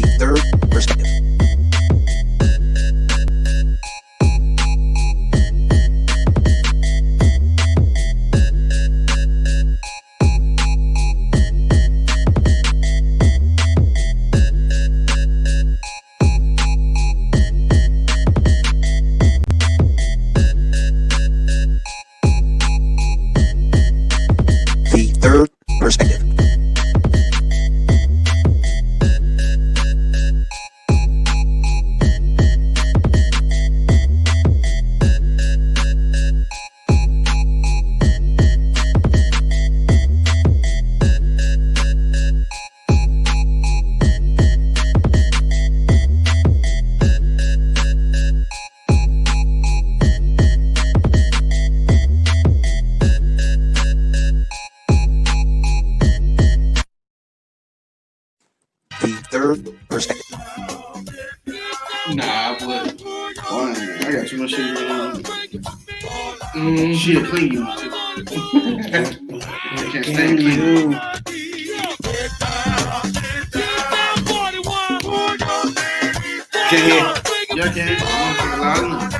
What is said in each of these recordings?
third perspective. The third perspective. The third perspective. Nah, but I got too much shit going on. Shit, clean. I can't stand clean. Can't hear. Yeah, I can. I'm gonna loud enough.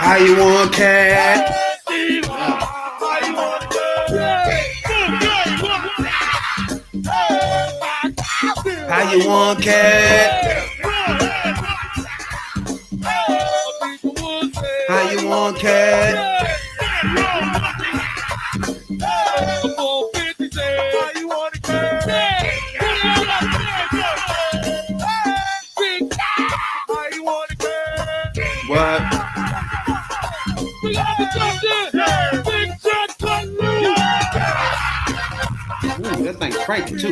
How you want, cat? How you want, cat? How you want, cat? What? Ooh, that thing's cranky too.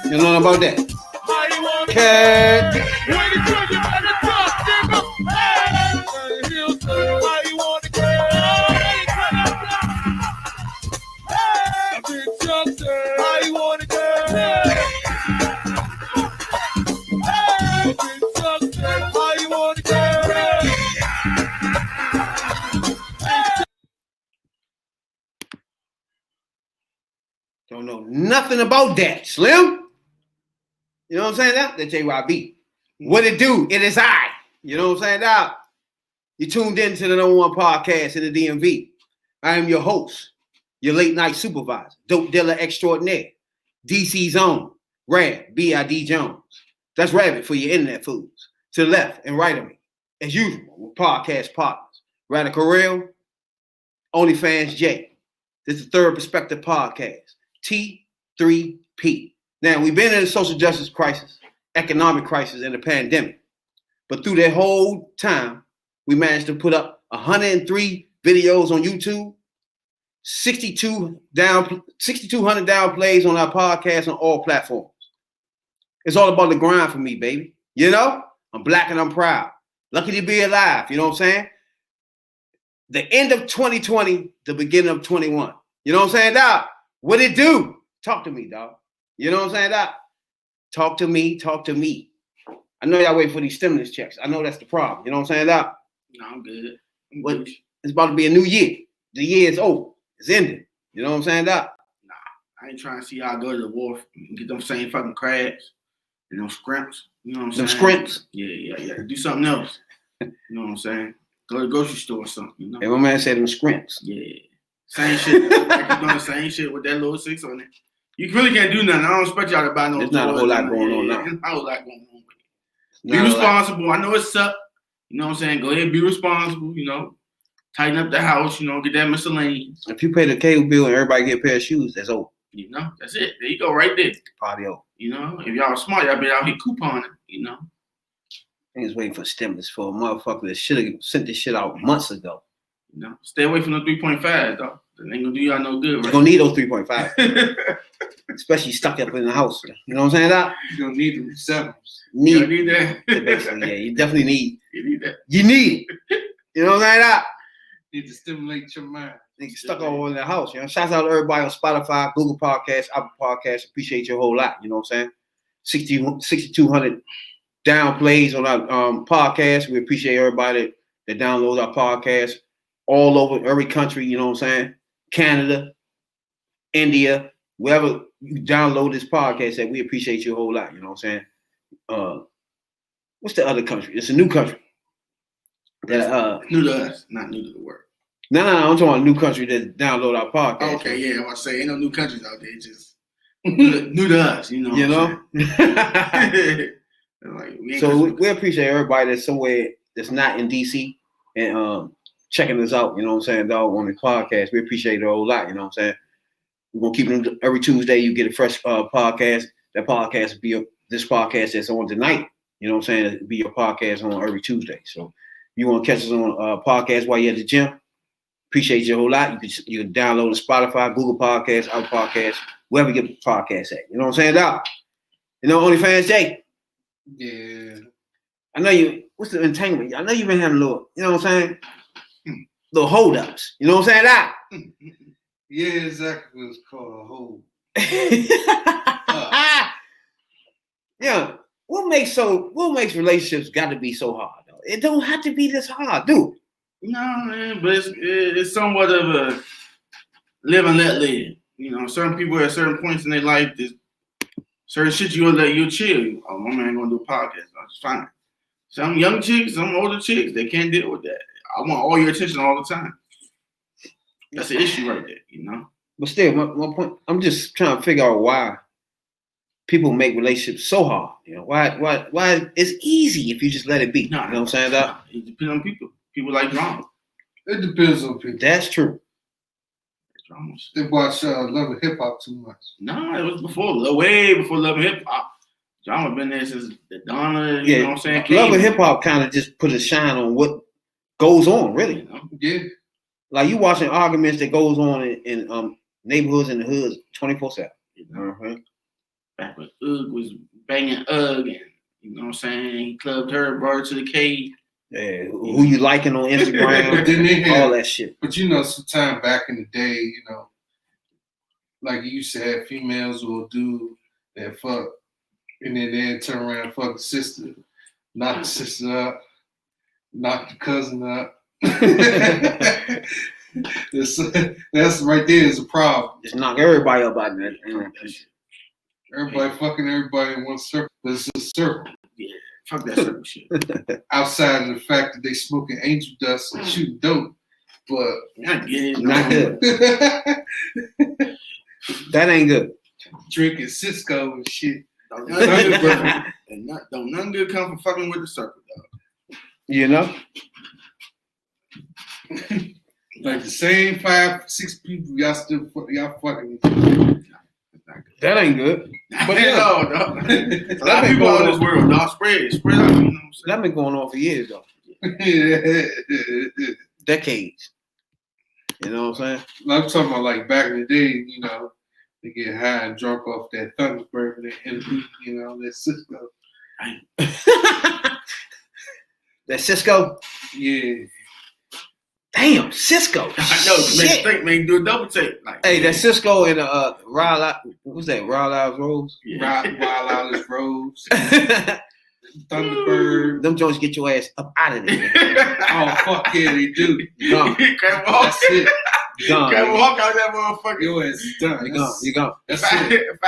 You know about that? Cat. Don't know nothing about that, Slim. You know what I'm saying? That's JYB. What it do? It is I. You know what I'm saying? Now, you tuned in to the number one podcast in the DMV. I am your host, your late night supervisor, dope dealer extraordinaire, DC Zone, Rad, B.I.D. Jones. That's Rabbit for your internet foods. To the left and right of me, as usual, with podcast partners, Radical Real, OnlyFans J. This is the Third Perspective Podcast, T3P. Now, we've been in a social justice crisis, economic crisis, and a pandemic. But through that whole time, we managed to put up 103 videos on YouTube, 6,200 down plays on our podcast on all platforms. It's all about the grind for me, baby. You know, I'm black and I'm proud. Lucky to be alive, you know what I'm saying? The end of 2020, the beginning of 21. You know what I'm saying, Doc? What it do? Talk to me, dog. You know what I'm saying, Doc? Talk to me. I know y'all wait for these stimulus checks. I know that's the problem. You know what I'm saying, Doc? No, I'm good. But it's about to be a new year. The year is over. It's ending. You know what I'm saying, Doc? Nah, I ain't trying to see y'all go to the wharf and get them same fucking crabs and them scrimps. You know what I'm saying? Them scrimps? Yeah. Do something else. You know what I'm saying? Go to the grocery store or something. You know? Hey, my man said them scrimps. Yeah. Same shit. Like you're doing the same shit with that little 6 on it. You really can't do nothing. I don't expect y'all to buy no. There's not a whole lot going on now. There's not a whole lot going on with it. Be responsible. I know it's up. You know what I'm saying? Go ahead, be responsible. You know, tighten up the house. You know, get that miscellaneous. If you pay the cable bill and everybody get a pair of shoes, that's over. You know, that's it. There you go, right there. Party over. You know, if y'all smart, y'all be out here couponing. You know. I was waiting for stimulus for a motherfucker that should have sent this shit out months ago. You know, stay away from the 3.5 though. That ain't gonna do y'all no good. Right? You're gonna need those 3.5, especially stuck up in the house. You know what I'm saying? That you gonna need them 7s. You need that. Basically, yeah, you definitely need. You need that. You need it. You know what I'm saying? That Need to stimulate your mind. Nigga stuck all in the house, you know. Shouts out to everybody on Spotify, Google Podcasts, Apple Podcasts. Appreciate you a whole lot, you know what I'm saying? 6,200 down plays on our podcast. We appreciate everybody that downloads our podcast all over every country, you know what I'm saying? Canada, India, wherever you download this podcast at, we appreciate you a whole lot, you know what I'm saying? What's the other country? It's a new country. That New to us, not new to the world. No, I'm talking about a new country that download our podcast. Okay, yeah, I want to say ain't no new countries out there, just new to us, you know. You know? Like, so we appreciate everybody that's somewhere that's not in DC and checking us out, you know what I'm saying, dog, on the podcast. We appreciate it a whole lot, you know what I'm saying? We're gonna keep them every Tuesday. You get a fresh podcast. That podcast will be this podcast that's on tonight, you know what I'm saying? It'll be your podcast on every Tuesday. So you want to catch us on a podcast while you're at the gym? Appreciate you a whole lot. You can download the Spotify, Google Podcasts, Apple Podcasts, wherever you get podcasts at. You know what I'm saying, Doc? You know, OnlyFans Jay? Yeah. I know you, what's the entanglement? I know you've been having a little, you know what I'm saying? Little hold-ups. You know what I'm saying, Doc? Yeah, exactly what it's called, a hold. Yeah. What makes relationships got to be so hard, though? It don't have to be this hard, dude. No, man, but it's somewhat of a live and let live. You know, certain people at certain points in their life, there's certain shit you'll chill. Oh, my man gonna do a podcast. That's fine. Some young chicks, some older chicks, they can't deal with that. I want all your attention all the time. That's the issue right there, you know. But still, my point, I'm just trying to figure out why people make relationships so hard. You know, why it's easy if you just let it be. No, you know what I'm saying, Doc? It depends on people. People like drama. It depends on people. That's true. Dramas. They watch Love and Hip Hop too much. No, it was way before Love and Hip Hop. Drama been there since the Donna, you know what I'm saying? Love and Hip Hop kind of just put a shine on what goes on, really. You know? Yeah. Like you watching arguments that goes on in neighborhoods and the hoods 24/7. You know? Back when Ugg was banging Ugg, and you know what I'm saying? He clubbed her, brought her to the cave. Yeah, who you liking on Instagram, But then they had, all that shit. But you know, sometime back in the day, you know, like you used to have females or a dude that fuck, and then they'd turn around and fuck the sister, knock the sister up, knock the cousin up. That's right there is a problem. Just knock everybody up out there. Everybody fucking everybody in one circle. But it's a circle. Yeah, fuck that certain shit. Outside of the fact that they smoking angel dust and shooting dope, but I get it. Not good. That ain't good. drinking Cisco and shit. Don't nothing good come from fucking with the circle, dog. You know? Like the same 5-6 people y'all fucking with. That ain't good. But no, dog. A lot of people in this world, dog. Spread out. You know what I'm saying? That been going on for years, though. Decades. You know what I'm saying? I'm talking about like back in the day, you know, they get high and drunk off that Thunderbird and you know, that Cisco. That Cisco? Yeah. Damn, Cisco. I know. Shit. Make do a double take. Like, hey, that Cisco and what's that? Wild Out Rose? Yeah. Wild Alice Rose. Thunderbird. Them joints get your ass up out of there. Oh, fuck yeah, they do. Gone. Can't walk. That's it. Gone. Can't walk out that motherfucker. Your ass is done. You gone. You gone. That's 5'4" it.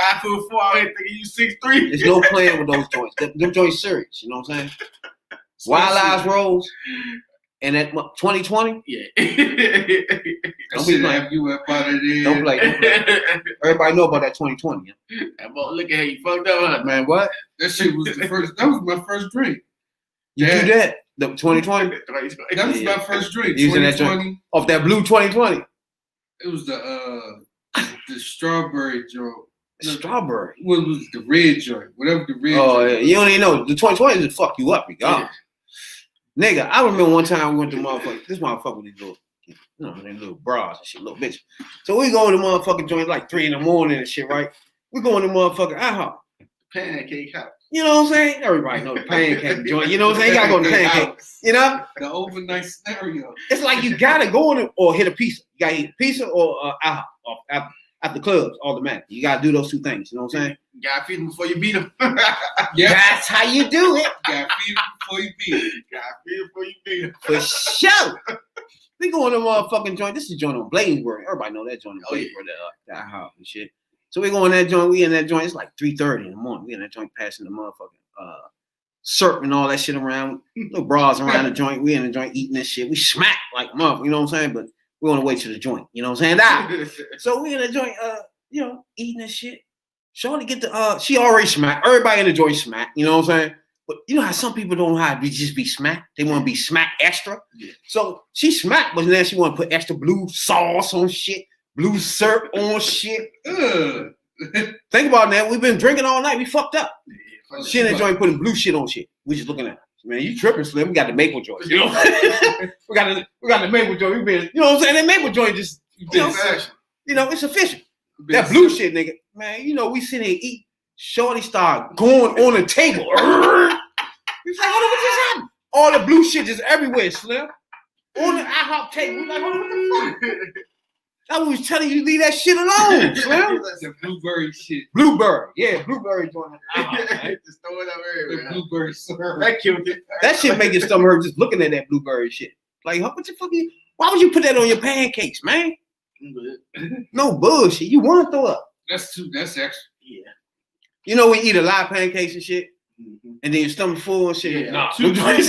out here thinking you 6'3". There's no playing with those joints. Them joints serious. You know what I'm saying? Wild Eyes Rose and that 2020. Yeah. That shit have you up out of there. Don't play. Everybody know about that 2020. Yeah? That boy, look at how you fucked up, huh? Man, what? That shit was the first. That was my first drink. You Yeah. do that? The 2020? That was my first drink. Using that 2020. joint. Off that blue 2020. It was the strawberry joint. The strawberry. What was the red joint? Whatever the red. Oh, joint. yeah. You don't even know. The 2020 just fuck you up, regardless. Nigga, I remember one time we went to motherfucker. This motherfucker with these little, you know, them little bras and shit, little bitch. So we go to motherfucking joint like 3 a.m. and shit, right? We going to motherfucking IHOP. Pancake house. You know what I'm saying? Everybody know the pancake joint. You know what I'm saying? You gotta go to the pancake. You know? The overnight scenario. It's like you gotta go on it or hit a pizza. You gotta eat pizza or IHOP at the clubs automatically. You gotta do those two things. You know what I'm saying? You gotta feed them before you beat them. Yes. That's how you do it. Gotta feed it before you beat it. Gotta feed them before you beat them. For sure. We go on the motherfucking joint. This is a joint on Bladensburg. Everybody know that joint on Bladensburg, that IHOP and shit. So we go in that joint. We in that joint. It's like 3:30 in the morning. We in that joint passing the motherfucking syrup and all that shit around. Little bras around the joint. We in the joint eating this shit. We smack like motherfucker. You know what I'm saying? But we on the way to the joint. You know what I'm saying? So we in the joint, you know, eating this shit. Shorty get the she already smacked. Everybody in the joint smacked. You know what I'm saying? But you know how some people don't know how to just be smacked? They want to be smacked extra. Yeah. So she smacked, but then she want to put extra blue sauce on shit, blue syrup on shit. Ugh. Think about that. We've been drinking all night. We fucked up. Yeah, She in the joint putting blue shit on shit. We just looking at her. Man, you tripping, Slim. We got the maple joint. You know? we got the maple joint. We been, you know what I'm saying? That maple joint just, you know, it's official. That blue shit, nigga. Man, you know, we sit there and eat. Shorty start going on the table. He's like, hold on, what just happened? All the blue shit just everywhere, Slim. On the IHOP table. We like, hold on, what the fuck? I was telling you to leave that shit alone, Slim. The blueberry shit. Blueberry. Yeah, blueberry joint. Just throw it up The everywhere. blueberry syrup. That killed it. That shit make your stomach hurt just looking at that blueberry shit. Like, what the fuck? Why would you put that on your pancakes, man? No bullshit. You want to throw up. That's extra. Yeah. You know, we eat a lot of pancakes and shit, Mm-hmm. and then your stomach full and shit. Yeah. Nah, Two them joints,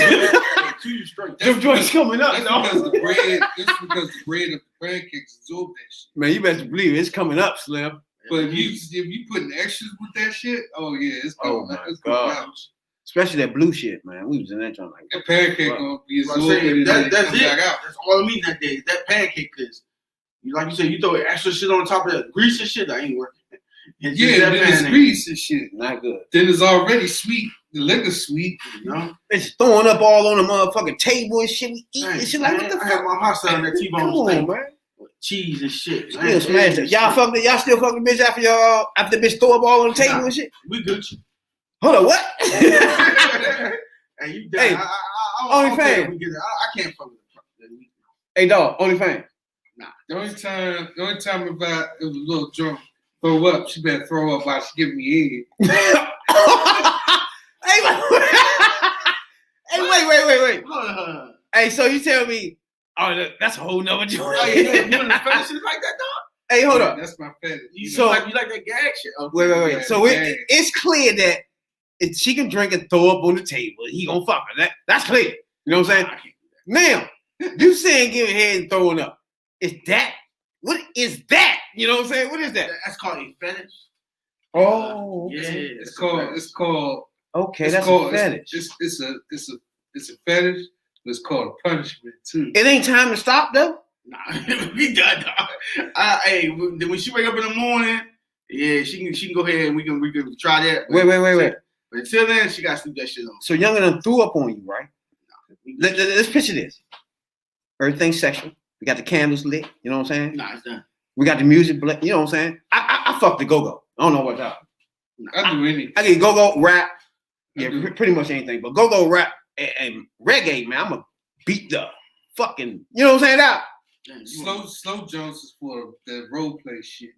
Two straight. them joints coming up. That's No. because the bread. That's because the bread of the pancakes absorb that shit. Man, you better believe it. It's coming up, Slim. But if you putting extras with that shit, oh yeah, it's Oh going. my It's God. going out. Especially that blue shit, man. We was in that joint like, That pancake Fuck. gonna be That's absorbed and then that's come it. back out. That's all I mean that day. That pancake, cause like you said, you throw extra shit on top of that grease and shit. That ain't working. It's just Yeah, that then it's mayonnaise, grease and shit. not good. Then it's already sweet. The liquor's sweet. you know. It's throwing up all on the motherfucking table and shit. We eat Dang, and shit like, what the I had fuck? my hot side on that Come T-bone on, steak man. with cheese and shit. Still smash that. Y'all still fucking the bitch after the bitch throw up all on the table Nah. and shit? We good. Hold on, what? Hey, you Hey, I only don't care if fan. we get it. I can't fuck with it. Hey, dog, OnlyFans. The only time if I was a little drunk, throw up, she better throw up while she giving me head. Hey, wait. Hold on. Hey, so you tell me, that's a whole nother joint. Oh, you doing the fetishes like that, dog? Hey, hold up. That's my fetish. You So- like that gag shit? Okay. Wait. So Yeah. it's clear that if she can drink and throw up on the table, he gonna fuck her. That's clear. You know what I'm saying? I can't do Now, you saying giving head and throwing up. Is that, what is that? You know what I'm saying? What is that? that. That's called a fetish. Oh, Yeah, okay. It's called. Okay, it's that's called, a fetish. It's a fetish, but it's called a punishment too. It ain't time to stop though. Nah, we done, dog. Hey, when she wake up in the morning, yeah, she can go ahead and we can try that. Wait. But until then, she got to sleep that shit on. So younger than threw up on you, right? Let's picture this. Everything's sexual. We got the candles lit. You know what I'm saying? Nah, it's done. We got the music. You know what I'm saying? I fuck the go-go. I don't know what y'all. I do anything. I get go-go rap. Yeah, pretty much anything. But go-go rap and reggae, man. I'm gonna beat the fucking. You know what I'm saying? Out. Damn, Slow Jones is for the role play shit.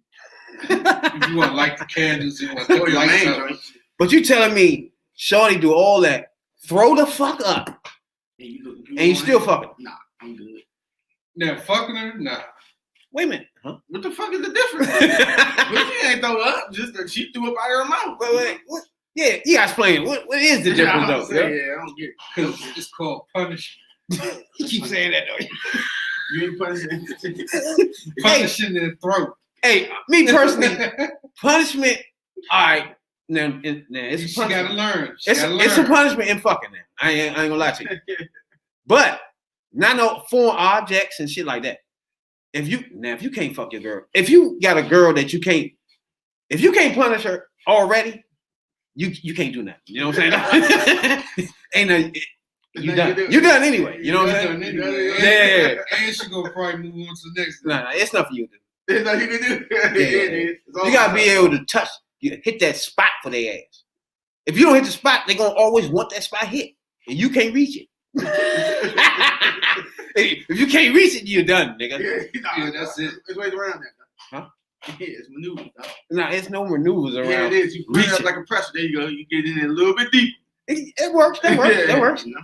If you want to light the candles, you want to throw your light name, up. right? But you telling me, shorty do all that, throw the fuck up, And you and you still fucking? Nah, I'm good. Now fucking her, nah. Wait a minute, huh? What the fuck is the difference? But she ain't throw up, just that she threw up out of her mouth. Wait. What? Yeah, you guys playing. What is the difference though? Yeah? Yeah, I don't get it. Because it's called punishment. You keep saying that though. You ain't punishing. Punishing in the throat. Hey, me personally, punishment. All right, now it's a She gotta punishment. learn. It's a punishment in fucking now. I ain't gonna lie to you. But not no foreign objects and shit like that. If you can't fuck your girl, if you got a girl that you can't, if you can't punish her already, you can't do nothing. You know what I'm saying? Ain't no, you done. You done anyway. You know what I'm saying? Anyway. Yeah. And she gonna probably move on to the next one. Nah, it's nothing you do. There's nothing you can do. You gotta be able to touch, hit that spot for their ass. If you don't hit the spot, they're gonna always want that spot hit, and you can't reach it. If you can't reach it, you're done, nigga. Yeah, that's it. There's ways around that. Huh? Yeah, it's maneuvers. Dog. Nah, it's no maneuvers around. Yeah, it is. You bring it Reach up it. like a pressure. There you go. You get in there a little bit deeper. It works. That works. Yeah, That works. You know?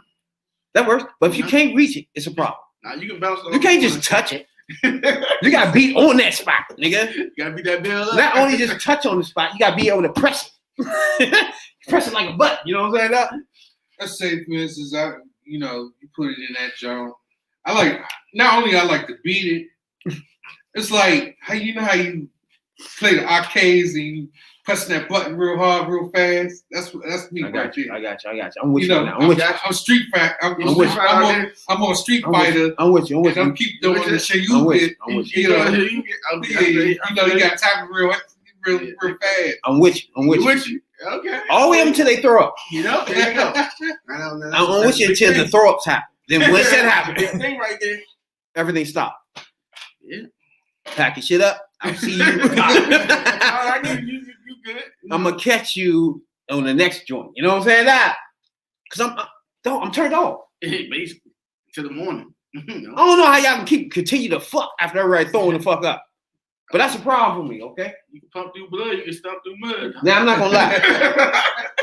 That works. But if you Yeah. can't reach it, it's a problem. Now you can bounce. You can't just touch it. You gotta be on that spot, nigga. You gotta beat that bill up. Not only just touch on the spot, you gotta be able to press it. Press it like a button. You know what I'm saying? Let's say, for instance, you put it in that joint. Not only I like to beat it. It's like how you play the arcades and you pressing that button real hard, real fast. That's me I right got you. there. I got you. I'm with you. know, Now. I'm with you. I'm Street Fighter. I'm on Street I'm with Fighter. you. I'm with you. I'm with And I'm you. keep doing the shit I'm you with did. you. I'm with You you. know, you got time real fast. I'm with you. I'm with you. With you. Okay. All the way up until they throw up. You know, there you go. I'm with you until the throw ups happen. Then once that Big happens, thing right there. everything stops. Yeah. Pack your shit up. I'll see you. I get you good. I'm gonna catch you on the next joint. You know what I'm saying? That because I'm turned off. Basically, to the morning. I don't know how y'all can continue to fuck after everybody throwing the fuck up. But that's a problem for me, okay? You can pump through blood, you can stomp through mud. Now I'm not gonna lie.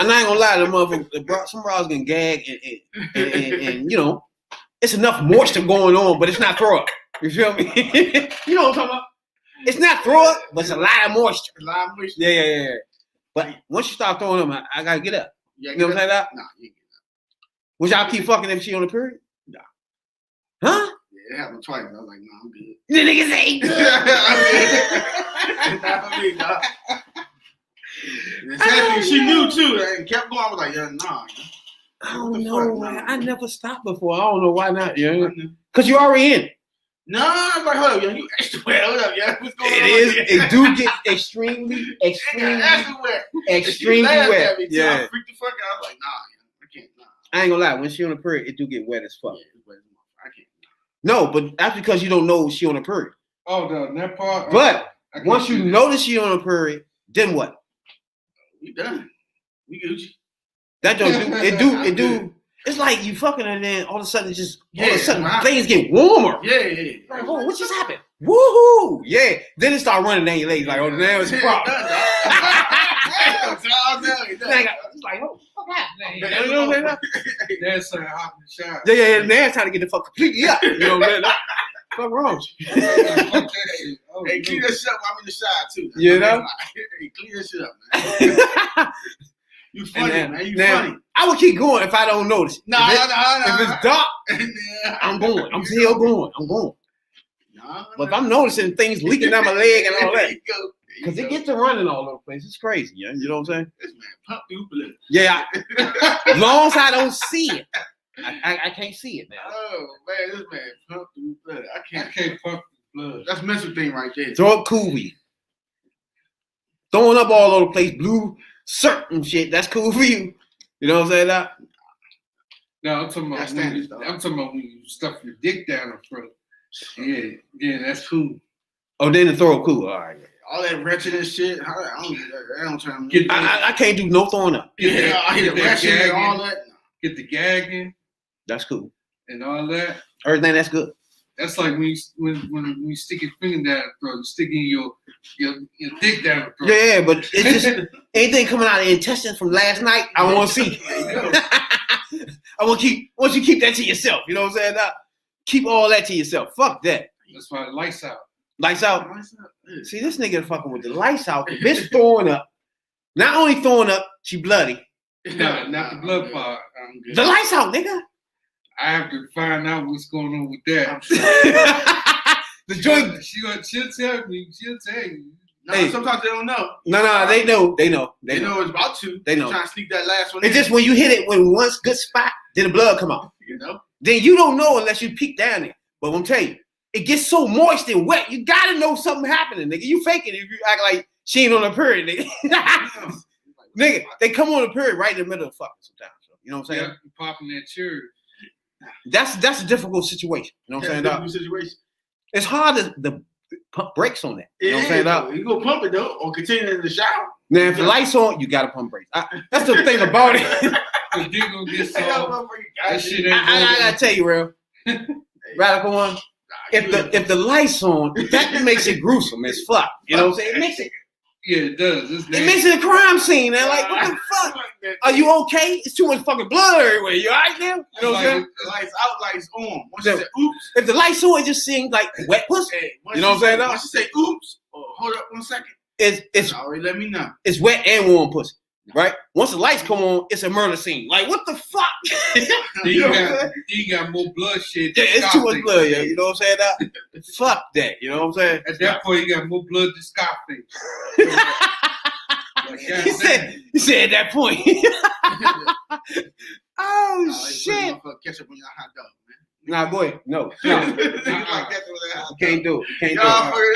I'm not gonna lie. The motherfucker, some bras gonna gag and you know, it's enough moisture going on, but it's not throw up. You feel me? You know what I'm talking about? It's not throw up, but it's a lot of moisture. A lot of moisture. Yeah. But once you start throwing them, I gotta get up. Yeah, You know what I'm saying? That? Nah, you ain't get Would y'all keep fucking if she on the period? Nah. Huh? Yeah, it happened twice. I was like, nah, I'm good. The niggas ain't good. I'm good. Not for me, dog. And sadly, she knew too and kept going. I was like, yeah, nah. I don't What the know. fuck, Man. man? I never stopped before. I don't know why not. Yeah, because you already in it. No, I was like, hold up, yo, you extra wet. Hold up, yeah. What's going on? It do get extremely wet. Yeah. I freaked the fuck out. I was like, nah, I can't. Nah. I ain't gonna lie. When she on the period, it do get wet as fuck. Yeah, it's wet as a motherfucker. I can't. No, but that's because you don't know she on the period. Oh, that part. But I can't once you do that. notice she on the period, then what? We done. We Gucci. That don't do. It's like you fucking and then all of a sudden Yeah, things get warmer. Yeah. Like, oh, what just happened? Woohoo! Yeah. Then it start running down your legs like, oh, now it's a problem. It's like, oh, fuck happened? You know what I'm saying? That's hot in the shower. Yeah. Now it's time to get the fuck completely up. You know what I'm saying? Fuck wrong with you? Fuck that shit. Oh, Hey, no. clean that shit up while I'm in the shower too. You know? Hey, clean that shit up, man. You funny, man. You funny. I would keep going if I don't notice. No. If it's dark, I'm going. I'm still going. I'm going. But if I'm noticing things leaking down my leg and all that, because it gets to running all over the place. It's crazy, yeah. You know what I'm saying? This man pump through blood. Yeah. As long as I don't see it, I can't see it now. Oh man, this man pump through blood. I can't. pump blood. That's mental thing right there. Throw up cool with you. Throwing up all over the place, blue certain shit. That's cool for you. You know what I'm saying? That? No, I'm talking about That's when standard you, stuff. I'm talking about when you stuff your dick down the throat. Yeah, that's cool. Oh, then the throw up cool. All right. All that wretched and shit. I don't try to. I can't do no throwing up. Yeah, I hit the Get that wretched and gag all in. that. Get the gagging That's cool. and all that. Everything that's good. That's like when you stick your finger down the throat, you stick in your dick down the throat. Yeah, but it's just anything coming out of the intestines from last night, I want to see. I want you keep that to yourself. You know what I'm saying? Now, keep all that to yourself. Fuck that. That's why the lights out. Lights out. See, this nigga fucking with the lights out. The bitch throwing up. Not only throwing up, she bloody. No, not the blood part. I'm good. The lights out, nigga. I have to find out what's going on with that. The joint. She'll tell me. She'll tell you. No, Hey. sometimes they don't know. No, they know. They know it's about to. They know. Trying to sneak that last one. It's in, just when you hit it when one good spot, then the blood come out. you know. Then you don't know unless you peek down there. But I'm telling you, it gets so moist and wet, you gotta know something happening, nigga. You faking it if you act like she ain't on the period, nigga. Nigga, they come on the period right in the middle of fucking sometimes. So, you know what I'm saying? Yeah, you popping that cherry. That's a difficult situation. You know what I'm saying? Dog? Situation. It's hard to pump brakes on that. You know what I'm saying? Dog? You go pump it though, or continue in the shower. Now, if the lights on, you gotta pump brakes. That's the thing about it. Cause you gonna get so that shit ain't I gotta tell you, real radical one. If the lights on, that makes it gruesome as fuck. You know what I'm saying? It makes it. Yeah, it does. It makes it a crime scene. Man. Like, what the fuck? Are you okay? It's too much fucking blood everywhere. You alright now? You know what I'm saying? The lights out, lights on. Once you say oops. If the lights on, it just seems like wet pussy. Hey, you know what I'm saying? Once you say oops, hold up 1 second. It's already let me know. It's wet and warm pussy. Right? Once the lights come on, it's a murder scene. Like, what the fuck? you got more bloodshed. Yeah, it's too much blood, yeah. You know what I'm saying? Fuck that. You know what I'm saying? At that point, you got more blood than Scarface. He said at that point. Oh, shit. Ketchup on your hot dog, man. Nah, go ahead. No. Can't do it. Can't do it.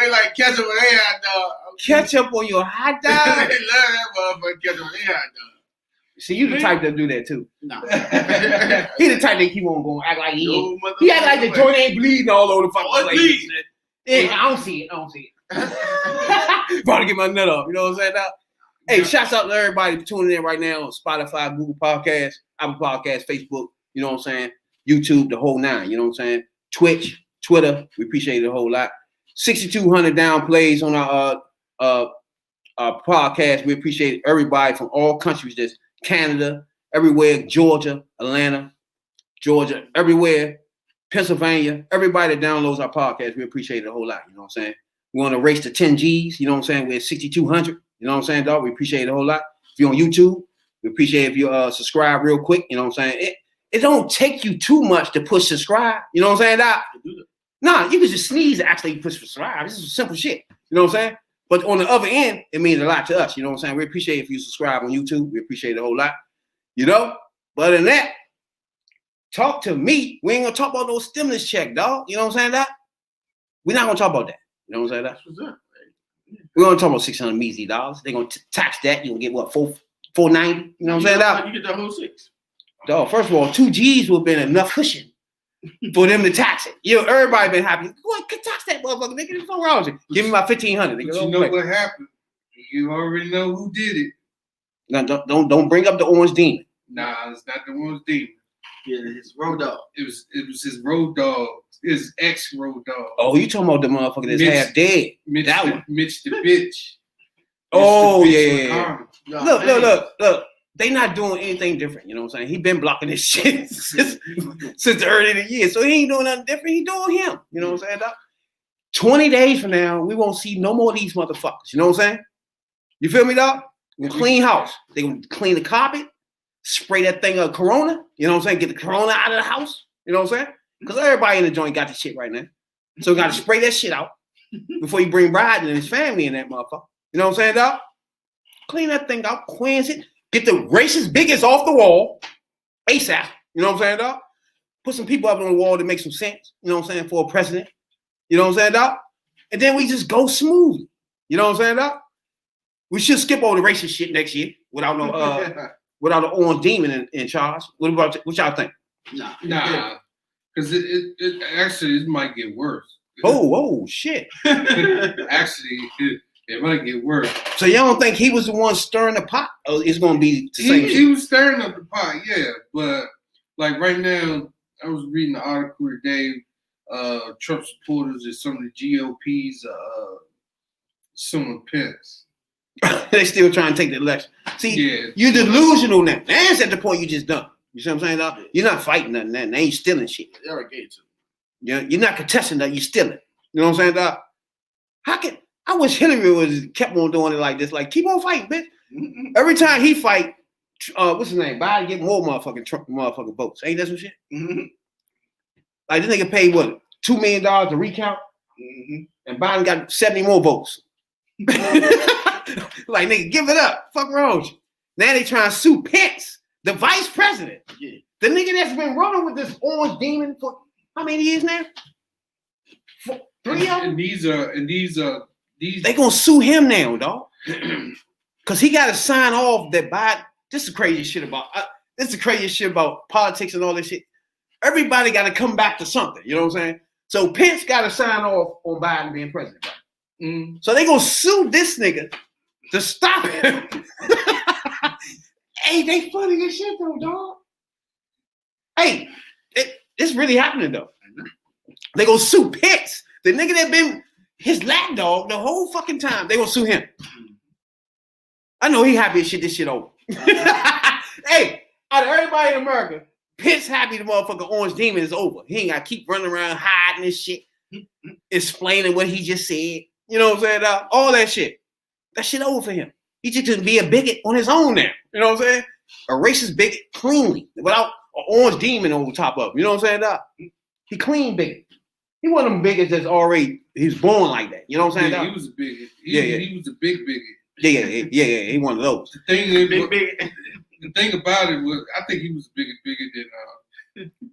They like ketchup on their hot dog. Ketchup on your hot dog? They love that motherfucker ketchup on their hot dog. See, you the type that do that too. No. He the type that keep on going, act like he act like the joint ain't bleeding all over the fucking place. Yeah, I don't see it. About to get my nut off. You know what I'm saying? Now, hey, shouts out to everybody tuning in right now on Spotify, Google Podcasts, Apple Podcasts, Facebook. You know what I'm saying? YouTube, the whole nine. You know what I'm saying? Twitch, Twitter. We appreciate it a whole lot. 6,200 down plays on our podcast. We appreciate everybody from all countries. There's Canada, everywhere, Georgia, Atlanta, Georgia, everywhere, Pennsylvania, everybody that downloads our podcast, we appreciate it a whole lot. You know what I'm saying? We want to race to 10 G's. You know what I'm saying? We're at 6,200. You know what I'm saying, dog? We appreciate it a whole lot. If you're on YouTube, we appreciate if you subscribe real quick. You know what I'm saying? It don't take you too much to push subscribe. You know what I'm saying, dog? Nah, you can just sneeze and actually push subscribe. This is simple shit. You know what I'm saying? But on the other end, it means a lot to us. You know what I'm saying? We appreciate if you subscribe on YouTube. We appreciate it a whole lot. You know? But other than that, talk to me. We ain't gonna talk about no stimulus check, dog. You know what I'm saying, dog? We're not gonna talk about that. You know what I'm saying, dog? We're gonna talk about $600 measly dollars. They're gonna tax that. You're gonna get what, $490? You know what I'm saying, dog? You get the whole six. Dog, first of all, 2 G's would have been enough cushion for them to tax it. You know, everybody been happy. Go ahead, tax that motherfucker, nigga. What's wrong with you? Give me my $1,500. Nigga. But you know what happened? You already know who did it. Now, don't bring up the orange demon. Nah, it's not the orange demon. Yeah, his road dog. It was his road dog, his ex road dog. Oh, you talking about the motherfucker that's half dead? Mitch, that one. Mitch the bitch. Oh, Mitch yeah. Look. They not doing anything different. You know what I'm saying? He been blocking this shit since the early of the year. So he ain't doing nothing different. He doing him. You know what I'm saying, dog? 20 days from now, we won't see no more of these motherfuckers. You know what I'm saying? You feel me, dog? We're gonna clean house. They gonna clean the carpet, spray that thing of Corona. You know what I'm saying? Get the Corona out of the house. You know what I'm saying? Because everybody in the joint got the shit right now. So we got to spray that shit out before you bring Biden and his family in that motherfucker. You know what I'm saying, dog? Clean that thing out, cleanse it. Get the racist bigots off the wall ASAP. You know what I'm saying, dog? Put some people up on the wall that make some sense. You know what I'm saying, for a president. You know what I'm saying, dog? And then we just go smooth. You know what I'm saying, dog? We should skip all the racist shit next year without without the orange demon in charge. What y'all think? Nah. Because it actually might get worse. Oh shit. Actually, it might get worse. So y'all don't think he was the one stirring the pot? Or it's gonna be the same shit? He was stirring up the pot, yeah. But like right now, I was reading an article today. Trump supporters and some of the GOP's suing Pence. They still trying to take the election. See, yeah. You're delusional now. That's at the point you just done. You see what I'm saying, dog? You're not fighting nothing. They ain't stealing shit. They already gave it to them. You're not contesting that. You're stealing. You know what I'm saying, dog? I wish Hillary was kept on doing it like this. Like, keep on fighting, bitch. Every time he fight, what's his name? Biden get more motherfucking votes. Ain't that some shit? Like, this nigga paid what, $2 million to recount, and Biden got 70 more votes. Like, nigga, give it up. Fuck wrong with you. Now they trying to sue Pence, the vice president. Yeah. The nigga that's been running with this orange demon for how many years now? 3 of them? And these they gonna sue him now, dog. Cause he gotta sign off that Biden. This is the craziest shit about politics and all this shit. Everybody gotta come back to something. You know what I'm saying? So Pence got to sign off on Biden being president. Right? Mm. So they gonna sue this nigga to stop him. Hey, they funny as shit though, dog. Hey, it's really happening though. They gonna sue Pence, the nigga that been his lapdog the whole fucking time. They gonna sue him. I know he happy as shit. This shit over. Hey, out of everybody in America, Pence happy the motherfucking Orange Demon is over. He ain't gotta keep running around hiding this shit, explaining what he just said. You know what I'm saying? All that shit. That shit over for him. He just can be a bigot on his own now. You know what I'm saying? A racist bigot cleanly, without an orange demon over top of him. You know what I'm saying? He clean bigot. He one of them bigots that's already, he's born like that. You know what I'm saying? Yeah, he was a bigot. He was a big bigot. Yeah. He one of those. The thing about it was, I think he was a bigger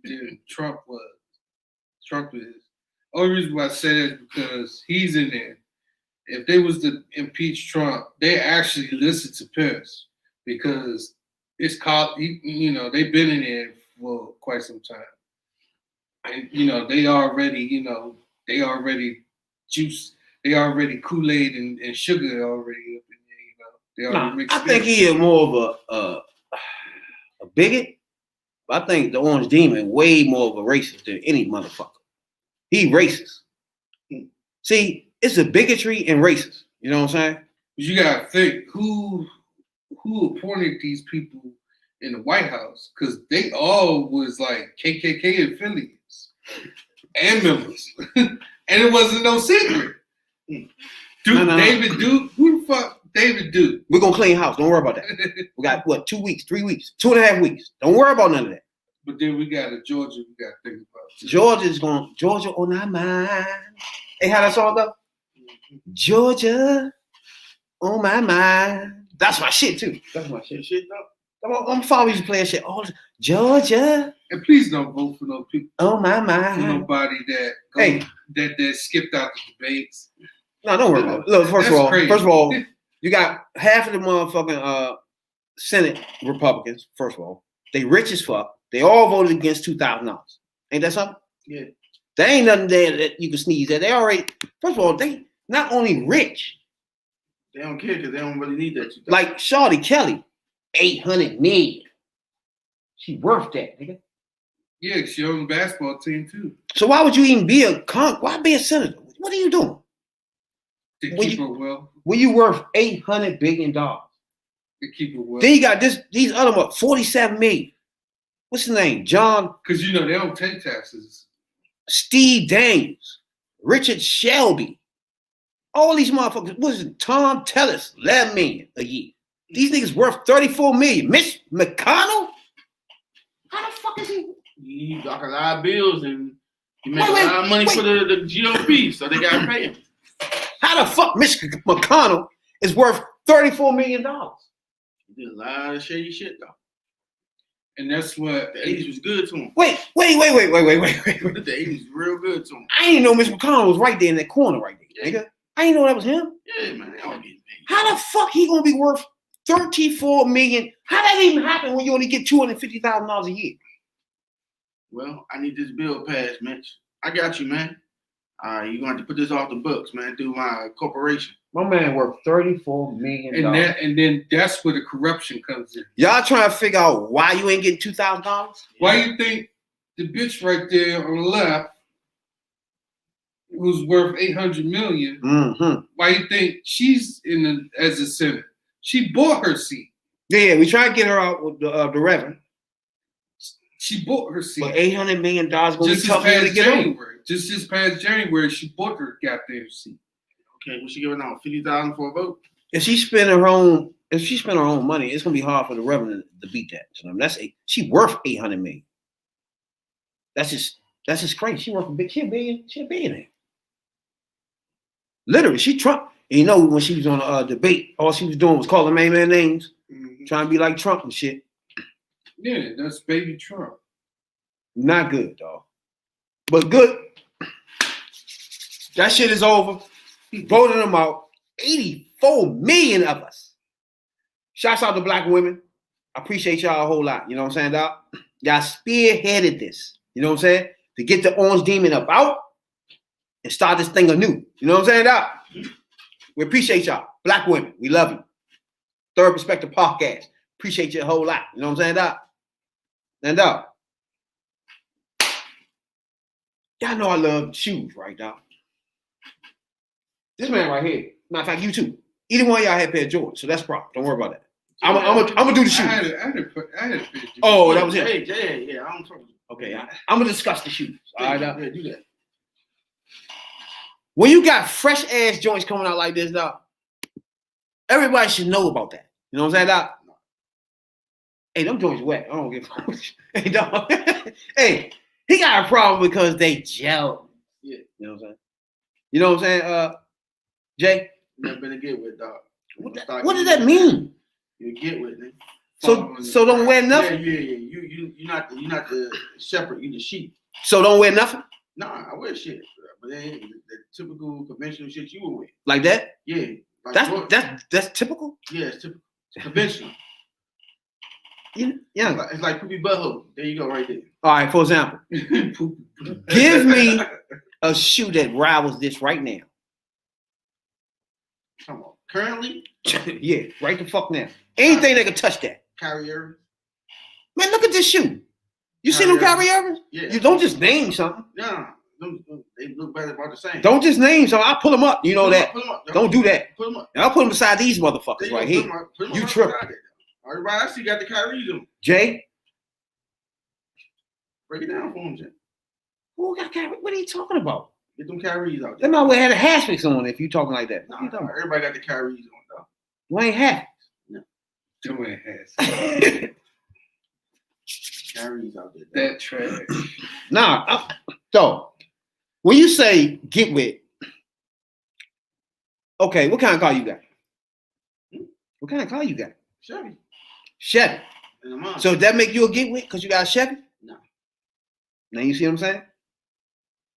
than Trump was. Trump is. Only reason why I say that is because he's in there. If they was to impeach Trump, they actually listen to Pence because it's called, they've been in there for quite some time. And, they already juice, they already Kool-Aid and sugar already up in there, They already mixed I think he is more of a bigot. I think the Orange Demon way more of a racist than any motherfucker. He racist. See, it's a bigotry and racist. You know what I'm saying? You gotta think who appointed these people in the White House, because they all was like KKK affiliates and members, and it wasn't no secret. David Duke, who the fuck David Duke? We're gonna clean house. Don't worry about that. We got what, 2 weeks, 3 weeks, 2.5 weeks. Don't worry about none of that. But then we got a Georgia. We got to think about too. Georgia on our mind. Hey, how that song go? Georgia on my mind. That's my shit too. That's my shit. I'm following you playing shit. Oh, Georgia. And please don't vote for no people. On my mind. For nobody that skipped out the debates. No, don't worry about it. Look, first of all, you got half of the motherfucking Senate Republicans. First of all, they rich as fuck. They all voted against $2,000. Ain't that something? Yeah. There ain't nothing there that you can sneeze at. They already. First of all, they not only rich. They don't care because they don't really need that. Like Shawty Kelly, 800 million. She worth that, nigga. Yeah, she owns the basketball team too. So why would you even be why be a senator? What are you doing? To keep her well. When you worth $800 billion. To keep her well. Then you got these other 47 million. What's his name? John. Because they don't take taxes. Steve Daniels, Richard Shelby. All these motherfuckers. What's it? Tom Tellis, $11 million a year. These niggas worth $34 million. Mitch McConnell? How the fuck is he? He got a lot of bills and he makes a lot of money for the GOP, so they gotta pay him. How the fuck Mitch McConnell is worth $34 million? He did a lot of shady shit though. And that's what the 80s was good to him. Wait. The 80s was real good to him. I didn't know Mitch McConnell was right there in that corner right there, nigga. I didn't know that was him. Yeah, man, they all getting paid. How the fuck he gonna be worth $34 million? How that even happen when you only get $250,000 a year? Well, I need this bill passed, Mitch. I got you, man. You're gonna have to put this off the books, man, through my corporation. My man worth $34 million. And then that's where the corruption comes in. Y'all trying to figure out why you ain't getting $2,000? Why you think the bitch right there on the left who's worth $800 million? Mm-hmm. Why you think she's as a senator? She bought her seat. Yeah, we try to get her out with the reverend. She bought her seat. But $800 million gonna be tough to get January. Just this past January, she bought her goddamn seat. Okay, was she giving out $50,000 for a vote? If she spend her own money, it's gonna be hard for the reverend to beat that. So she worth $800 million. That's just crazy. She worth a big. She a billionaire. Literally, she Trump. And you know when she was on a debate, all she was doing was calling main man names, trying to be like Trump and shit. Yeah, that's baby Trump. Not good, dog. But good. That shit is over. He voted them out. 84 million of us. Shouts out to black women. I appreciate y'all a whole lot. You know what I'm saying, dog? Y'all spearheaded this. You know what I'm saying? To get the Orange Demon up out and start this thing anew. You know what I'm saying, Doc? We appreciate y'all. Black women, we love you. Third Perspective Podcast. Appreciate you a whole lot. You know what I'm saying, Doc? And Doc, y'all know I love shoes, right, Doc? This man right here, matter of fact, you too. Either one of y'all had a pair of Jordans, so that's a problem. Don't worry about that. I'm gonna do the shoes. I had a picture. Oh, that was it. Yeah, I don't trouble. Okay, I'm gonna discuss the shoes. All right, Doc? Yeah, do that. When you got fresh ass joints coming out like this, Doc, everybody should know about that. You know what I'm saying, Doc? Hey, them joints wet. I don't give a fuck. Hey, dog. Hey, he got a problem because they gel. Yeah. You know what I'm saying? You know what I'm saying, Jay? Never been a get with, dog. What does that mean? You get with me. So don't wear nothing? Yeah. You're not the shepherd, you the sheep. So don't wear nothing? Nah, I wear shit. But they ain't the typical conventional shit you would wear. Like that? Yeah. Like that's typical? Yeah, it's typical. It's conventional. Yeah. It's like poopy butthole. There you go, right there. All right, for example, give me a shoe that rivals this right now. Come on. Currently? Yeah, right the fuck now. Anything that can touch that. Kyrie Irving? Man, look at this shoe. You see them Kyrie Irving? Yeah. You don't just name something. No. They look better about the same. Don't just name something. I'll pull them up. You know that. Put them up. Don't do that. Put them up. And I'll put them beside these motherfuckers right here. You tripping. Everybody I see got the Kyrie on. Jay? Break it down for him, Jay. Who got Kyrie? What are you talking about? Get them Kyries out They there. might well have a Haspix on if you talking like that. What you talking about? Everybody got the Kyries on, though. You ain't half. Two and a half. Kyries out there. That trash. Nah. So, when you say get with, okay, what kind of car you got? What kind of car you got? Chevy. Chevy. In the month. So that make you a get with because you got a Chevy? No. Now you see what I'm saying?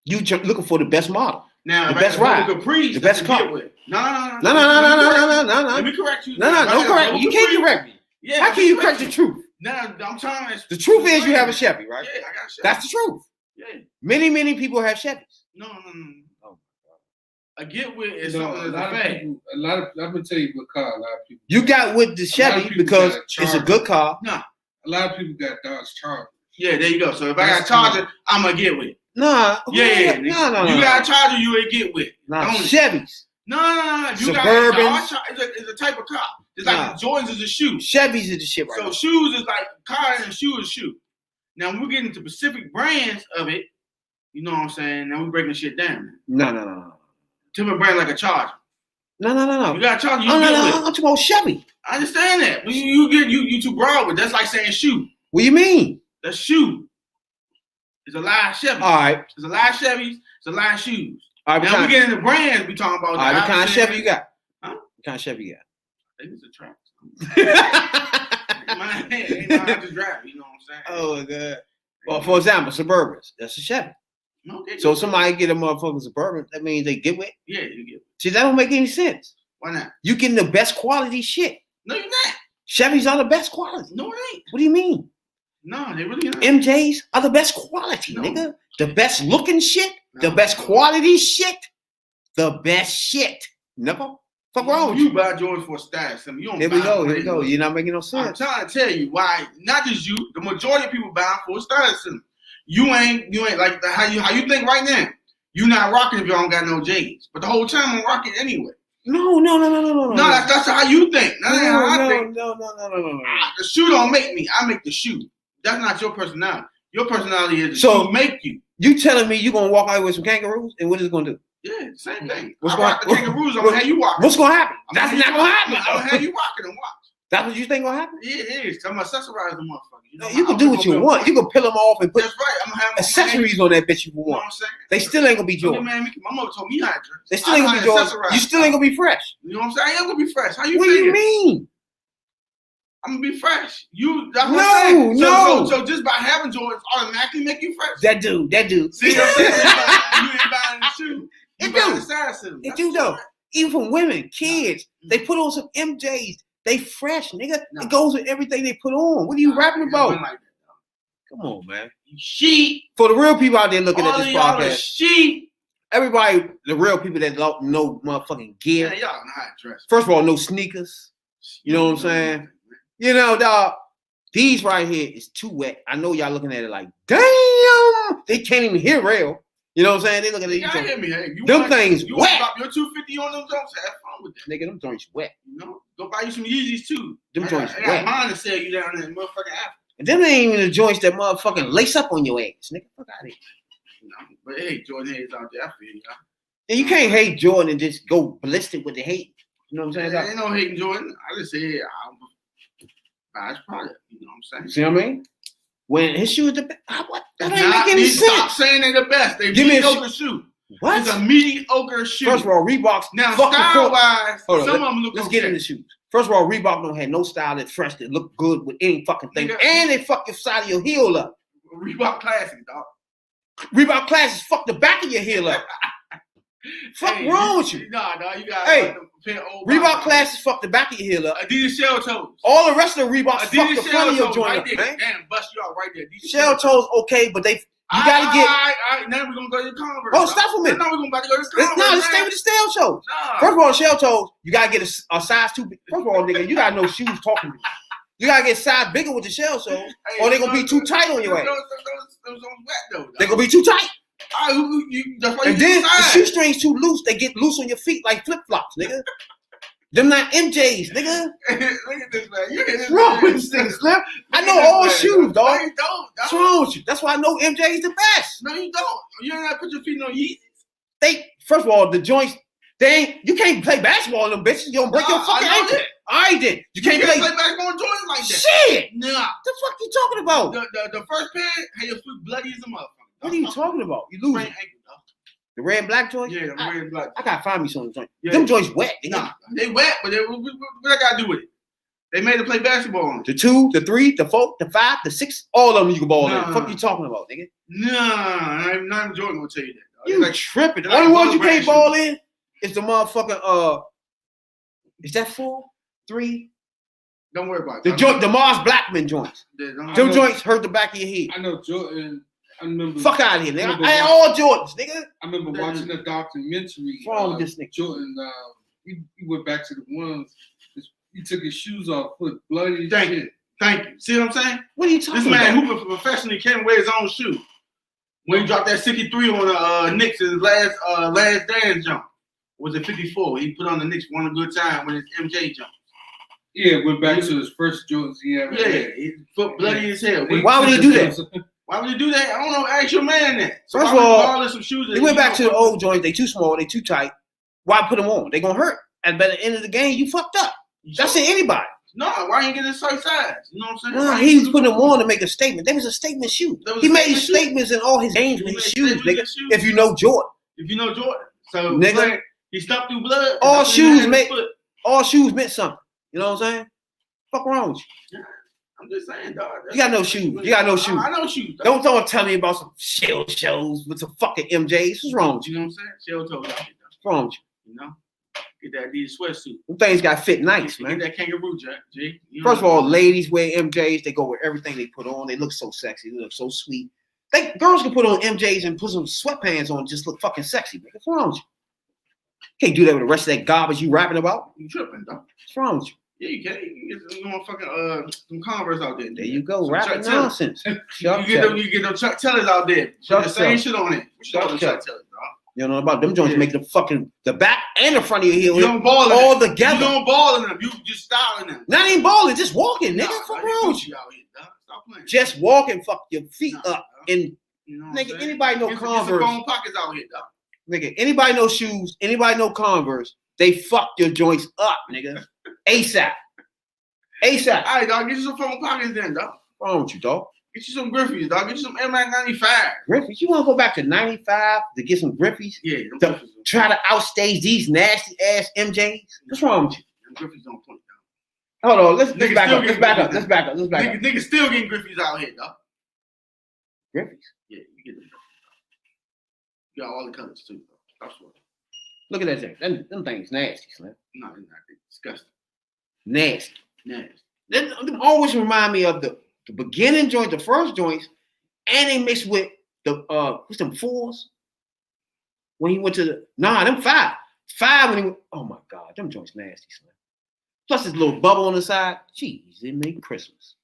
You looking for the best model. Now, the best ride. Caprice, the best car. No. No. Let me correct you. No, don't correct me. You can't correct me. Yeah, how can you correct the truth? Now, I'm trying to. The truth is you have a Chevy, right? Yeah, I got a Chevy. That's the truth. Yeah. Many people have Chevys. No. Oh. A get with is A something lot that's of people. I'm gonna tell you what car a lot of people. You got with the Chevy because it's a good car. No. A lot of people got Dodge Charger. Yeah, there you go. So if I got a Charger, I'm a get with. Nah. Yeah. No. You got a Charger, you ain't get with. Nah, Chevys. No. You Suburbans. got it's a type of car. It's like Jordans is a shoe. Chevys is the shit right So now. shoes is like car and shoe is shoe. Now when we get into specific brands of it, you know what I'm saying? Now we're breaking shit down. No. Typical brand like a Charger. No. You got a Charger, you No. get I'm with. talking about Chevy. I understand that. But you too broad with. That's like saying shoe. What do you mean? That's shoe. It's a line of Chevy. All right. It's a line of Chevys. It's a line of shoes. All right. Now we get into brands. We talking about. All right. What kind of Chevy you got? Huh? What kind of Chevy you got? I think it's a track. Ain't no how to drive. You know what I'm saying? Oh my god. Well, for example, Suburbans. That's a Chevy. Okay. So somebody get a motherfucking Suburban, that means they get with. Yeah, you get it. See, that don't make any sense. Why not? You getting the best quality shit. No, you're not. Chevys are the best quality. No, it ain't. What do you mean? No, they really not. MJs are the best quality, No. nigga. The best looking shit. The No. best quality shit. The best shit. Nigga. Fuck wrong with you? You buy Jordans for status. You don't Here we buy go. them Here we for go. they- You're not making no I'm sense. trying to tell you why. Not just you. The majority of people buying for status. You ain't like how you think right now. You not rocking if you don't got no J's. But the whole time I'm rocking anyway. No. No, that's how you think. That's how I think. No. The shoe don't make me. I make the shoe. That's not your personality. Your personality is the So- shoe make you. You telling me you gonna walk out with some kangaroos and what is it gonna do? Yeah, same thing. What's I rock the going- kangaroos. I'm gonna have you walking. What's gonna happen? I'm That's gonna not have gonna you- happen. I'm gonna though. have you walking and watch. That's what you think gonna happen? Yeah, it is. I'm gonna accessorize the motherfucker. You can do what you want. You can peel them off and put That's right. I'm gonna have accessories on that bitch you You know what want. I'm saying? They still ain't gonna be Look at Jordan. man, my mother told me how to dress. They still ain't gonna be Jordan. You still ain't gonna be fresh. You know what I'm saying? I am gonna be fresh. How you What do you figure? mean? I'm gonna be fresh. That's what I'm saying. No. So just by having Jordans automatically make you fresh. That dude. See what I'm saying? You ain't buying the shoe. You It buying do. the size to them. It do though. Even from women, kids, they put on some MJs. They fresh, nigga. No. It goes with everything they put on. What are you rapping about? Like that, Come on, man. you sheep. For the real people out there looking All at of this y'all are podcast, sheep. Everybody, the real people that know motherfucking gear. Man, y'all know how to dress. First of all, no sneakers. You know what I'm saying? You know, dog. These right here is too wet. I know y'all looking at it like, damn. They can't even hear real. You know what I'm saying? They look at it. Y'all hear me? Hey, Them things you wet. want to drop your 250 on them jumps? Have fun with that. Nigga, them joints wet. You know, go buy you some Yeezys too. Them joints I got wet. mine to sell you down there in motherfucking Africa. And them ain't even the joints that motherfucking lace up on your ass, nigga. Fuck out of here. You know, but hey, Jordan Hayes out there, I feel y'all. And you can't hate Jordan and just go ballistic with the hate. You know what I'm saying? There ain't no hating Jordan. I just say, buy his product. You know what I'm saying? See what I mean? When his shoes the best. What? That It's ain't not, make any stop sense. saying they the best. They Give me a mediocre shoe. What? It's a mediocre shoe. First of all, Reebok's now, fucking style wise, Hold on, some of them look Let's okay. get into shoes. First of all, Reebok don't have no style that's fresh that look good with any fucking thing. Nigga. And they fuck your side of your heel up. Reebok Classic, dog. Reebok classes fuck the back of your heel up. Fuck Hey, wrong with you? Nah, dog, you got Hey, old Reebok body. classes fuck the back of your heel up. Adidas shell toes. All the rest of the Reeboks fuck Adidas the front of your toes joint right up, there. man. Damn, bust you out right there. Adidas Shell toes okay, but they you gotta get. All right. Now we're gonna go to the Converse. Oh, dog. stop a minute. No, we're gonna about to go to the Let's Converse. let's stay with the shell toes. Nah. First of all, shell toes, you gotta get a size too big. First of all, nigga, you gotta know shoes talking to you. You gotta get size bigger with the shell toes, Hey, or they gonna be too tight on your ass. Those wet though. They gonna be too tight. All right, that's why And you then the decide. shoestrings too loose, they get loose on your feet like flip flops, nigga. Them not MJs, nigga. Look at this man. You hear this What's wrong man? with this nigga, Slim? I Look know at this all man, shoes, dog. dog. No, you don't. What's dog. wrong with you? That's why I know MJ's the best. No, you don't. You ain't gotta put your feet on Yeezys. They first of all, the joints, they ain't you can't play basketball in them bitches. You gonna break your fucking I know ankle. that. All right then. You can't play. basketball and Jordans like that. Shit! Nah. The fuck you talking about? The first pair had your foot bloody as a motherfucker. What are you talking about? You Sprained losing. ankle, dog. The red and black joints? Yeah, the red and black. I gotta find me some joints. Yeah. Them joints wet. Nigga. Nah, they wet, but what I gotta do with it? They made it play basketball on it. The 2, the 3, the 4, the 5, the 6, all of them you can ball Nah. in. Fuck you talking about, nigga? Nah, I'm not Jordan gonna tell you that. Dog. You It's like, tripping. The like only ones you Ball can't Brand ball in is the motherfucking is that 4, 3? don't worry about it. The joint, the Mars Blackman joints. Don't- Them joints hurt the back of your head. I know Jordan. I remember. Fuck out of here, nigga. Remember I had all Jordans, nigga. I remember watching a documentary. What's wrong with this nigga? Jordan. He went back to the ones. He took his shoes off, put bloody. Thank shit. you. Thank you. See what I'm saying? What are you This talking man about? who professionally can't wear his own shoe. When he dropped that 63 on the Knicks in his last dance jump. Was it 54? He put on the Knicks one a good time when his MJ jump. Yeah, went back to his first Jordans he ever Yeah, had. his foot bloody as hell. Why would he do that? Why would he do that? I don't know. Ask your man that. So First why of would he all, ball in some shoes that They went you back to don't the fuck old joints. They too small. They too tight. Why put them on? They gonna hurt. And by the end of the game, you fucked up. with? That's in anybody. No, why ain't getting a size? You know what I'm saying? Nah, Why he ain't was putting them on to make a statement. That was a statement shoe. That was He a made statement shoe? statements in all his games He with made his shoes, statements nigga. with shoes? If you know Jordan, If you know Jordan, so Nigga. like, he stuck through blood. All That's what he shoes had in make- his foot. all shoes meant something. You know what I'm saying? Fuck wrong with you? I'm just saying, dog. You got no shoes. You got no shoes. I know shoes. Dog. Don't tell me about some shell shows with some fucking MJs. What's wrong with you? You know what I'm saying? Shell toes out here, dog. What's wrong with You know? Get that Adidas sweatsuit. you? Them things got fit nice, Get man. that kangaroo jack, G. You know First of what all, I'm saying? ladies wear MJs. They go with everything they put on. They look so sexy. They look so sweet. Girls can put on MJs and put some sweatpants on and just look fucking sexy. Man. What's wrong with you? Can't do that with the rest of that garbage you rapping about. You tripping, dog. What's wrong with you? Yeah, you can. You can get some motherfucking some Converse out there. There you go, Some rapping Chuck Taylors. nonsense. You Chuck get Taylor. them Chuck Taylors out there. Put Chuck the same Taylor. shit on it. Chuck Chuck Taylor. Taylors, dog. You know about them joints Yeah. make the back and the front of your heel You don't ball in all them. together. You don't ball in them. You just styling them. Not even balling, just walking, nigga. Nah, Fuck dog, wrong you with you? out here, dog. Stop playing. Just walking, fuck your feet Nah, up. dog. And You know what I'm nigga, saying? anybody know Get some Converse? phone pockets out here, dog. Nigga, anybody know shoes, anybody know Converse, they fuck your joints up, nigga. ASAP. ASAP. All right, dog. Get you some phone pockets then, dog. What's wrong with you, dog? Get you some Griffies, dog. Get you some Air Max 95. Griffies? You want to go back to 95 to get some Griffies? Yeah, them The- Griffies. Try to outstage these nasty ass MJs? What's wrong with you? Them Griffies don't point, dog. Hold on, let's Niggas back still up. Let's getting back up. Griffies. Let's back up. Let's back up. Niggas still getting Griffies out here, dog. Griffies. Yeah, you get them. You got all the colors too, dog. That's what. Look at that thing. Them things nasty, Slim. No, they're not. They're disgusting. Nasty. Nasty. Them always remind me of the beginning joint, the first joints, and they mix with the what's them fours? when he went to the them 5. 5 when he went, oh my God, them joints nasty, Slim. Plus this little bubble on the side. Jeez, it made Christmas.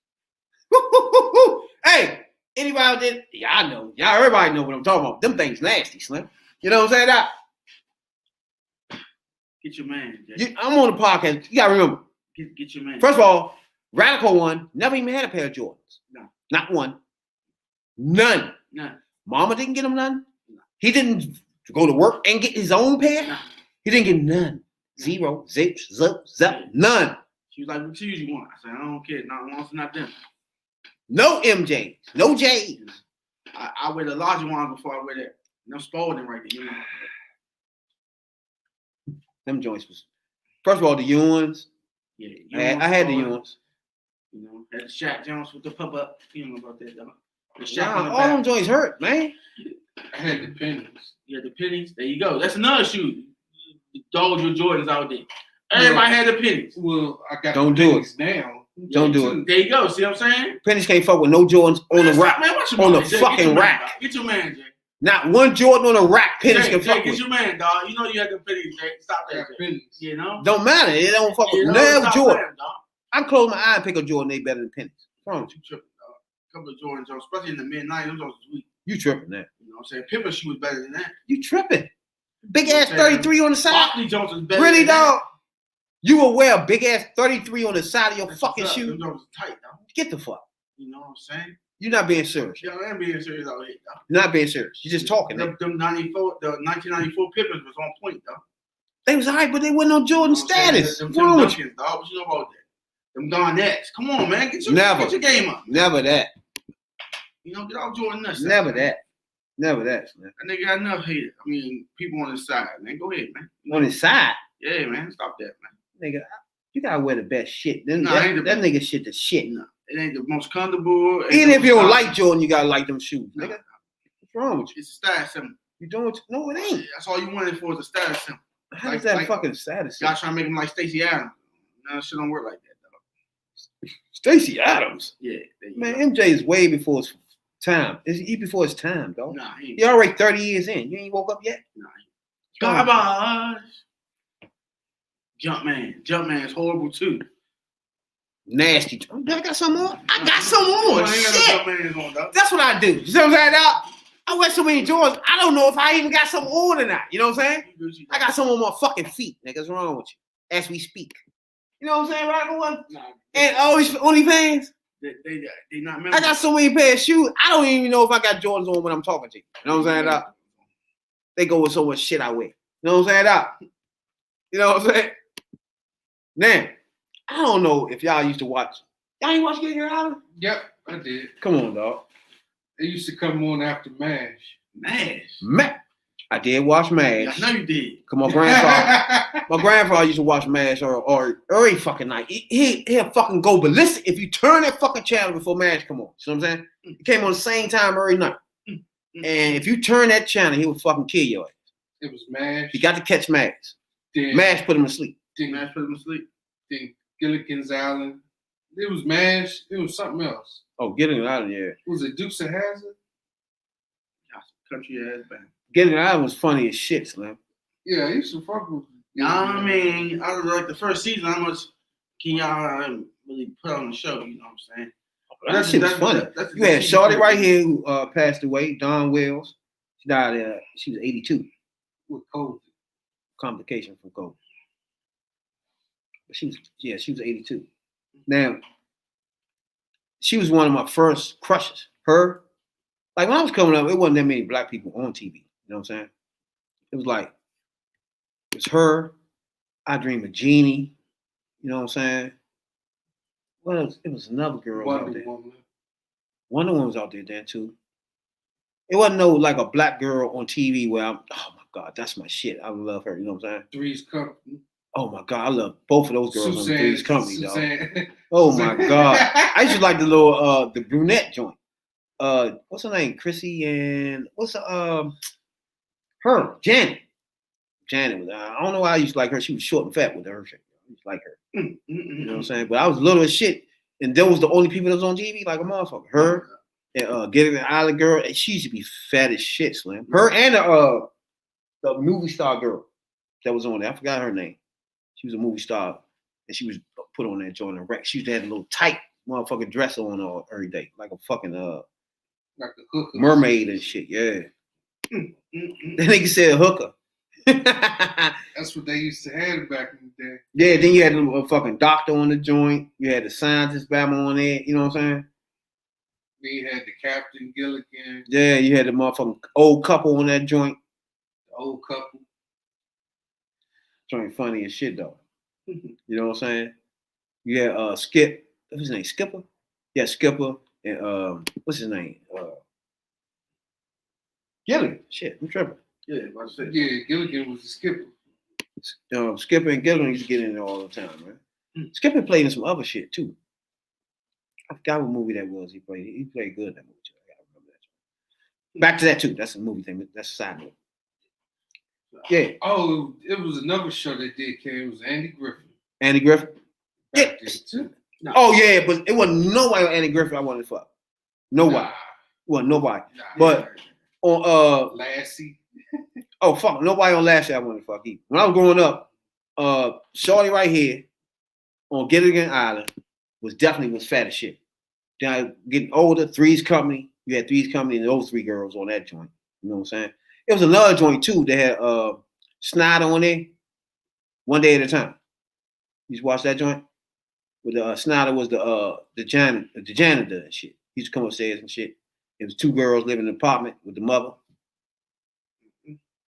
Hey, anybody out there? Yeah, I know. Y'all, everybody know what I'm talking about. Them things nasty, Slim. You know what I'm saying? Get your man, Jay. I'm on the podcast. You gotta remember. Get your man. First of all, Radical One never even had a pair of Jordans. No. Not one. None. None. Mama didn't get him none. No. He didn't go to work and get his own pair. No. He didn't get none. Zero. Zip. None. She was like, what shoes you want? I said, I don't care. Not them. No MJs. No J's. I wear the larger ones before I wear that. No Spalding right there. You know? Them joints was. First of all, the Ewans. Yeah. I had the Ewans. You know, had the Shaq Jones with the pop up. You know about that though. All them joints hurt, man. I had the pennies. Yeah, the pennies. There you go. That's another shoe. Those your Jordans out there. Everybody had the pennies. Well, I got don't the do pennies it now. Don't do it. There you go. See what I'm saying? Pennies can't fuck with no Jordans on the rack. Man, on the fucking rack. Get your man, Jay. Not one Jordan on a rack. Pennies Jay, can fuck get with. your man, dog. You know you had the pennies, Jay. Stop that, Jay. Pennies. You know? Don't matter. It don't fuck with no Jordan. I close my eye and pick a Jordan. They better than pennies. What's wrong with you? Tripping, dog. A couple of Jordans, especially in the mid-90s. Those was weak. You tripping that? You know what I'm saying? Pippa shoe was better than that. You tripping? Big ass 33 on the side. Barkley Jones was better. Really, than dog? You will wear a big ass 33 on the side of your fucking shoe? Them Jones was tight, dog. Get the fuck. You know what I'm saying? You're not being serious. Yeah, I am being serious out here, dog. You're not being serious. You're just talking. Them 1994 Pippins was on point, dog. They was alright, but they wasn't on Jordan status. Them What's wrong with you? Dunkins, dog. What you know about that? Them Garnetts. Come on, man. Get your game up. Never that. You know, get off Jordan nuts. Never that. Never that, man. That nigga got enough hate. I mean, people on his side, man. Go ahead, man. On his side? Yeah, man. Stop that, man. Nigga, you gotta wear the best shit. That nigga shit the shit. No, it ain't the most comfortable. Even if you don't like Jordan, you gotta like them shoes, nigga. What's wrong with you? It's a status symbol. You doing what no, it ain't. That's all you wanted for is a status symbol. How is that fucking status symbol? Y'all trying to make him like Stacey Adams. No, shit don't work like that, dog. Stacey Adams? Yeah. Man, MJ is way before his time. He before his time, dog. Nah, he already 30 years in. You ain't woke up yet? Nah. Garbage. Jumpman is horrible too. Nasty. I got some more. I got some more. Shit. That's what I do. You see what I'm saying, dog? I wear so many Jordans. I don't know if I even got some on or not. You know what I'm saying? I got some on my fucking feet. Nigga, what's wrong with you? As we speak. You know what I'm saying, right? Nah, and always OnlyFans. They not. I got so many pairs of shoes. I don't even know if I got Jordans on when I'm talking to you. You know what I'm saying, dog? They go with so much shit I wear. You know what I'm saying, dog? You know what I'm saying? Now, I don't know if y'all used to watch. Y'all ain't watch Get Your Island? Yep, I did. Come on, dog. They used to come on after MASH. I did watch MASH. I know you did. Cause my grandfather used to watch MASH or every fucking night. He'll fucking go ballistic if you turn that fucking channel before MASH come on. You know what I'm saying? It came on the same time every night. And if you turn that channel, he would fucking kill your ass. It was MASH. You got to catch MASH. MASH put him to sleep. MASH put him to sleep. Then Gilligan's Island. It was MASH. It was something else. Oh, Gilligan's Island, yeah. Was it Dukes of Hazzard? Country ass band. Gilligan's Island was funny as shit, Slim. Yeah, I used to fuck with. I mean, I was like the first season. How much can y'all really put on the show? You know what I'm saying? That shit was funny. You had Shorty right here who passed away, Dawn Wells. She died. She was 82 with COVID. Complication from COVID. But she was 82. Now, she was one of my first crushes. Her, like when I was coming up, it wasn't that many black people on TV. You know what I'm saying? It was like, it was her, I Dream of Jeannie. You know what I'm saying? What else? It was another girl out there. Wonder Woman was out there then too. It wasn't no like a black girl on TV where I'm, oh my God, that's my shit. I love her. You know what I'm saying? Three's Company. Oh my God, I love both of those girls on Three's Company, dog. Suzanne. Oh my God. I used to like the little the brunette joint. What's her name? Chrissy and what's her Janet. Janet was I don't know why I used to like her. She was short and fat with her. I used to like her. You know what I'm saying? But I was little as shit. And those was the only people that was on TV, like a motherfucker. Her and Getting the Island Girl, and she used to be fat as shit, Slim. Her and the movie star girl that was on there. I forgot her name. She was a movie star, and she was put on that joint and wreck. She used to have a little tight motherfucking dress on every day, like a fucking Like a hooker. mermaid and shit. Yeah. That nigga said hooker. That's what they used to have back in the day. Yeah, then you had a fucking doctor on the joint. You had the scientist Bama on there. You know what I'm saying? Then you had the Captain Gilligan, Yeah, you had the motherfucking old couple on that joint. the old couple. Joint funny as shit though. You know what I'm saying? You had Skip. What's his name? Skipper? Yeah, Skipper. And what's his name? Gilligan. Shit, I'm tripping. Yeah, I said. Yeah, Gilligan was the skipper. Skipper and Gilligan used to get in there all the time, man. Skipper played in some other shit too. I forgot what movie that was he played. He played good in that movie too. I gotta remember that. Back to that too. That's a movie thing. That's a side note. Yeah. Oh, it was another show that did came. It was Andy Griffith. Andy Griffith. Yeah. Back then, too. No. Oh yeah, but it wasn't nobody on Andy Griffith I wanted to fuck. Nobody. Nah, Well, nobody. nah. But on Lassie. oh fuck, nobody on Last Year I wanted to fuck either. When I was growing up, shorty right here on Gilligan Island was fat as shit. Then I getting older, Three's Company. You had Three's Company and those three girls on that joint. You know what I'm saying? It was another joint too. They had Snyder on there. One Day at a Time. You just watch that joint? With the Snyder was the janitor and shit. He used to come upstairs and shit. It was two girls living in an apartment with the mother.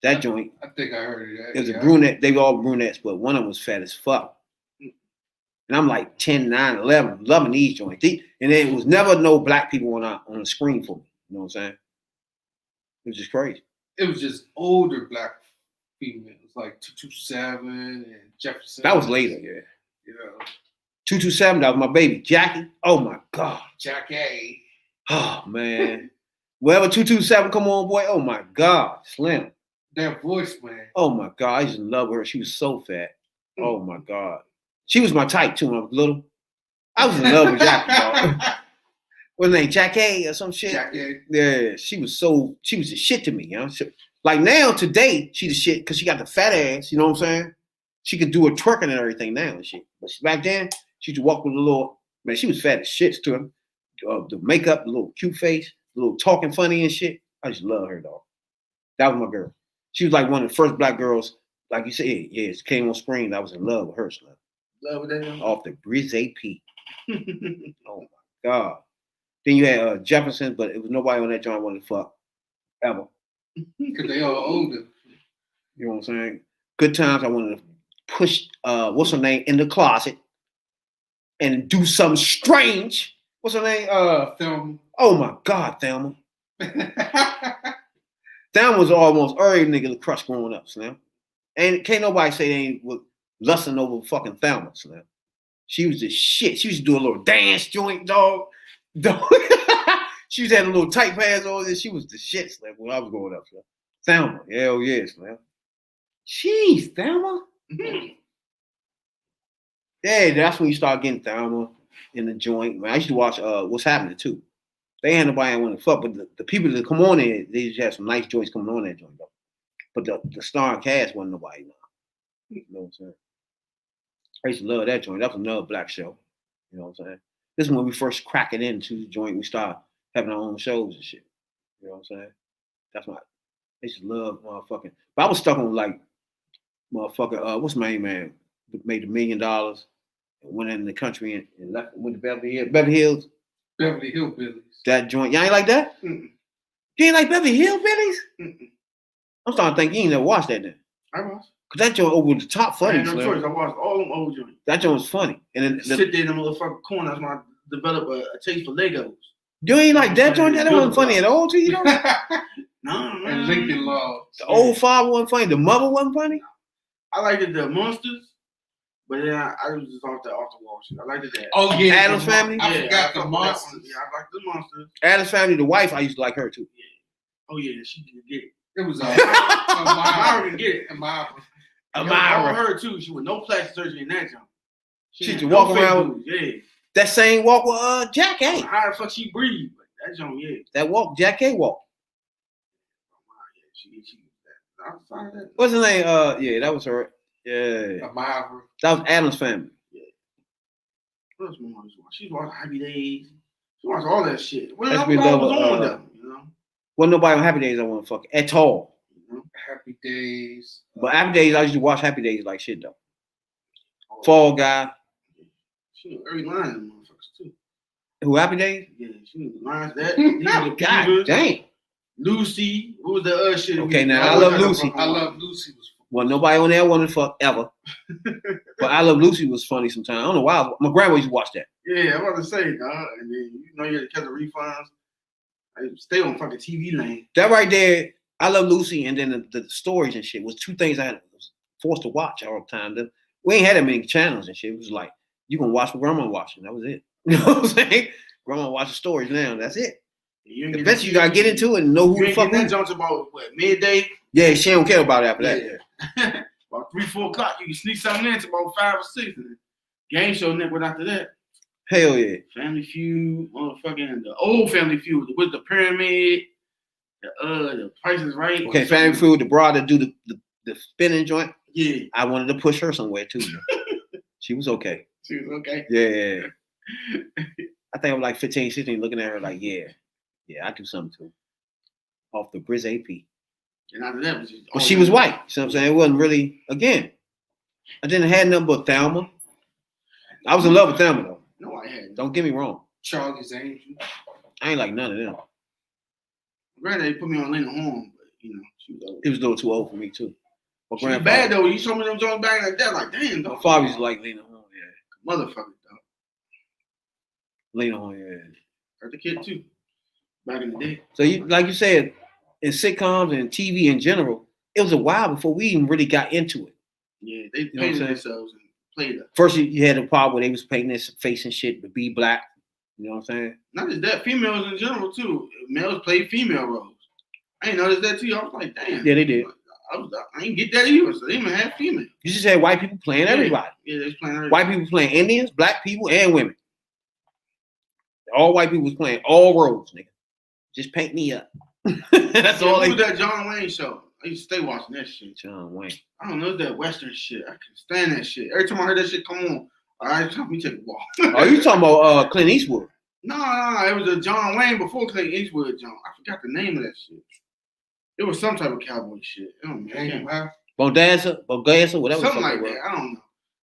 That joint. I think I heard of that. It was a brunette. They were all brunettes, but one of them was fat as fuck. And I'm like 10, 9, 11, loving these joints. And there was never no black people on the screen for me. You know what I'm saying? It was just crazy. It was just older black females, like 227 and Jefferson. That was later, yeah. You know, 227, that was my baby. Jackie. Oh my God. Jackie. Oh man. Wherever 227 come on, boy. Oh my God. Slim. That voice, man. Oh my God. I used to love her. She was so fat. Oh my God. She was my type too when I was little. I was in love with Jackie, dog. What's her name? Jackie or some shit? Jackie. Yeah, she was the shit to me, you know. Like now, today, she the shit because she got the fat ass, you know what I'm saying? She could do a twerking and everything now and shit. But back then, she used to walk with a little, man, she was fat as shit to him. The makeup, the little cute face, the little talking funny and shit. I just love her, dog. That was my girl. She was like one of the first black girls, like you said, yeah, it came on screen. I was in love with her, son. Love with that. Off the Brizz AP. Oh my God. Then you had Jefferson, but it was nobody on that joint I wanted to fuck ever. Because they all older. You know what I'm saying? Good times I wanted to push what's her name in the closet and do something strange. What's her name? Thelma. Oh my God, Thelma. Thelma was almost every nigga crush growing up, Slim. And can't nobody say they ain't lusting over fucking Thelma, Slim. She was the shit. She used to do a little dance joint, dog. She used to have a little tight pants on this. She was the shit, Slim, when I was growing up, Slim. Thelma, hell yeah, Slim. Jeez, Thelma. Yeah, that's when you start getting Thelma in the joint. Man, I used to watch What's Happening too. They ain't nobody I want to fuck, but the people that come on there, they just have some nice joints coming on that joint though. But the starring cast wasn't nobody. You know what I'm saying? I used to love that joint. That was another black show. You know what I'm saying? This is when we first cracking into the joint. We started having our own shows and shit. You know what I'm saying? That's why I used to love motherfucking. But I was stuck on like motherfucker. What's my name, man? Made $1 million and went in the country and left. Went to Beverly Hills. Beverly Hillbillies. That joint. Y'all ain't like that? Mm-mm. You ain't like Beverly Hillbillies? Mm-mm. I'm starting to think you ain't never watched that then. I watched. Cause that joint over the top I funny. had no Slim. choice. I watched all them old joints. That joint was funny. And then Sit there in the motherfucking corner. That's when I developed a taste for Legos. you ain't like that joint? That wasn't funny at all to you, though? No, And Lincoln Law. The old father wasn't funny. The mother wasn't funny. I liked the Monsters, but then I was just off the wall shit. I liked that. Oh yeah, Addams Family? I forgot the fuck with that Monsters. one. Yeah, I liked the Monsters. Addams Family, the wife, I used to like her too. Oh yeah, she did get it. It was Amara can get it. Amara. I her too. She with no plastic surgery in that jump. She had used to walk face around moves, yeah. That same walk with Jack A. How the fuck she breathe? But that jump, yeah. That walk, Jack A walk. She Outside of that, What's his name? Yeah, that was her. Yeah, Amara. that was Adam's Family. what else my mom used to watch? She watched Happy Days. She watched all that shit. What Let's else be was level, on them? You know. Wasn't nobody on Happy Days I want to fuck at all. Happy Days. But Happy Days, I used to watch Happy Days like shit though. Fall Guy. She knew every line of them motherfuckers too. Who Happy Days? Yeah, she knew the lines. That he was the God Beavers. dang. Lucy. What was the other shit? Okay, now I Love Lucy. I Love Lucy was Well, nobody on there wanted to fuck ever. But I Love Lucy was funny sometimes. I don't know why. My grandma used to watch that. Yeah, I'm about to say, dog. And then you know you had to catch the refunds. I stay on fucking TV lane. That right there, I Love Lucy, and then the stories and shit was two things I was forced to watch all the time. We ain't had that many channels and shit. It was like, you can watch what grandma watching. That was it. You know what I'm saying? Grandma watches stories now. That's it. Eventually, you gotta get into it and know who the fuck. That jumps about what, midday. Yeah, she don't care about it after that. Yeah. About 3-4 o'clock, you can sneak something in to about 5 or 6. And game show network after that. Hell yeah. Family Feud, motherfucking the old Family Feud with the pyramid, the Price is Right. Okay, Family Feud, the broad that do the spinning joint. Yeah. I wanted to push her somewhere too. She was okay. She was okay. Yeah. I think I'm like 15, 16 looking at her like, yeah, I do something too. Off the Briz AP. And after that, But she was white. You know what I'm saying? It wasn't really, again, I didn't have nothing but Thelma. I was in love with Thelma though. No, I hadn't. Don't get me wrong. Charlie's Angels. I ain't like none of them. Granddad put me on Lena Horne, but you know, she was old. It was a little too old for me too. My She was grandfather, bad though. You showed me them joints back like that, like damn, my dog. father used to like Lena Horne, yeah. Motherfucker, dog. Lena Horne, yeah. Hurt the kid too. Back in the day. So you, like you said, in sitcoms and TV in general, it was a while before we even really got into it. Yeah, they know what I'm painted saying? themselves and played it. First, you had a part where they was painting their face and shit to be black. You know what I'm saying? Not just that, females in general too. Males play female roles. I ain't noticed that too. I was like, damn. Yeah, they did. I ain't get that either. So they even had female. You just had white people playing everybody. Yeah, they was playing everybody. White people playing Indians, black people, and women. All white people was playing all roles, nigga. Just paint me up. That's all What they was that John Wayne show? I used to stay watching that shit. John Wayne. I don't know that Western shit. I can stand that shit. Every time I heard that shit come on, all right, time me take a walk. Oh, you talking about Clint Eastwood? No, it was a John Wayne before Clint Eastwood. John, I forgot the name of that shit. It was some type of cowboy shit. I don't know. Bondanza, whatever. Something like it was. that. I don't know.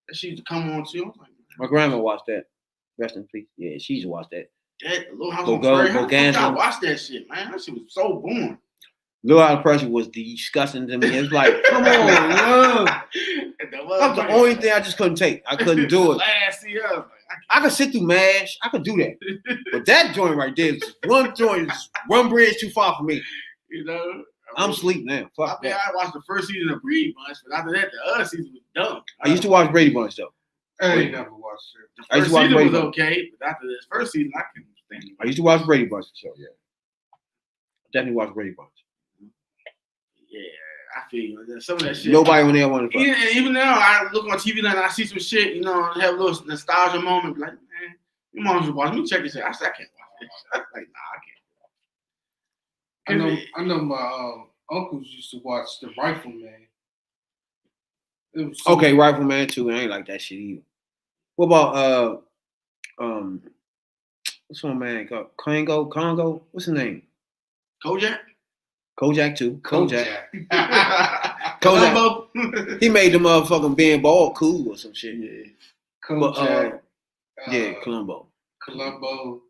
That shit used to come on too. I was like, My grandma watched that. Rest in peace. Yeah, she used to watch that. that Little House on Prairie. How the fuck y'all watch that shit, man? That shit was so boring. Little House on Prairie was disgusting to me. It was like, come on, man. That was the only thing I just couldn't take. I couldn't do it. Last year, I could sit through MASH. I could do that. But that joint right there, is one joint, is one bridge too far for me. you know. I'm asleep now. Fuck that. I watched the first season of Brady Bunch, but after that, the other season was dumb. I used to watch Brady Bunch though. I ain't never watched it. The I used first to watch season Brady was Bunch. okay, but after this first season, I couldn't stand it. I used to watch Brady Bunch show. Yeah, definitely watch Brady Bunch. Yeah, I feel you. Some of that shit. Nobody on there wanted to fuck. Even now, I look on TV and I see some shit, you know, have a little nostalgia moment. Be like, man, your mom should watch me. Check this out. I said, I can't watch this. I'm like, nah, I can't. I know my uncles used to watch The Rifleman. It was Okay, Rifleman too. I ain't like that shit either. What about what's one man called Congo? What's his name? Kojak? Kojak too. Kojak. Columbo? He made the motherfucking being bald cool or some shit. Yeah. Kojak. Yeah, Columbo. Columbo.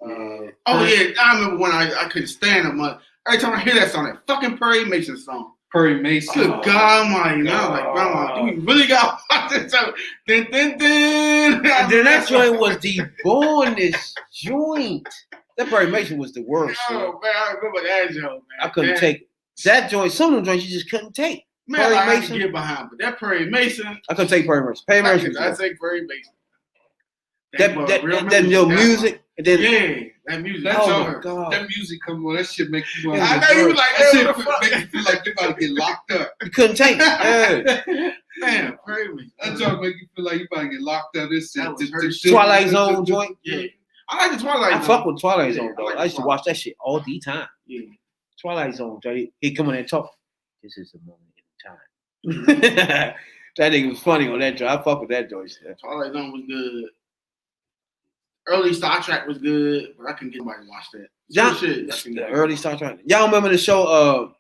Oh yeah, I remember when I couldn't stand him. Every time I hear that song, that fucking Perry Mason song. Perry Mason. Good God Almighty! I was like, Grandma, do we really got to watch this song? Dun, dun, dun. And then that joint was the bornest joint. That Perry Mason was the worst. Oh Man. man, I remember that joke, man. I couldn't take that joint. Some of them joints you just couldn't take. Man, Perry I had Mason. to get behind, but that Perry Mason, I couldn't take Perry Mason. Perry Mason. I say Perry Mason. That your music, and then Yeah, that music. That oh song, my God. that music come on, that shit make you want I to know you was like, that hey, shit what the fuck? make you feel like you about to get locked up. you couldn't take it. Yeah. Man, Perry Mason. That song make you feel like you about to get locked up. This shit. That was her Twilight Zone joint. Yeah, I like the Twilight I Zone. fuck with Twilight Yeah, Zone though. I like I used to Twilight. watch that shit all the time. Yeah. Twilight Zone, Johnny. He come on and talk. this is the moment in time. That nigga was funny on that joint. I fuck with that joint. Twilight Zone was good. Early Star Trek was good, but I couldn't get anybody to watch that. Y'all, Shit, the early Star Trek. Y'all remember the show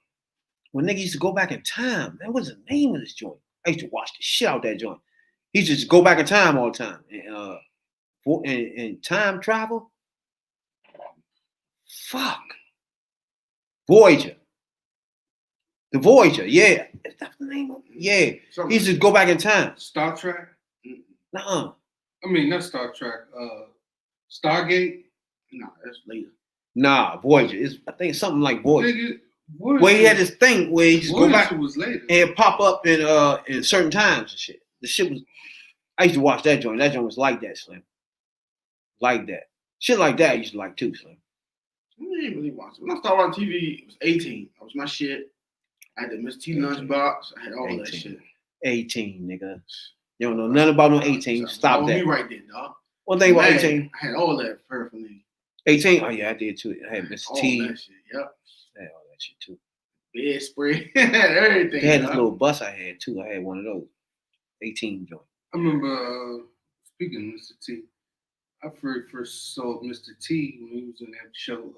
when nigga used to go back in time? Man, what's the name of this joint? I used to watch the shit out that joint. He used to just go back in time all the time. And time travel? Fuck. Voyager. The Voyager, yeah. Is that the name of it? Yeah. He used to go back in time. Star Trek? Nuh-uh. I mean, not Star Trek. Stargate? No, that's later. Nah, Voyager. I think it's something like Voyager. Nigga, Where he had this thing where he just go back was later. and pop up in certain times and shit. The shit was. I used to watch that joint. That joint was like that, Slim. Like that. Shit like that I used to like too, Slim. I didn't really watch it. When I started watching TV, it was 18. That was my shit. I had the Miss T lunchbox. I had all that shit. 18, nigga. You don't know nothing about no 18. Stop that. Me right there, dog. One thing about 18. I had all that paraphernalia. 18? Oh yeah, I did too. I had Miss All T. that shit. Yep. I had all that shit too. Bed spray. Everything. They had this little bus I had too. I had one of those. 18 joint. I remember, speaking of Mr. T, I first saw Mr. T when he was in that show,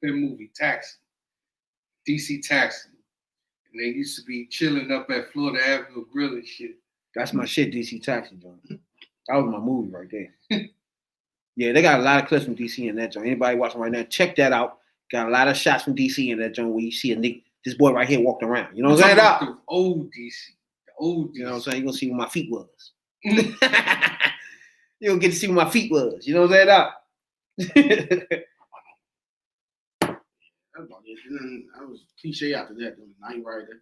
that movie Taxi, DC Taxi. And they used to be chilling up at Florida Avenue Grill and shit. That's my shit, DC Taxi joint. That was my movie right there. Yeah, they got a lot of clips from DC in that joint. Anybody watching right now, check that out. Got a lot of shots from DC in that joint where you see a nigga, this boy right here walking around. You know what I'm saying? The old DC. The old DC. You know what I'm saying? You're gonna see where my feet was. You don't get to see where my feet was. You know what I'm saying? That's about it. And then I was cliche after that. Doing Night Rider.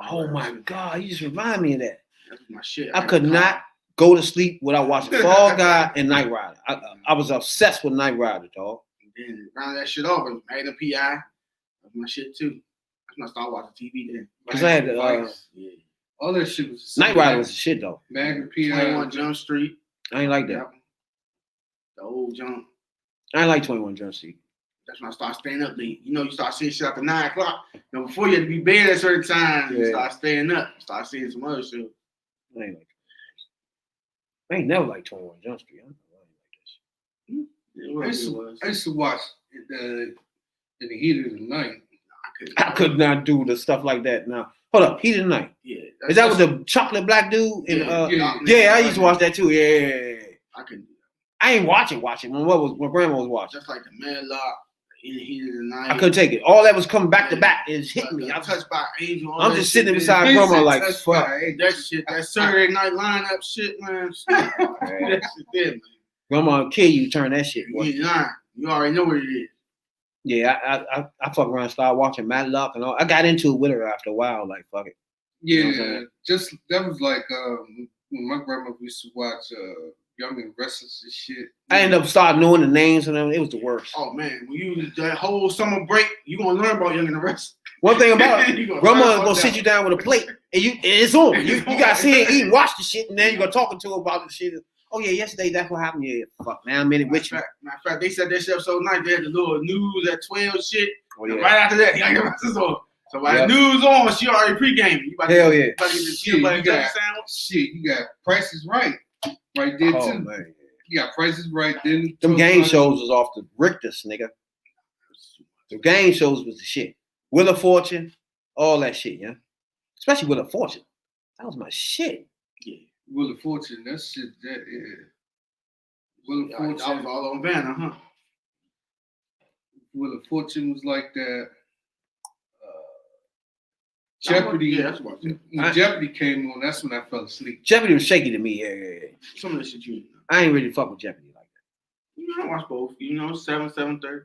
Oh my God, you just remind me of that. That's my shit. I could not go to sleep without watching Fall Guy and Night Rider. I was obsessed with Night Rider, dog. And then round that shit off, it was Magnum PI. That's my shit too. That's when I started watching TV then. Because I had Yeah. All that shit was Night Rider was the shit though. Magnum 21 Jump Street. I ain't like that. Yep. The old jump. I ain't like 21 Jump Street. That's when I start staying up late. You know, you start seeing shit after 9 o'clock. You know, before you had to be bed at certain times, you start staying up. You start seeing some other shit. I ain't like. I ain't never like 21 Jump Street. I don't know why I ain't like that shit. I used to watch in the heat of the night. I could not do the stuff like that now. Hold up, Heat of the Night. Yeah. Is that with the chocolate black dude? Yeah, Yeah, I used to watch that too. Yeah. I couldn't do that. I ain't watch it when grandma was watching. Just like the Madlock, in the heat of the night. I couldn't take it. All that was coming back to back. It hit me. I touched by Angel. I'm just sitting beside grandma like, fuck. That shit, that Saturday night lineup shit, man. That shit there, man. Grandma will kill you, turn that shit. Boy. You already know what it is. Yeah, I fuck around, started watching Matlock and all. I got into it with her after a while, like fuck it. Yeah, You know just that was like when my grandma used to watch Young and Restless and shit. I ended up starting knowing the names of them. It was the worst. Oh man, when you that whole summer break, you gonna learn about Young and the Restless. One thing about it, grandma gonna sit you down with a plate and it's on. You gotta see it, eat, and watch the shit, and then you gonna talking to her about the shit. Oh yeah, yesterday that's what happened. Yeah, fuck. Now I'm in it with you. Matter of fact, they said that shit up so nice. They had the little news at 12 shit. Oh, yeah. And right after that, Young and the Restless on. So while the news on, she already pre-gaming. You about Hell to, yeah. You about to get the Shit, you got Price is Right there too. Man. You got Price is Right. Then Them game shows was off the Richter's, nigga. The game shows was the shit. Wheel of Fortune, all that shit, yeah. Especially Wheel of Fortune. That was my shit. Yeah. Wheel of Fortune. That shit. That yeah. Wheel of That was Fortune. all on Vanna, huh? Wheel of Fortune was like that. Jeopardy. Yeah, that's what When Jeopardy came on, that's when I fell asleep. Jeopardy was shaky to me, yeah. some of the shit you know. I ain't really fuck with Jeopardy like that. You know, I watch both. You know, 7:30.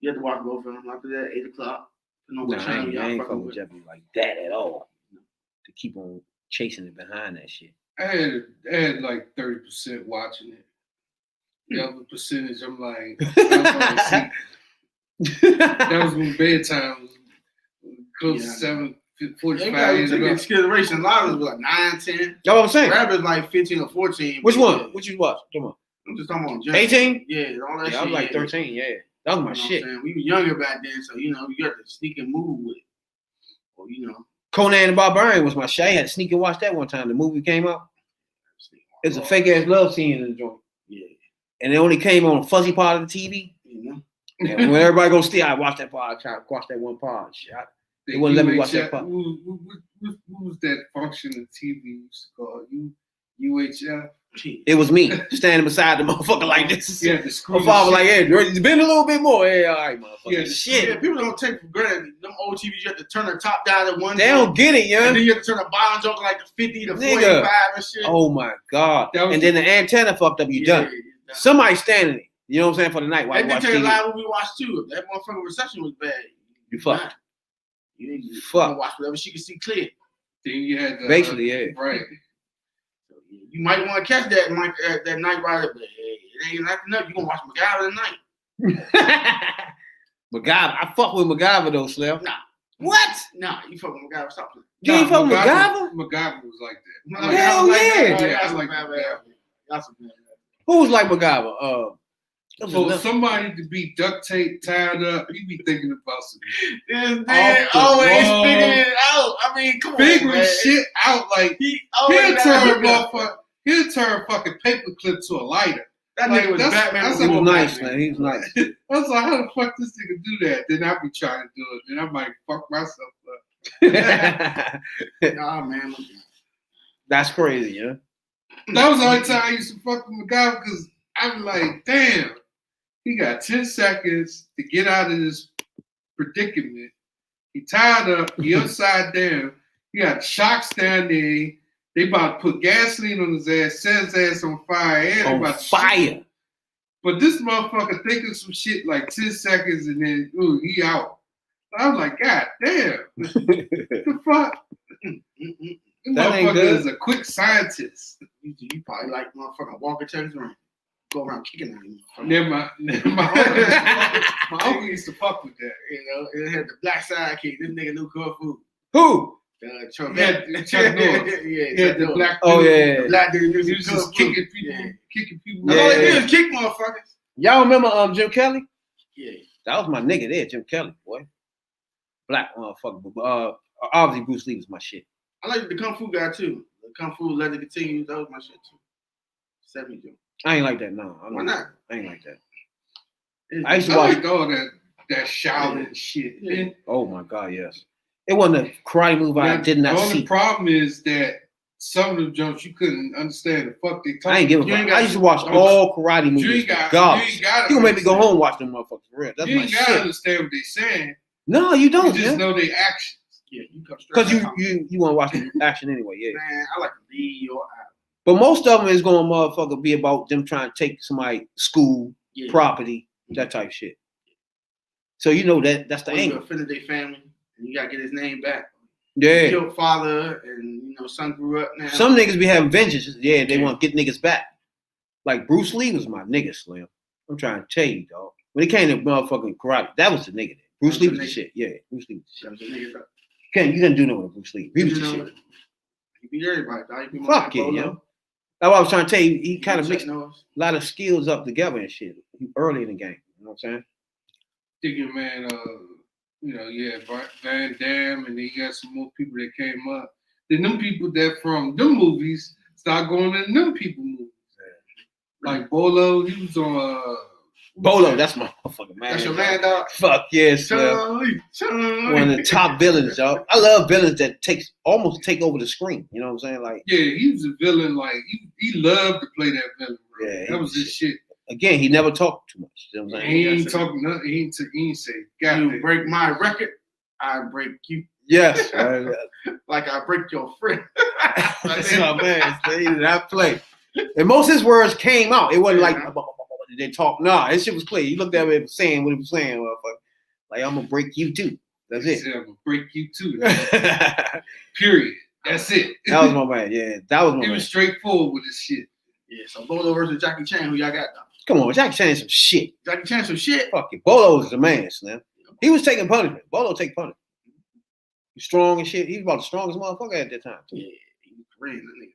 You have to watch both of them. After that, 8 o'clock. You know what I channel ain't y'all fucking fucking with with. Jeopardy like that at all. To keep on chasing it behind that shit. I had like 30% watching it. The other percentage, I'm like, I that was when bedtime was close to 7:45 They got to years take into ago. consideration. A lot of it was like 9, 10. That's what I'm saying. Rabbit's like 15 or 14. Which one? Yeah. What you watch? Come on. I'm just talking about Jeopardy. 18? Yeah, all that Yeah, shit. I was like yeah. 13, yeah. That was my You know what I'm shit. saying? We were younger back then, so you know, you got to sneak and move with it. Well, you know. Conan the Barbarian was my shit. I had to sneak and watch that one time. The movie came out. It was a fake ass love scene in the joint. Yeah. And it only came on a fuzzy part of the TV. You And when everybody goes see, I watch that part. I try to watch that one part. Shit. They wouldn't let me watch that part. What was that function of TV used to call? UHF? It was me standing beside the motherfucker like this. Yeah, the screw. My father was like, hey, bend a little bit more. Hey, all right, motherfucker. Yeah, shit. Yeah, people don't take for granted. Them old TVs, you have to turn the top down at one They don't get it, young. and then you have to turn the bottom joke like the 50 to 45 Nigga. and shit. Oh my God. And then the antenna fucked up, you Yeah, done. Somebody standing there. You know what I'm saying? For the night while They you watch did take a TV. lot when we watched too. If that motherfucking reception was bad, You fucked. You Fuck. watch whatever she can see clear. Then you had the, Basically, yeah. Right. So, you might want to catch that night rider, but hey, it ain't nothing up. You gonna watch MacGyver tonight? MacGyver. I fuck with MacGyver though, Slim. Nah. What? Nah, you fuck with MacGyver. Stop playing. You ain't fuck with MacGyver? MacGyver was like that. Hell yeah. Yeah, I I like like MacGyver. That's some bad. Who was like MacGyver? For somebody to be duct tape tied up, you be thinking about some This Off man the always wall. figuring it out. I mean, come on, figuring man. shit out. Like He always he'll got turn it up. he'll turn fucking paperclip to a lighter. That Like, nigga was that's- Batman. that's He before was nice, Batman. man. He was nice. I was like, how the fuck this nigga do that? Then I be trying to do it. Then I might fuck myself up. Nah, man. That's crazy, yeah. That was the only time I used to fuck with MacGyver because I'm like, damn, he got 10 seconds to get out of this predicament. He tied up, he upside down, he got shocks down there. They about to put gasoline on his ass, set his ass on fire, and they On about to shoot fire. him. But this motherfucker thinking some shit like 10 seconds and then, ooh, he out. I was like, God damn. The fuck? This That ain't motherfucker good. is a quick scientist. You probably like motherfucking Walker Texas Ranger. Go around kicking at him. Then my uncle used to fuck with that. You know, it had the black sidekick. This nigga knew kung fu. Who? Chuck Yeah, Chuck Norris. Yeah, Yeah, Chuck the Norris. black Oh, dude. yeah. The black dude knew He was kung just fu. kicking people, Yeah. kicking people. That's all they Yeah. do is kick motherfuckers. Y'all remember Jim Kelly? Yeah. That was my nigga there, Jim Kelly, boy. Black motherfucker. Obviously, Bruce Lee was my shit. I like the kung fu guy too. The kung fu legend continues. That was my shit too. 70 Joe. I ain't like that, no. Why not? I ain't like that. It's- I used to I watch. like all that Shaolin shit. Yeah. Oh my God, yes. It wasn't a karate move I Now, did not the only see. problem is that some of the jumps you couldn't understand the fuck they talking. I ain't give a You ain't fuck. I got- used to watch don't- all karate You movies. ain't got. God, You ain't got. you gonna make me go home and watch them motherfuckers for real. That's You my ain't gotta shit. understand what they saying. No, you You don't, just man. know they actions. Yeah, you come straight. Because out. you want to watch the action anyway, yeah. Man, I like to lead your eye. But most of them is gonna motherfucker be about them trying to take somebody school, Yeah. property, that type of shit. So you know that's the Or you angle. offended their family, and you gotta get his name back. Yeah. Killed father, and son grew up now. Some niggas be having vengeance. Yeah, they want to get niggas back. Like Bruce Lee was my nigga, Slim. I'm trying to tell you, dog. When it came to motherfucking karate, that was the nigga. Bruce Lee was the shit. Yeah, Bruce Lee was the shit. That was the nigga. You couldn't do nothing with Bruce Lee. He was You the know, shit. he beat everybody, dog. He beat Fuck Marco yeah, Polo. yo. That's what I was trying to tell you. He He kind of beat mixed Chuck a Norris. lot of skills up together and shit early in the game. You know what I'm saying? Thinking, man, yeah, Van Damme, and then you got some more people that came up. Then them people that from them movies start going in them people movies. Like Bolo, he was on. Bolo, that's my motherfucking man. That's your dog. man, dog. Fuck yeah, Slim. Charlie. One of the top villains, y'all. I love villains that almost take over the screen. You know what I'm saying? Like, Yeah, he was a villain. Like he loved to play that villain. Bro. Yeah, that was his shit. again, he never talked too much. You know what I'm saying? He ain't talking nothing. He ain't say, "God, You break my record, I break you. Yes. Like I break your friend. That's my man. He did not play. And most of his words came out. It wasn't like they talk. Nah, his shit was clear. You looked at it saying what he was saying. Motherfucker. Like, I'm going to break you too. That's He it. said, I'm gonna break you too." That Period. That's it. was my man. Yeah, that was my He man. was straightforward with his shit. Yeah, so Bolo versus Jackie Chan, who y'all got though? Come on, Jackie Chan some shit. Jackie Chan some shit. Fuck it. Bolo was the man, Slim. He was taking punishment. Bolo take punishment. He's strong and shit. He was about the strongest motherfucker at that time. Yeah, he was Korean, that nigga.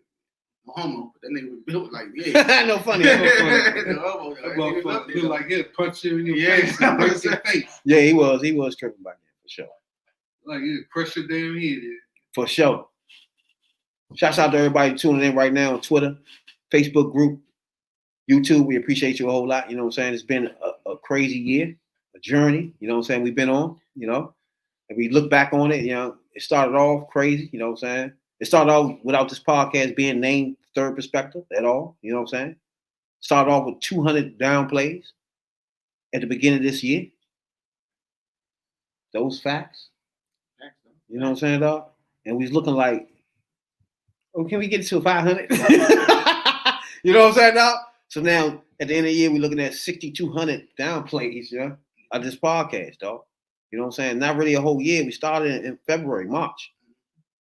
No homo, but that nigga was built like, yeah. No funny. No Yeah, homo, That that nigga was up motherfucker there. looked like he'll punch you in your Yeah. face and break your face. he was. He was tripping back then for sure. Like you crush your damn head in. For sure. Shouts out to everybody tuning in right now on Twitter, Facebook group, YouTube. We appreciate you a whole lot. You know what I'm saying? It's been a crazy year, a journey, you know what I'm saying, we've been on, you know. If we look back on it, you know, it started off crazy, you know what I'm saying? It started off without this podcast being named Third Perspective at all, you know what I'm saying? Started off with 200 downplays at the beginning of this year. Those facts, you know what I'm saying, dog? And we was looking like, oh, can we get to 500? You know what I'm saying, dog? So now at the end of the year, we're looking at 6,200 downplays, you know, of this podcast, dog. You know what I'm saying? Not really a whole year. We started in February, March,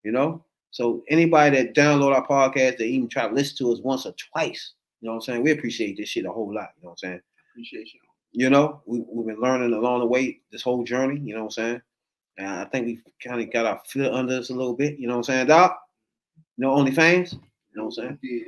you know? So anybody that download our podcast, that even try to listen to us once or twice, you know what I'm saying? We appreciate this shit a whole lot, you know what I'm saying? Appreciate you. You know, we've been learning along the way, this whole journey, you know what I'm saying? And I think we kind of got our foot under us a little bit, you know what I'm saying, Doc? You know, OnlyFans, you know what I'm saying? Yeah.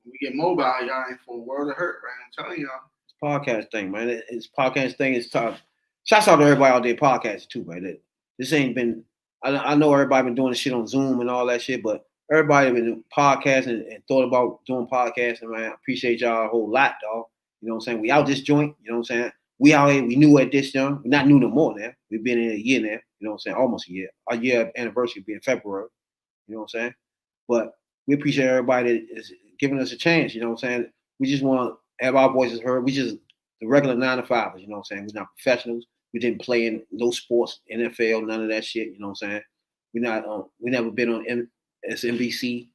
We get mobile, y'all ain't for a world of hurt, right? I'm telling y'all. It's podcast thing, man. It's podcast thing. It's tough. Shouts out to everybody out there podcasting too, man. This ain't been. I know everybody been doing this shit on Zoom and all that shit, but everybody been podcasting and thought about doing podcasting, man. I appreciate y'all a whole lot, dog. You know what I'm saying? We out this joint. You know what I'm saying? We out here. We new at this young. We're not new no more now. We've been in a year now. You know what I'm saying? Almost a year. Our year anniversary will be in February. You know what I'm saying? But we appreciate everybody that is giving us a chance. You know what I'm saying? We just want to have our voices heard. We just the regular 9 to 5ers. You know what I'm saying? We're not professionals. We didn't play in no sports, NFL, none of that shit. You know what I'm saying? We're not. We never been on SNBC,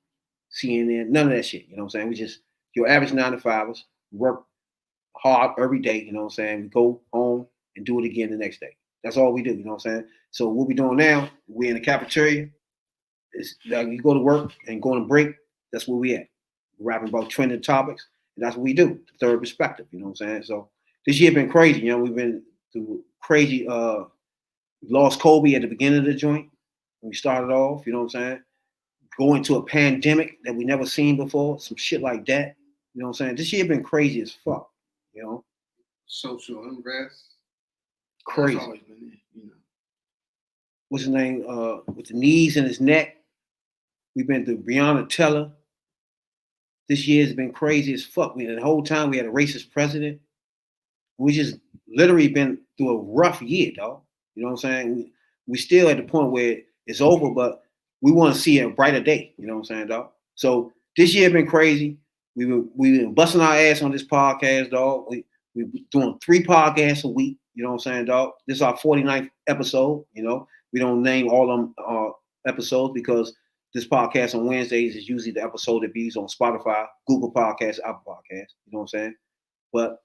CNN, none of that shit. You know what I'm saying? We just your average 9 to 5ers. Work hard every day. You know what I'm saying? We go home and do it again the next day. That's all we do. You know what I'm saying? So what we doing now? We're in the cafeteria. It's like you go to work and go on a break. That's where we at. We're rapping about trending topics, and that's what we do. The Third Perspective. You know what I'm saying? So this year been crazy. You know, we've been through crazy. We lost Kobe at the beginning of the joint. When we started off, you know what I'm saying? Going to a pandemic that we never seen before, some shit like that. You know what I'm saying? This year been crazy as fuck. You know, Social unrest. crazy. That's always been it, you know. What's his name? With the knees in his neck. We've been through Breonna Taylor. This year's been crazy as fuck. The whole time we had a racist president. We just literally been through a rough year, dog. You know what I'm saying? We still at the point where it's over, but we want to see a brighter day. You know what I'm saying, dog? So this year been crazy. We been busting our ass on this podcast, dog. We doing 3 podcasts a week. You know what I'm saying, dog? This is our 49th episode. You know, we don't name all them episodes because this podcast on Wednesdays is usually the episode that be on Spotify, Google Podcasts, Apple Podcasts. You know what I'm saying? But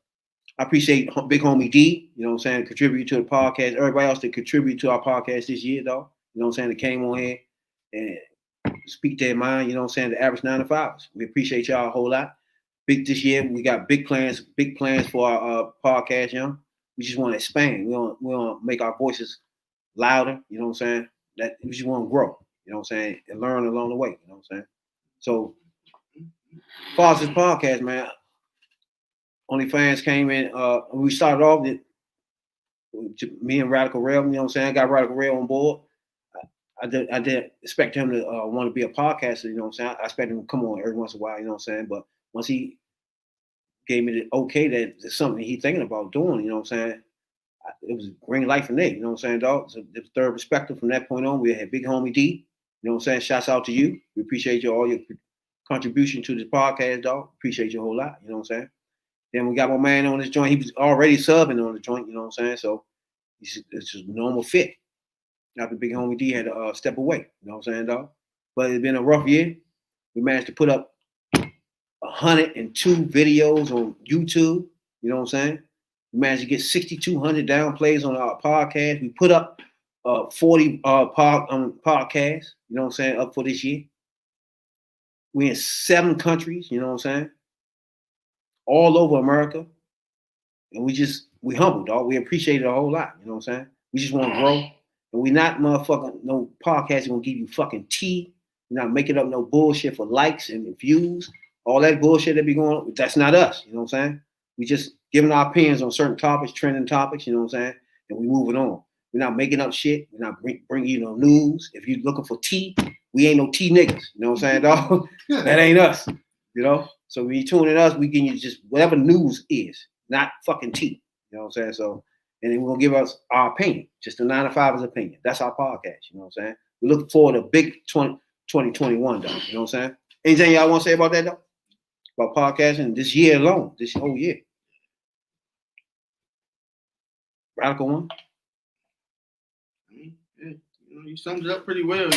I appreciate Big Homie D, you know what I'm saying, contribute to the podcast. Everybody else that contribute to our podcast this year, though, you know what I'm saying, that came on here and speak their mind, you know what I'm saying, the average 9 to 5s. We appreciate y'all a whole lot. Big this year, we got big plans for our podcast, you know. We just want to expand. We want to make our voices louder, you know what I'm saying? That we just want to grow, you know what I'm saying, and learn along the way, you know what I'm saying? So, as far as this podcast, man, OnlyFans came in. We started off me and Radical Rail. You know what I'm saying? I got Radical Rail on board. I didn't expect him to want to be a podcaster. You know what I'm saying? I expected him to come on every once in a while. You know what I'm saying? But once he gave me the okay that it's something he's thinking about doing, you know what I'm saying? It was green light from there. You know what I'm saying, dog? So the Third Perspective from that point on. We had Big Homie D. You know what I'm saying? Shouts out to you. We appreciate all your contribution to this podcast, dog. Appreciate you a whole lot. You know what I'm saying? Then we got my man on this joint. He was already subbing on the joint, you know what I'm saying? So it's just normal fit. After Big Homie D had to step away, you know what I'm saying, dog? But it's been a rough year. We managed to put up 102 videos on YouTube, you know what I'm saying? We managed to get 6,200 downplays on our podcast. We put up 40 podcasts, you know what I'm saying, up for this year. We're in 7 countries, you know what I'm saying? All over America. And we humble, dog. We appreciate it a whole lot, you know what I'm saying? We just want to grow. And we not motherfucking no podcast gonna give you fucking tea. We're not making up no bullshit for likes and views. All that bullshit that be going on, that's not us, you know what I'm saying? We just giving our opinions on certain topics, trending topics, you know what I'm saying? And we moving on. We're not making up shit. We're not bringing you no news. If you're looking for tea, we ain't no tea niggas. You know what I'm saying, dog? That ain't us. You know? So when you tune in us, we give you just whatever news is, not fucking tea. You know what I'm saying? So, and then we're going to give us our opinion, just the 9 to 5's opinion. That's our podcast. You know what I'm saying? We look forward to big 2021, though. You know what I'm saying? Anything y'all want to say about that, though? About podcasting this year alone, this whole year? Radical one? Yeah, you summed it up pretty well,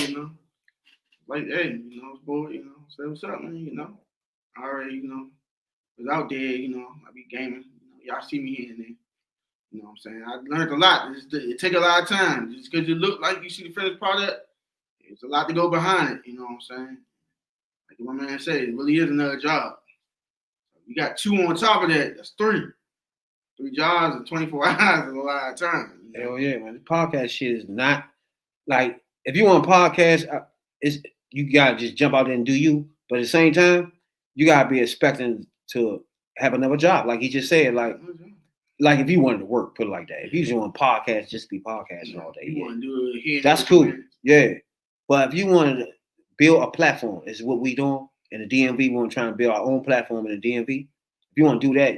Like, hey, boy, say what's up, man, I already, was out there, I be gaming. Y'all see me here and there. You know what I'm saying? I learned a lot. It take a lot of time. Just because you look like you see the finished product, there's a lot to go behind it. You know what I'm saying? Like my man said, it really is another job. You got 2 on top of that. That's 3. 3 jobs in 24 hours is a lot of time. Hell yeah, man. The podcast shit is not like, if you want a podcast, you gotta just jump out there and do you. But at the same time, you gotta be expecting to have another job. Like he just said, like if you wanted to work, put it like that. If you just want a podcast, just be podcasting all day. You want to do it here, that's cool. Yeah. But if you wanted to build a platform, is what we doing in the DMV. We want to try to build our own platform in the DMV. If you want to do that,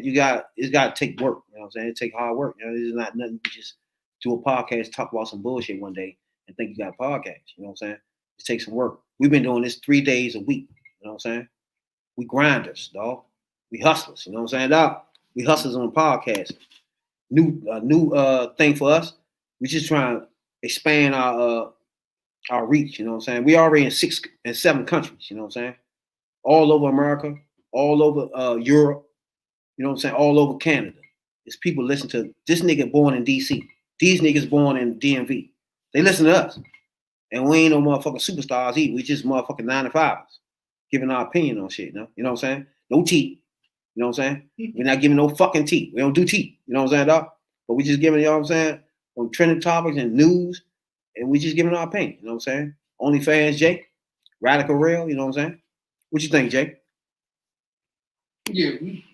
it's got to take work. You know what I'm saying? It take hard work. It's not nothing. You just do a podcast, talk about some bullshit one day, and think you got a podcast. You know what I'm saying? It takes some work. We've been doing this 3 days a week. You know what I'm saying? We grinders, dog. We hustlers. You know what I'm saying, dog? We hustlers on podcast. New thing for us. We just trying to expand our reach. You know what I'm saying? We already in 6 and 7 countries. You know what I'm saying? All over America, all over Europe. You know what I'm saying? All over Canada. There's people listen to this nigga born in DC. These niggas born in DMV. They listen to us. And we ain't no motherfucking superstars either. We just motherfucking 9 to 5s. Giving our opinion on shit, you know what I'm saying? No tea. You know what I'm saying? We're not giving no fucking tea. We don't do tea. You know what I'm saying, dog? But we just giving, you know what I'm saying, on trending topics and news, and we just giving our opinion. You know what I'm saying? OnlyFans, Jake. Radical Real, you know what I'm saying? What you think, Jake? Yeah, we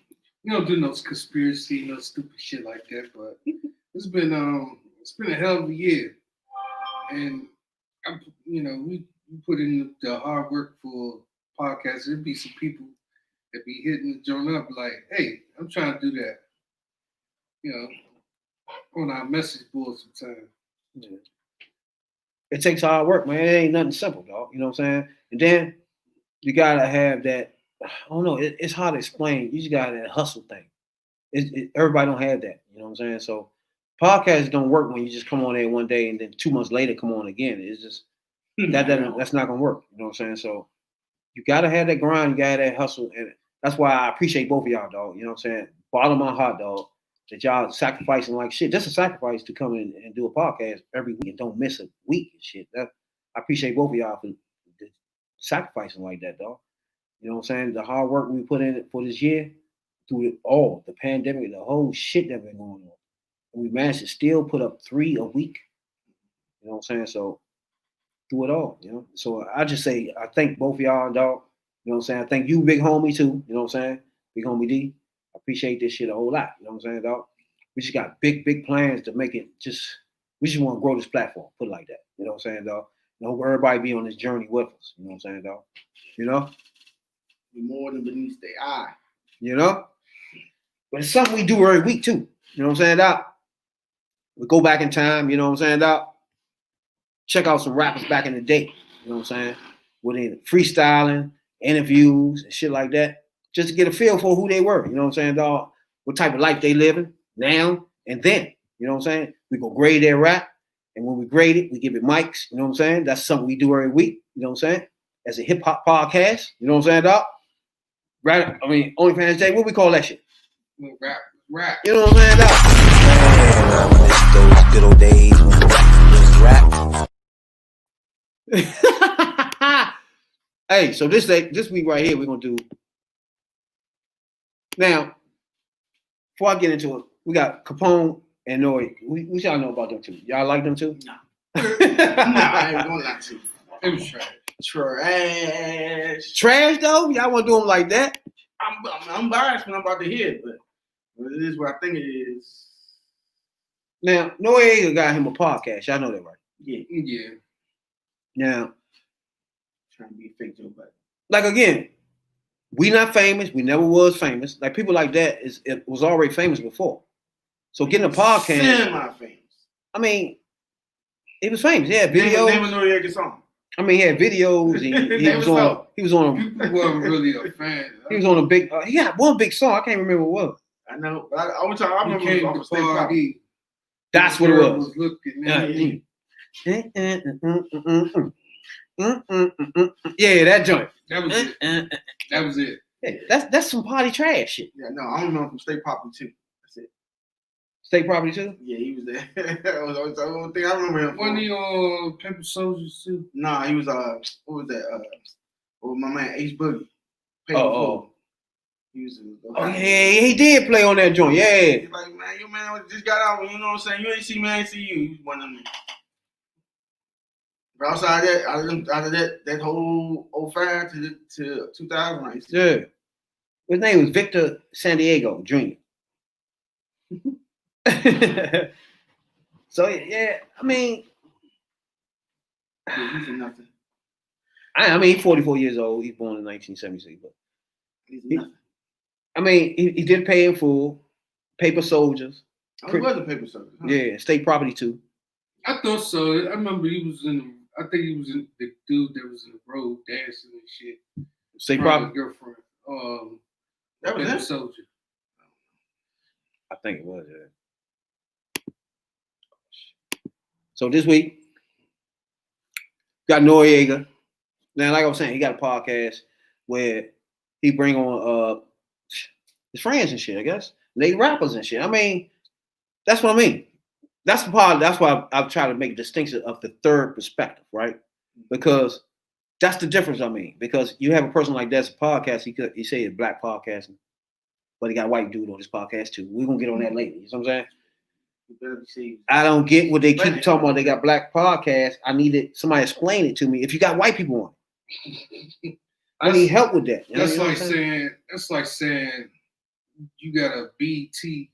don't do no conspiracy, no stupid shit like that. But it's been a hell of a year, and we put in the hard work for podcasts. There'd be some people that be hitting the joint up like, "Hey, I'm trying to do that," on our message board sometimes. Yeah. It takes hard work, man. It ain't nothing simple, dog. You know what I'm saying? And then you gotta have that. I don't know. It's hard to explain. You just got that hustle thing. Everybody don't have that. You know what I'm saying? So podcasts don't work when you just come on there one day and then 2 months later come on again. It's just that's not gonna work. You know what I'm saying? So you gotta have that grind. You gotta have that hustle, and that's why I appreciate both of y'all, dog. You know what I'm saying? Bottom of my heart, dog. That y'all sacrificing like shit. That's a sacrifice to come in and do a podcast every week and don't miss a week and shit. I appreciate both of y'all for sacrificing like that, dog. You know what I'm saying? The hard work we put in for this year, through it all, the pandemic, the whole shit that been going on. And we managed to still put up 3 a week. You know what I'm saying? So through it all, So I just say I thank both of y'all, dog. You know what I'm saying? I thank you, big homie, too. You know what I'm saying? Big homie D. I appreciate this shit a whole lot. You know what I'm saying, dog? We just got big plans to make it we just want to grow this platform, put it like that. You know what I'm saying, dog? Hope everybody be on this journey with us. You know what I'm saying, dog? Be more than beneath the eye. But it's something we do every week, too. You know what I'm saying, dog? We go back in time, you know what I'm saying, dog? Check out some rappers back in the day, you know what I'm saying? With freestyling, interviews, and shit like that. Just to get a feel for who they were, you know what I'm saying, dog? What type of life they living now and then, you know what I'm saying? We go grade their rap, and when we grade it, we give it mics, you know what I'm saying? That's something we do every week, you know what I'm saying? As a hip-hop podcast, you know what I'm saying, dog? Right? OnlyFans Day, what we call that shit? Rap. You know what I'm saying, dog? I miss those good old days when rap was rap. Hey, so this week right here, we're going to do. Now, before I get into it, we got Capone and Nore. We y'all know about them too. Y'all like them too? No. I ain't gonna lie to you. It was trash. Trash though? Y'all want to do them like that? I'm biased when I'm about to hear it, but it is what I think it is. Now, Noriega got him a podcast. Y'all know that, right? Yeah. Now, Trying to be a fake Joe Budden. like again, we not famous. We never was famous. Like people like that it was already famous before. So getting a podcast, Semi-famous. I mean, he was famous. He had videos. Name a Noriega song. I mean, he had videos. He was on. People weren't really a fan. He was on a big. He had one big song. I can't remember what it was. I know. I remember He it came was to off of State Property. party. That's what it Girl was. looking Yeah, at me. yeah, that joint. That was it. That was it. Yeah, that's some party trash shit. Yeah, no, I remember from State Property too. That's it. State Property too. Yeah, he was there. That was the only thing I remember him Wasn't from. he on Paper Soldiers too? Nah, he was what was that? With my man Ace Boogie. Oh. He was. Oh yeah, he did play on that joint. Yeah. He's like, man, your man just got out. You know what I'm saying? You ain't see me, I ain't see you. He was one of them. But outside that whole 05 to 2000, right? Yeah. His name was Victor San Diego Jr. So yeah, I mean, Yeah, he's a nothing. I mean, he's 44 years old. He's born in 1976, but He's a nothing. I mean, he did pay in full. Paper Soldiers. Oh, he was a paper soldier. Huh? Yeah, State Property too. I thought so. I remember he was in. I think he was in the dude that was in the road dancing and shit. State From Property. his girlfriend. That was Paper it? Soldier. I think it was. Yeah. So this week, got Noriega. Now, like I was saying, he got a podcast where he bring on his friends and shit. I guess they rappers and shit. I mean, that's what I mean. That's the part. That's why I've tried to make a distinction of the third perspective, right? Because that's the difference. I mean, because you have a person like that's a podcast. He say it's black podcasting, but he got a white dude on his podcast too. We're gonna get on that later. You know what I'm saying? You better be serious. I don't get what they keep talking about. They got black podcasts. I needed somebody to explain it to me. If you got white people on it, I need help with that. You know That's what I'm like saying? saying. That's like saying you got a BT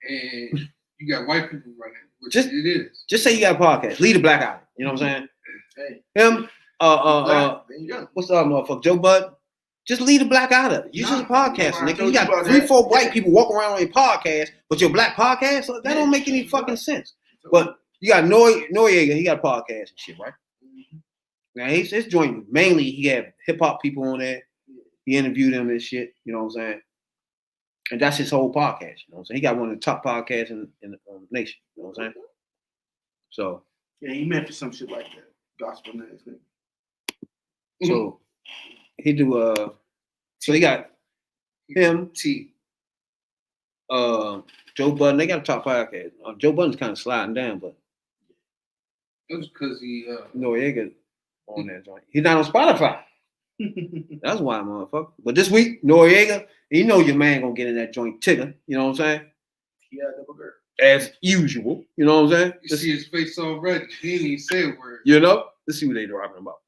and you got white people running, which Just- it is. Just say you got a podcast. Leave the black out. You know what I'm saying? Hey, Him, black, there you go. what's the other motherfucker? Joe Bud. Just leave the black out of it. You just a podcaster, I nigga. told You got you about 3-4 that. white people walking around on your podcast, but your black podcast? That don't make any fucking sense. But you got Noriega, he got a podcast and shit, right? Now his joint mainly he had hip hop people on there. He interviewed them and shit, you know what I'm saying? And that's his whole podcast, you know what I'm saying? He got one of the top podcasts in the nation, you know what I'm saying? So Yeah, he meant for some shit like that. Gospel nice nigga. so he do so he got him, T. Joe Budden, they got a top podcast. Joe Budden's kind of sliding down, but It was because he. Noriega on that joint. He's not on Spotify. That's why, motherfucker. But this week, Noriega, you know your man gonna get in that joint ticker. You know what I'm saying? Yeah, double girl. As usual. You know what I'm saying? You see his face already. He didn't even say a word. You know? Let's see what they dropping about.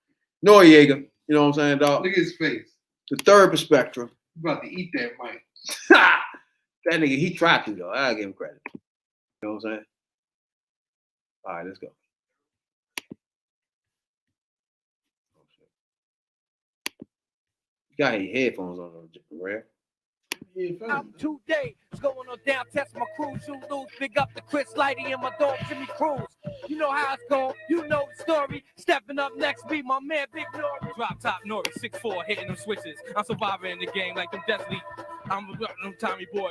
Noriega, you know what I'm saying, dog? Look at his face. The third perspective. He's about to eat that mic. That nigga, he tried to though. I'll give him credit. You know what I'm saying? All right, let's go. You got your headphones on, Rare. Out today, it's going on down, test my crew, shoot loose, big up the Chris Lighty and my dog Jimmy Cruz. You know how it's going, you know the story. Stepping up next, be my man Big Nore. Drop top Nore, 6'4", hitting them switches. I'm surviving in the game like them Deathly. I'm a Tommy boy,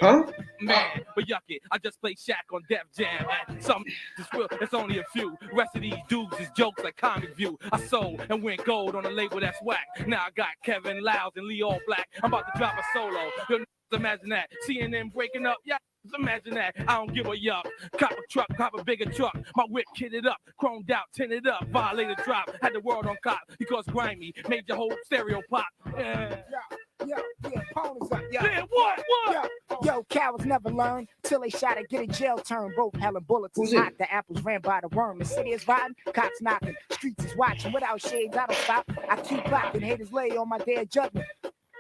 man, but yuck it. I just play Shaq on Def Jam, and some is real. It's only a few. Rest of these dudes is jokes like Comic View. I sold and went gold on a label that's whack. Now I got Kevin Loud and Lee All Black. I'm about to drop a solo. Imagine that. CNN breaking up. Yeah, imagine that. I don't give a yuck. Cop a truck, cop a bigger truck. My whip kitted up, chromed out, tinted up. Violator drop. Had the world on cop because grimy made your whole stereo pop. Yo, ponies up, yo. Man, what? Yo, cowards never learn till they shot at get a jail term. Both hella bullets Who's is it? hot. The apples ran by the worm. The city is rotten, cops knocking, streets is watching. Without shades, I don't stop. I keep rocking. Haters lay on my day of judgment.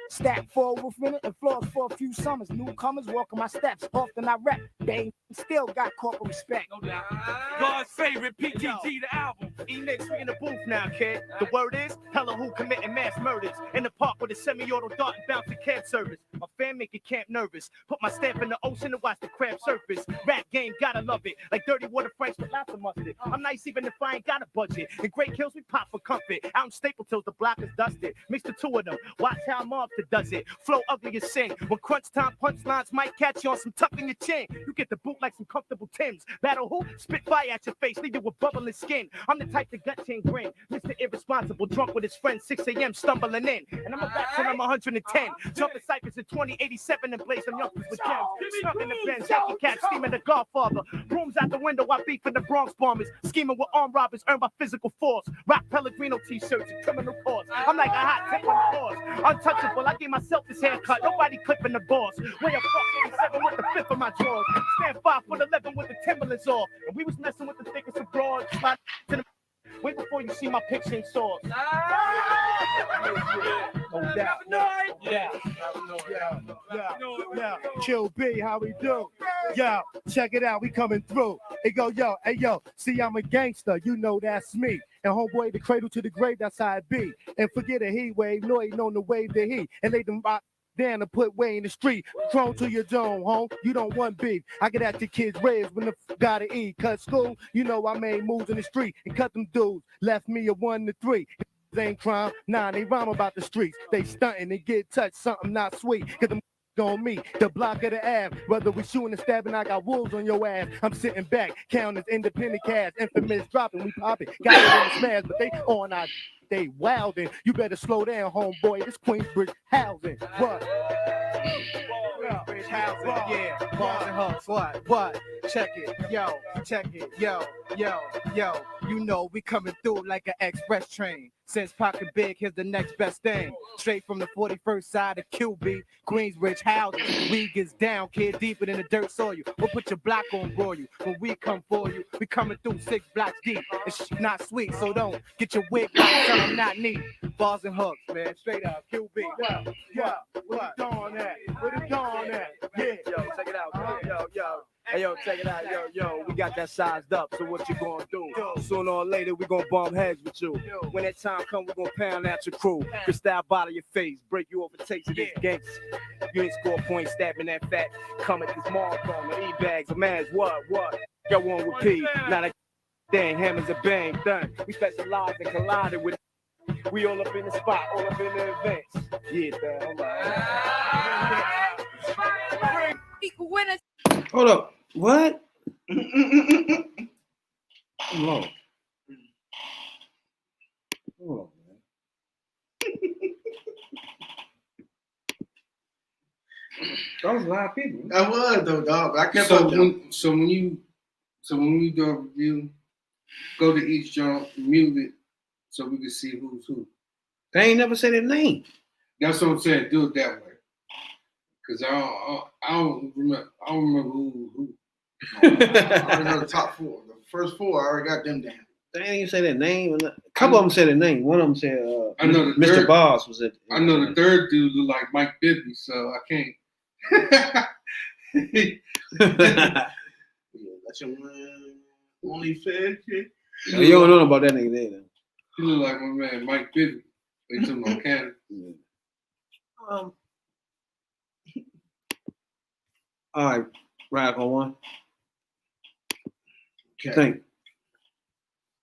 Stack full roof in it and floors for a few summers. Newcomers walking my steps. Often I rep. Bang, still got corporate respect. God's favorite PTG, the album. E-Nix, we in the booth now, kid. The word is, hella who committing mass murders. In the park with a semi-auto dart and bouncing cab service. My fan making camp nervous. Put my stamp in the ocean to watch the crab surface. Rap game, gotta love it. Like dirty water Franks with lots of mustard. I'm nice even if I ain't got a budget. In Great Kills, we pop for comfort. Out in Stapleton's, the block is dusted. Mix the two of them. Watch how Mobster does it. Flow ugly as sin. When crunch time punchlines might catch you on some tuck in your chin. You get the boot like some comfortable Timbs. Battle who? Spit fire at your face. Leave you with bubbling skin. I'm the type to gut chain grin. Mr. Irresponsible, drunk with his friends, 6 a.m. stumbling in. And I'm back till I'm 110. Jumping ciphers in 2087 and blaze some youngsters with gems. Snuck in the Benz, Jackie Cat, steaming the Godfather. Brooms out the window, I beef in the Bronx bombers. Scheming with armed robbers, earned by physical force. Rock Pellegrino t-shirts and criminal cause. I'm like a hot tip on the horse. Untouchable, I gave myself this haircut. Nobody clipping the boss. Way a fuck 87 with the fifth of my drawers. Stand 5'11" with the Timberlands off. And we was messing with the thickest of broads. Slide to the wait before you see my picture in source. Yeah. Kill B, how we do? Yo, check it out, we coming through. It go, yo, hey yo, see I'm a gangster, you know that's me. And homeboy, the cradle to the grave, that's how it be. And forget a heat wave, no ain't known the wave the heat. And lay them rock down to put way in the street. Prone to your dome, home. You don't want beef. I get at the kids' ribs when the gotta eat. Cut school, you know I made moves in the street and cut them dudes. Left me a 1 to 3. Ain't crime, nah, they rhyme about the streets. They stunting and get touched, something not sweet. Cause them on me, the block of the Ave. Whether we shooting and stabbing, I got wolves on your ass. I'm sitting back, counting as independent cash. Infamous dropping, we popping. Got it in the smash, but they on our they wildin'. You better slow down, homeboy. This Queensbridge housing. What? Queensbridge housing, yeah. Bars and hooks, what? Check it, yo. You know we coming through like an express train. Since pocket big, here's the next best thing. Straight from the 41st side of QB, Queensbridge housing. We gets down, kid, deeper than the dirt soil. We'll put your block on broil. When we come for you, we coming through 6 blocks deep. It's not sweet, so don't get your wig back, tell I'm not neat. Bars and hooks, man, straight up, QB. What it doing at? What it doing at? Yeah. Yo, check it out, yo. Hey, yo, check it out, yo, we got that sized up, so what you gonna do? Sooner or later, we gonna bump heads with you. When that time come, we gonna pound out your crew. Crystal bottle your face, break you over taste of this gangster. You ain't score points, stabbing that fat. Come at this mall from the E-bags, a man's what? Go on with P, not a dang, hammers a bang, done. We specialize in colliding with. We all up in the spot, all up in the events. Yeah, damn, Winners. Hold up. What? Hold on. Hold on, man. That was a lot of people. That was though, dog. I kept So up. when we do a review, go to each joint, mute it, so we can see who's who. They ain't never said their name. That's what I'm saying. Do it that way. Cause I don't remember who. I already know the top 4. The first 4, I already got them down. They ain't even say their name. A couple of them said their name. One of them said, I know the Mr. third- Boss was it. I know the third dude look like Mike Bibby, so I can't. Yeah, that's your only fair kid. You don't know about that nigga there, though. He look like my man Mike Bibby. They took him on Canada. All right, rock on one. Okay. Think.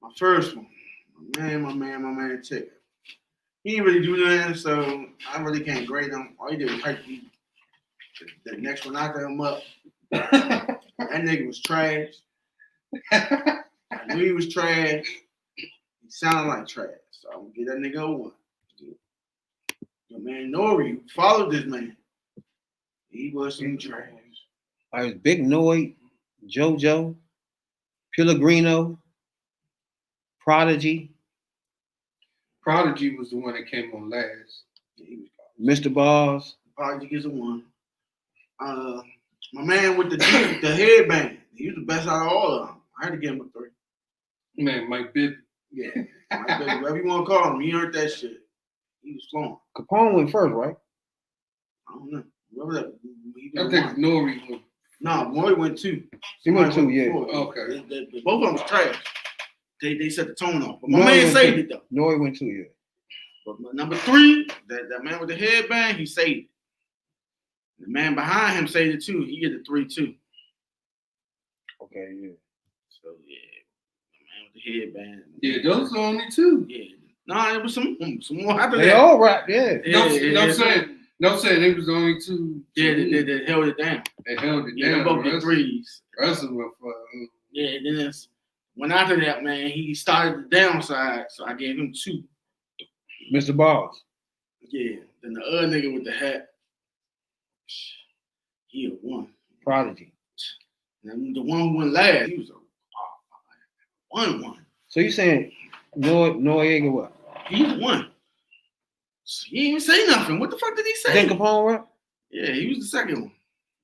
My first one. My man, Tick. He didn't really do nothing, so I really can't grade him. All he did was hype me. The next one after him up. That nigga was trash. I knew he was trash. He sounded like trash. So I'm gonna get that nigga a 1. Your man Nore, who followed this man. He was some trash. I was Big Noy, JoJo, Pellegrino, Prodigy, Prodigy was the one that came on last. Yeah, he was Mr. Boss. Prodigy gets a 1. My man with the headband. He was the best out of all of them. I had to give him a 3. Man, Mike Bibby. Yeah. Whatever you want to call him, he earned that shit. He was flowing. Capone went first, right? don't know. Whoever that, I think Nore went. No, Maury went 2. He went 2, yeah. Okay. Both of them was trash. They set the tone off. But my Nore man went saved 2. it though. Nore went 2, yeah. But my number 3, that man with the headband, he saved it. The man behind him saved it too. He get the 3 too. Okay, yeah. So yeah, the man with the headband. Yeah, those are the only 2. Yeah. No, it was some more after They that. all rap, yeah. No saying it was the only 2. Yeah, they held it down. They held it Yeah, down. they both get 3s. Rest of them were Yeah, then it's when after that, man, he started the downside, so I gave him 2. Mr. Balls. Yeah. Then the other nigga with the hat, he a 1. Prodigy. And the one who went last, he was a 1-1. So you saying Noriega what? He's 1. So he didn't even say nothing. What the fuck did he say? Then Capone rap? Yeah, he was the second one.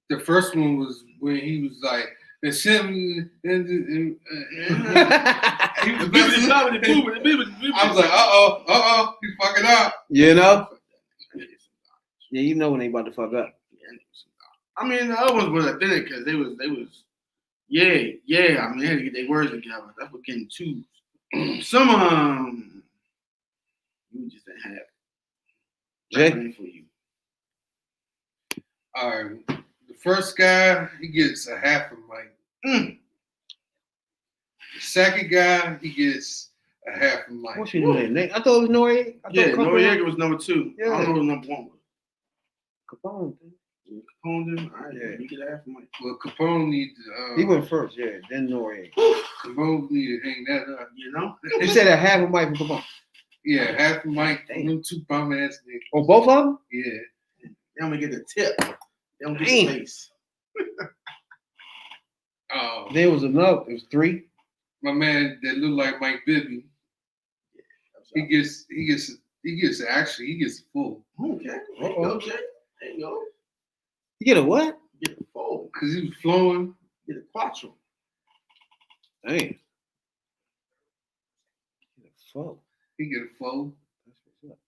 the first one was when he was like, the seven. He was messing up. I was like, he's fucking up. You know? Yeah, you know when they about to fuck up. I mean, the other ones was authentic because they was, yeah. I mean, they had to get their words together. That's what getting twos. Some you just didn't have. Jay? For you. All right. The first guy, he gets a half a mic. The second guy, he gets a half a mic. What's your name? I thought it was Noriega. Yeah, Noriega was number 2. Yeah. I don't know who number 1 was. Capone. Yeah, Capone did. All right, Yeah. he get a half a mic. Well, Capone need to. He went first, yeah. Then Noriega. Capone need to hang that up. You know? You said a half a mic for Capone. Yeah, half a mic. Damn. Them 2 bum ass niggas. Oh, both of them? Yeah. They only get the tip. They don't get Damn. the face. There was another. It was 3. My man that look like Mike Bibby. He gets full. Okay. There you go, Jay. There you go. You get a what? Get a fold. Cause he was flowing. Get a quattro. Damn. Get a full. He get a fold. That's what's up.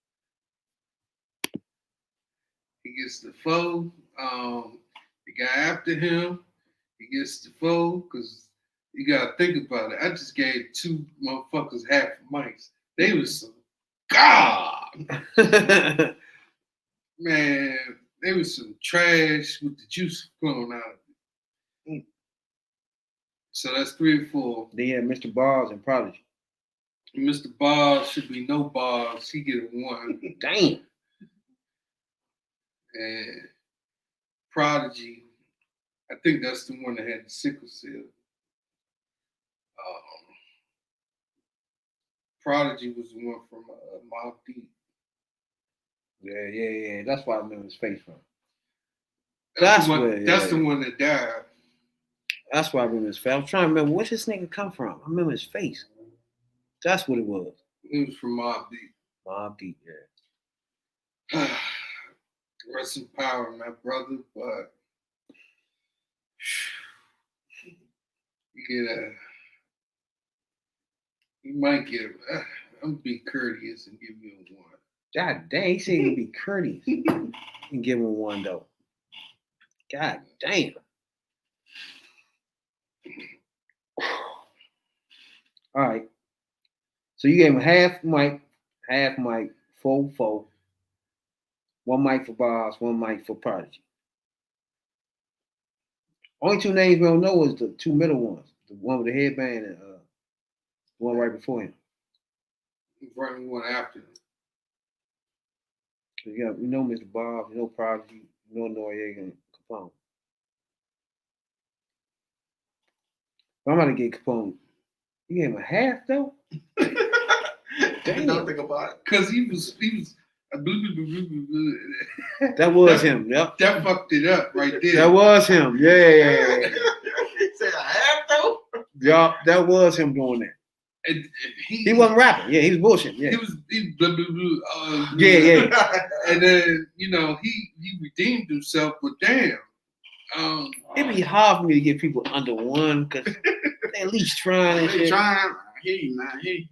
He gets the fold. The guy after him, he gets the fold because you gotta think about it. I just gave 2 motherfuckers half mics. They was some man. They was some trash with the juice flowing out of it. So that's 3 or 4. They had Mr. Bars and Prodigy. Mr. Bars should be no bars. He get a 1. Damn. And Prodigy, I think that's the one that had the sickle cell. Prodigy was the one from Mobb Deep. Yeah. That's why I remember his face from. That's the one that died. That's why I remember his face. I was trying to remember where this nigga come from. I remember his face. That's what it was. It was from Mobb Deep. Mobb Deep, yeah. Rest in power, my brother, but you might get I'm gonna be courteous and give you a 1. God dang, he said he'd be courteous and give him 1 though. God damn. All right. So you gave him half mic, 4. 1 mic for Bars, 1 mic for Prodigy. Only 2 names we don't know is the 2 middle ones. The one with the headband and the one right before him. Right one after him. Yeah, we know Mr. Bob, we know Prodigy, we know Noriega and Capone. But I'm about to get Capone. You gave him a half though? Damn. Don't think about it. Cause he was That was him, yep. That fucked it up right there. That was him. Yeah. He said a half though? Yeah, that was him doing that. And he wasn't rapping. Yeah, he was bullshitting. Yeah. He blah, blah, blah, yeah. And then, he redeemed himself, but damn. It'd be hard for me to get people under 1 because they at least trying and shit. Trying. I hear you, man. I hear you.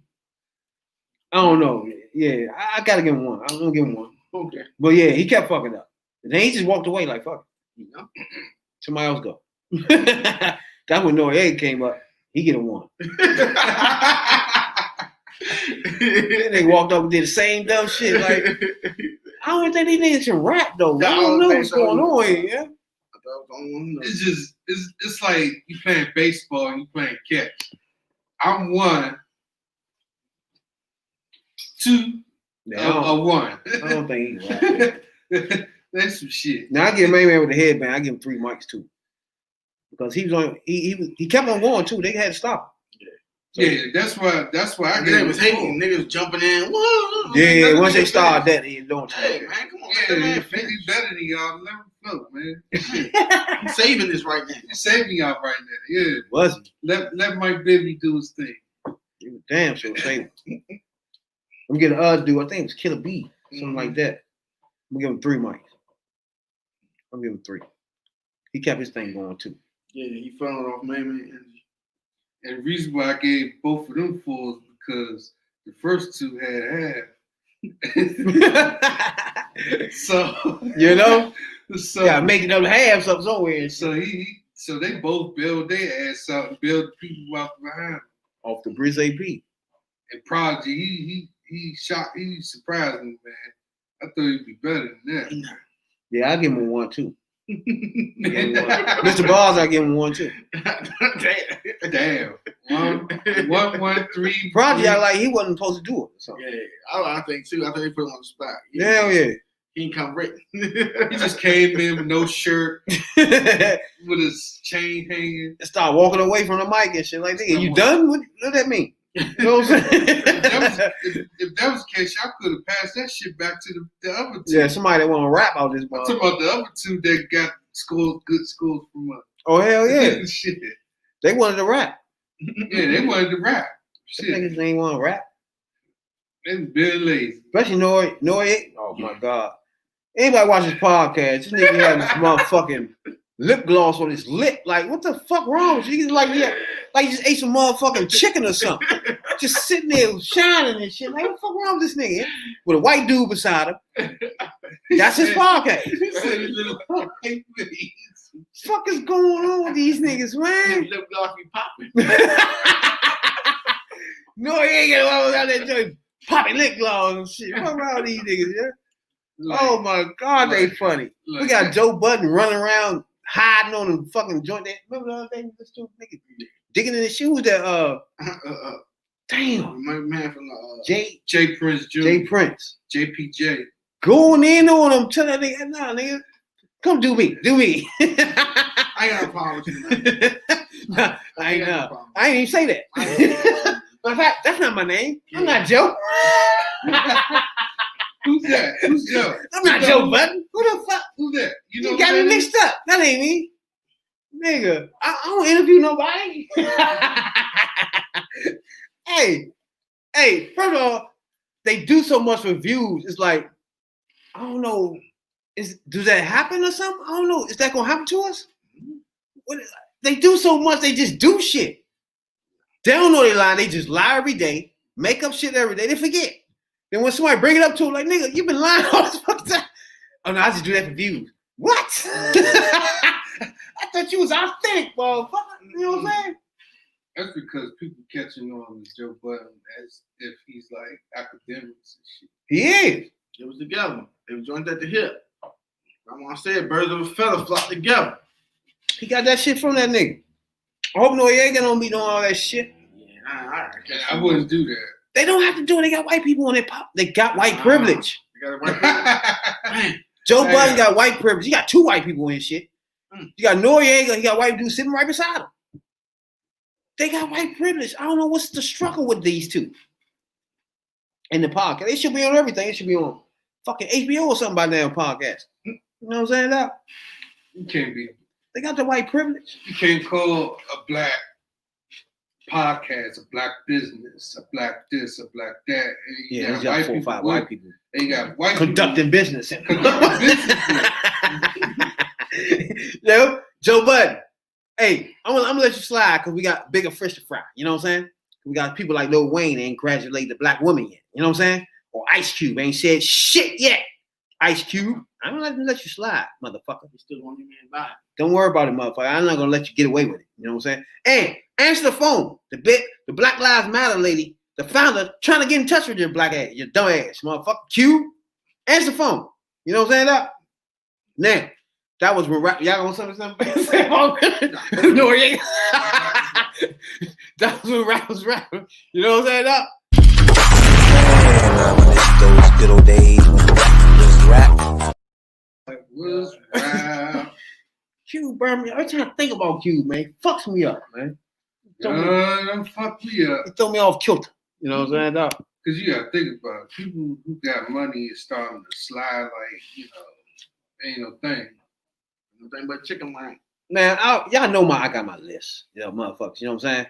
I don't know. Yeah, I gotta give him 1. I'm gonna give him 1. Okay. But yeah, he kept fucking up. And then he just walked away like, fuck it. You know? Somebody else go. That's when Noriega came up. He get a 1. Then they walked up and did the same dumb shit. Like, I don't think these niggas can rap though. I don't know what's going on here. Yeah? It's like you playing baseball and you playing catch. I'm 1, 2, a 1. I don't think he rap. That's some shit. Now I give Main Man with the headband. I give him 3 mics too, because he was on. He kept on going too. They had to stop him. So, yeah, that's why I Niggas was hating. Niggas jumping in. Whoa, yeah, once they start that, they don't. Hey man, come on. Yeah, Man, if he's better than y'all, let him go, man. he's saving this right now. He's saving y'all right now. Yeah. Was he? Let Mike Bibby do his thing. He was damn sure saving. I'm getting other dude. I think it was Killer B, something like that. I'm gonna give him 3 mics. I'm gonna give him 3. He kept his thing going too. Yeah, he fell off Main Man energy. And the reason why I gave both of them 4s because the first 2 had half. So you know, so yeah, making up half something somewhere. So so they both build their ass out and build the people out behind them. Off the Briz AP. And Prodigy, he surprised me, man. I thought he'd be better than that. Yeah, I give him a 1 too. Mr. Bars, I give him 1 too. Damn. 1, 3. Prodigy, I like he wasn't supposed to do it. So. Yeah, I think too. I think they put him on the spot. Hell yeah. He ain't come ready. He just came in with no shirt, with his chain hanging. And start walking away from the mic and shit like that. You done? What does that mean? You know what I'm saying? if that was the case, y'all could have passed that shit back to the other 2. Yeah, somebody that want to rap out this. I'm talking about the other 2 that got good schools from us. Oh hell yeah! Shit. They wanted to rap. Yeah, they wanted to rap. Shit. Niggas ain't want to rap. They was very lazy. Especially Nore. Oh my god! Anybody watch this podcast? This nigga had this motherfucking lip gloss on his lip. Like, what the fuck wrong with you? He's like, yeah, like you just ate some motherfucking chicken or something. Just sitting there shining and shit. Like, what the fuck wrong with this nigga? With a white dude beside him. That's his podcast. What the fuck is going on with these niggas, man? Lip gloss be popping. No, he ain't gonna out there joint popping lip gloss and shit. What wrong with these niggas, yeah? Oh my god, they funny. We got Joe Budden running around hiding on the fucking joint. Remember the other day, this stupid nigga digging in his shoes that damn. My man from the J Prince Jr. J Prince. JPJ. Going in on him, telling that nigga, nah, nigga, come do me. I got a problem with you. Nah, I ain't even say that. In fact, that's not my name. I'm not Joe. Who's that? Who's Joe? I'm not Joe Budden. Who the fuck? Who's that? You got me mixed up. That ain't me. Nigga, I don't interview nobody. Hey, first of all, they do so much for views. It's like, I don't know. Does that happen or something? I don't know. Is that gonna happen to us? They do so much, they just do shit. They don't know they lie. They just lie every day, make up shit every day. They forget. Then when somebody bring it up to them, like, nigga, you been lying all this fucking time. Oh, no, I just do that for views. What? I thought you was authentic, motherfucker. You know what I'm saying? That's because people catching on as Joe Budden as if he's like academics and shit. He is. It was together. They were joined at the hip. I'm gonna say it, birds of a feather flock together. He got that shit from that nigga. I hope Noriega don't be doing all that shit. Yeah, I wouldn't do that. They don't have to do it. They got white people on their pop. They got white privilege. They got white privilege. Joe Budden got white privilege. You got 2 white people in shit. You got Noriega. He got white dude sitting right beside him. They got white privilege. I don't know what's the struggle with these 2. In the podcast, they should be on everything. It should be on fucking HBO or something by now. Podcast. You know what I'm saying? Now You can't be. they got the white privilege. You can't call a black podcast a black business, a black this, a black that. And you Yeah, got he's got 4 or 5 white people. They got white Conducting people. business. Conducting business. Yo, Joe Budden. Hey, I'm gonna let you slide because we got bigger fish to fry. You know what I'm saying? We got people like Lil Wayne ain't graduated the black woman yet. You know what I'm saying? Or Ice Cube ain't said shit yet Ice Cube. I'm not gonna let you slide, motherfucker. You still want your man by. Don't worry about it, motherfucker. I'm not gonna let you get away with it. You know what I'm saying? And answer the phone. The Black Lives Matter lady, the founder, trying to get in touch with your black ass, your dumb ass, motherfucker. Q, answer the phone. You know what I'm saying? Now, that was when y'all gonna say something? No, yeah. That was when rap was rapping. You know what I'm saying? Man, I miss those good old days when rap was rap. Q burn me. Every time I think about Q, man, fucks me up, man. Don't fuck me up. It throw me off kilter. You know what I'm saying? Because you gotta think about it. People who got money is starting to slide ain't no thing. Nothing but chicken wing. Man, y'all know I got my list. Motherfuckers. You know what I'm saying?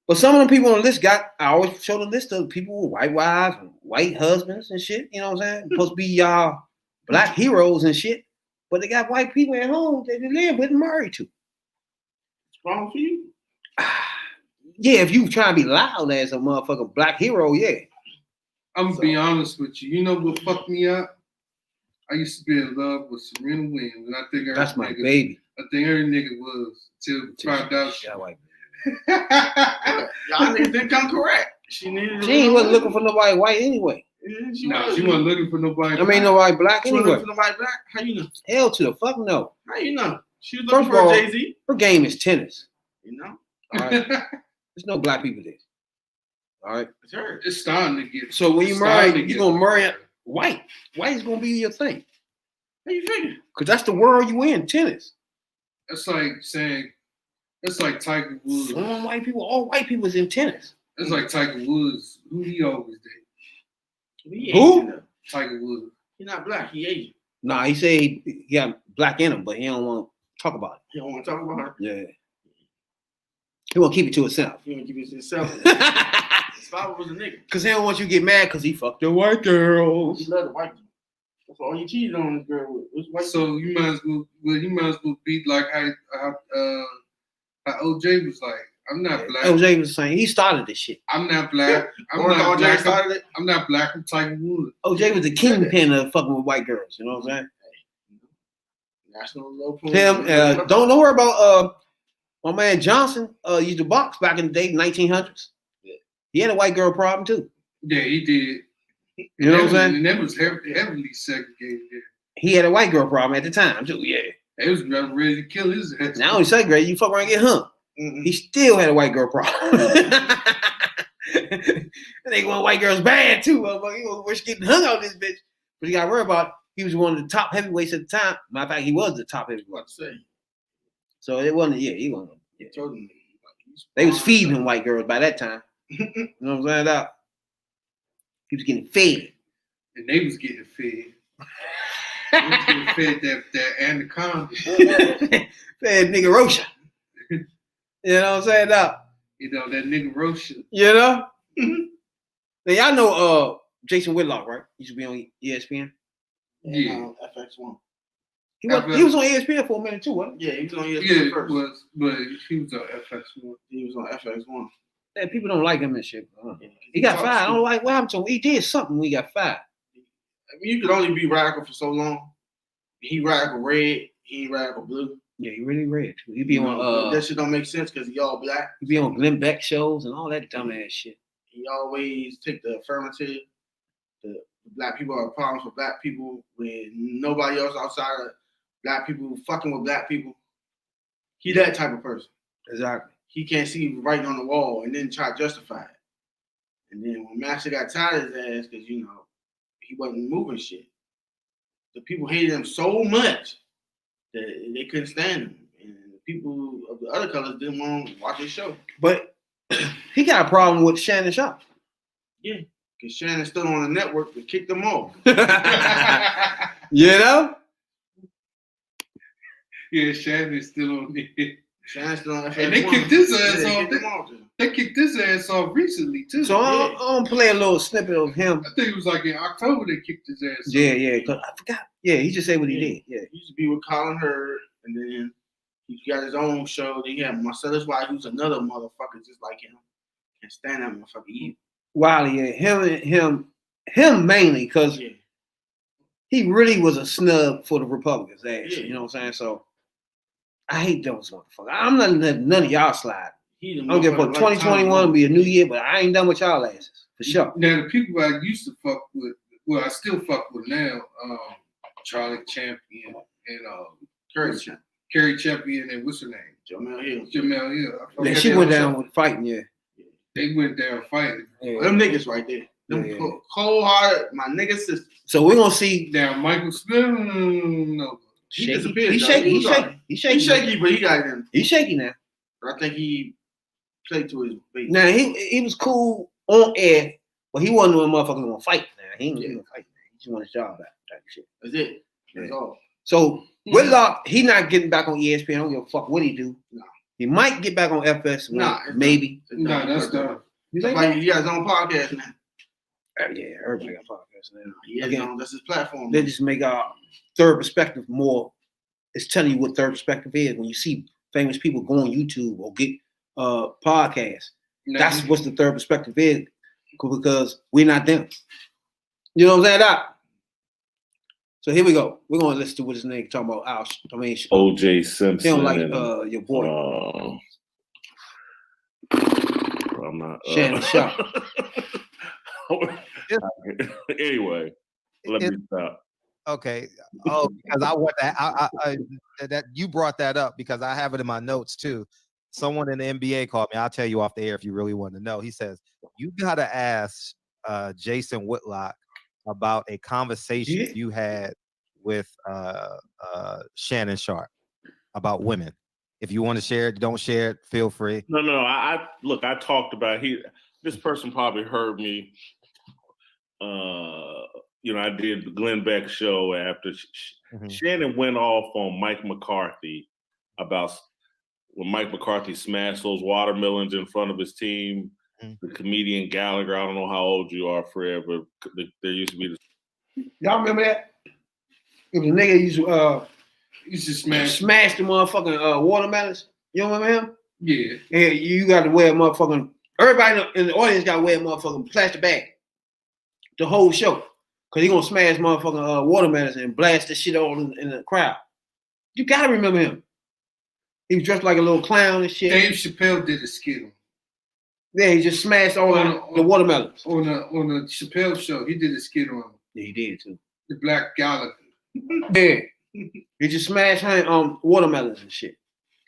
But some of the people on the list I always show the list of people with white wives and white husbands and shit. You know what I'm saying? Supposed to be y'all black heroes and shit. But they got white people at home that they live with and married to. What's wrong for you? Yeah, if you trying to be loud as a motherfucking black hero, yeah. I'm gonna be honest with you. You know what fucked me up? I used to be in love with Serena Williams, and I think that's my baby. I think every nigga was till found out. Y'all niggas didn't come correct. She wasn't looking for nobody white anyway. Yeah, she wasn't looking for nobody. I mean, nobody black she anyway. Looking for nobody black? How you know? Hell to the fuck no. How you know? She was First looking of all, for Jay-Z. Her game is tennis. You know? All right. There's no black people there. All right. It's her. It's starting to get. So when you marry, you're gonna marry white. White is gonna be your thing. How you figure? Because that's the world you in, tennis. That's like saying, that's like Tiger Woods. All white people is in tennis. That's like Tiger Woods. Who he always did. Who? Tiger Woods. He's not black. He Asian. Nah, he said he got black in him, but he don't want to talk about it. He don't want to talk about her. Yeah. He want to keep it to himself. He want to keep it to himself. His father was a nigga. Because he don't want you to get mad because he fucked the white girls. He loved the white girls. That's all he cheated on this girl with. So you might as well be like how OJ was like. I'm not black. OJ was saying he started this shit. I'm not black. I'm not black. I'm not black. I'm Tiger Woods. OJ was the kingpin of fucking with white girls. You know what I'm saying? National low point. Him. Don't worry about my man Johnson. Used to box back in the day, 1900s. Yeah. He had a white girl problem too. Yeah, he did. You know what I'm saying? And that was heavily segregated. He had a white girl problem at the time too. Yeah. They was ready to kill his ass. Now he's segregated. You fuck around and get hung. Mm-hmm. He still had a white girl problem. They want white girls bad too. He was wish getting hung out this bitch. But you got to worry about. He was one of the top heavyweights at the time. Matter of fact, he was the top heavyweight. So it wasn't. Yeah, he wasn't. Yeah. They was feeding him white girls by that time. You know what I'm saying? He was getting fed. And they was getting fed. They was getting fed that anaconda. Fed nigga Rosha. You know what I'm saying? You know, that nigga Rosha. You know? Now, y'all know Jason Whitlock, right? He used to be on ESPN. Yeah. FX1. He was on ESPN for a minute too, wasn't he? Yeah, he was on ESPN first. But he was on FX1. He was on FX1. Yeah, people don't like him and shit. He got fired. I don't like what happened to him. He did something when he got fired. I mean, you could only be radical for so long. He radical red, he ain't radical blue. Yeah, he really red. He be on that shit don't make sense because he all black. He be on Glenn Beck shows and all that dumbass shit. He always take the affirmative. The black people are problems for black people when nobody else outside of black people fucking with black people. He that type of person. Exactly. He can't see writing on the wall and then try to justify it. And then when Master got tired of his ass because, he wasn't moving shit, the people hated him so much that they couldn't stand him. And the people of the other colors didn't want to watch his show. But he got a problem with Shannon Sharp. Yeah, because Shannon's still on the network to kick them off. You know? Yeah, Shannon's still on there. Shannon's still on FX1. And they kicked his ass off. They kicked his ass off recently, too. So I'm going to play a little snippet of him. I think it was like in October they kicked his ass off. Yeah, because I forgot. Yeah, he just said what he did. Yeah. He used to be with Colin Hurd, and then he got his own show. Then he had Marcellus White, who's another motherfucker just like him. Can't stand that motherfucker either. Wiley, yeah. Him mainly, because he really was a snub for the Republicans' ass. Yeah. You know what I'm saying? So I hate those motherfuckers. I'm not letting none of y'all slide. He the I don't give a fuck. motherfucker like 2021 will be a new year, but I ain't done with y'all asses for sure. Now the people I used to fuck with, well, I still fuck with now, Charlie Champion and Kerry Champion and what's her name? Jamel Hill. Jamel Hill. Yeah, she went down with fighting, yeah. They went down fighting. Yeah. Them niggas right there. Them Yeah. cold-hearted, my nigga sisters. So we're gonna see. Now Michael Smith, no. He Shaky. disappeared. He's though. shaky. He's was shaky. alright. He's shaky. He's shaky, but he got him. He's shaky now. I think he played to his base. Now he was cool on air, but he wasn't a motherfucker gonna fight. Now he ain't gonna fight. Man. He just want his job back. Type shit. That's it. That's all. So Whitlock, he not getting back on ESPN. I don't give a fuck what he do. No. He might get back on FS. Nah, maybe. No, that's done. You think? Like he got his own podcast now. Yeah, everybody got podcasts now. Yeah, Again, that's his platform. they just make our third perspective more. It's telling you what third perspective is when you see famous people go on YouTube or get podcasts. That's what the third perspective is because we're not them. You know what I'm saying? Doc? So here we go. We're gonna listen to what his name talking about. O.J. Simpson. They don't like and, your boy. I'm not. Shannon Sharp. Anyway, let me stop. Okay. Oh, because I want that. I that you brought that up because I have it in my notes too. Someone in the NBA called me. I'll tell you off the air if you really want to know. He says you gotta ask Jason Whitlock about a conversation you had with Shannon Sharp about women. If you want to share it, don't share it. Feel free. No. I talked about this person probably heard me. I did the Glenn Beck show after Shannon went off on Mike McCarthy about when Mike McCarthy smashed those watermelons in front of his team. The comedian Gallagher, I don't know how old you are, Fred, but there used to be this. Y'all remember that? It was a nigga used to smash the motherfucking watermelons. You don't remember him? Yeah. Yeah, you got to wear a motherfucking. Everybody in the audience got to wear a motherfucking plastic bag. The whole show. Because he going to smash motherfucking watermelons and blast the shit all in the crowd. You got to remember him. He was dressed like a little clown and shit. Dave Chappelle did a skit. Yeah, he just smashed all the watermelons. On the Chappelle show, he did a skit on him. Yeah, he did too. The Black Gallagher. Yeah. He just smashed watermelons and shit.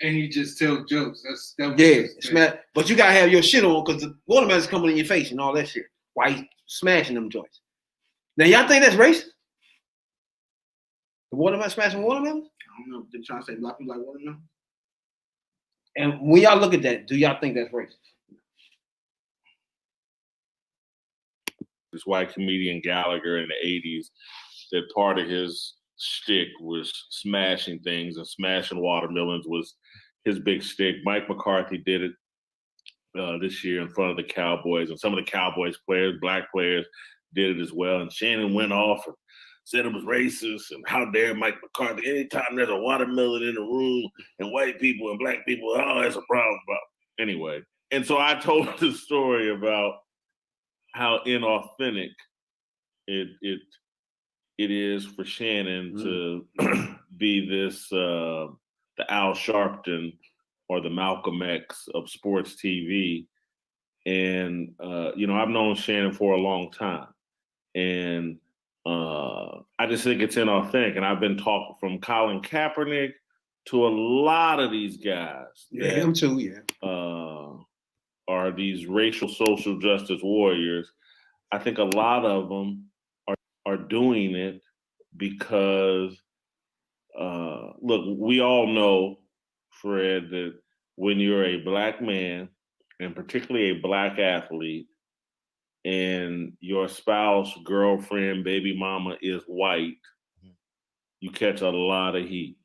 And he just tell jokes. That was smash. But you gotta have your shit on because the watermelons coming in your face and all that shit. Why he smashing them joints? Now y'all think that's racist? The watermelon smashing watermelons? I don't know. They're trying to say black people like watermelon. And when y'all look at that, do y'all think that's racist? This white comedian Gallagher in the 80s, that part of his shtick was smashing things, and smashing watermelons was his big shtick. Mike McCarthy did it this year in front of the Cowboys, and some of the Cowboys players, black players, did it as well. And Shannon went off and said it was racist, and how dare Mike McCarthy. Anytime there's a watermelon in the room and white people and black people, oh, that's a problem. Anyway, and so I told the story about how inauthentic it is for Shannon to be this the Al Sharpton or the Malcolm X of sports TV. And I've known Shannon for a long time, and I just think it's inauthentic. And I've been talking from Colin Kaepernick to a lot of these guys. Yeah, him too. Yeah, are these racial social justice warriors. I think a lot of them are doing it because, look, we all know, Fred, that when you're a black man, and particularly a black athlete, and your spouse, girlfriend, baby mama is white, you catch a lot of heat.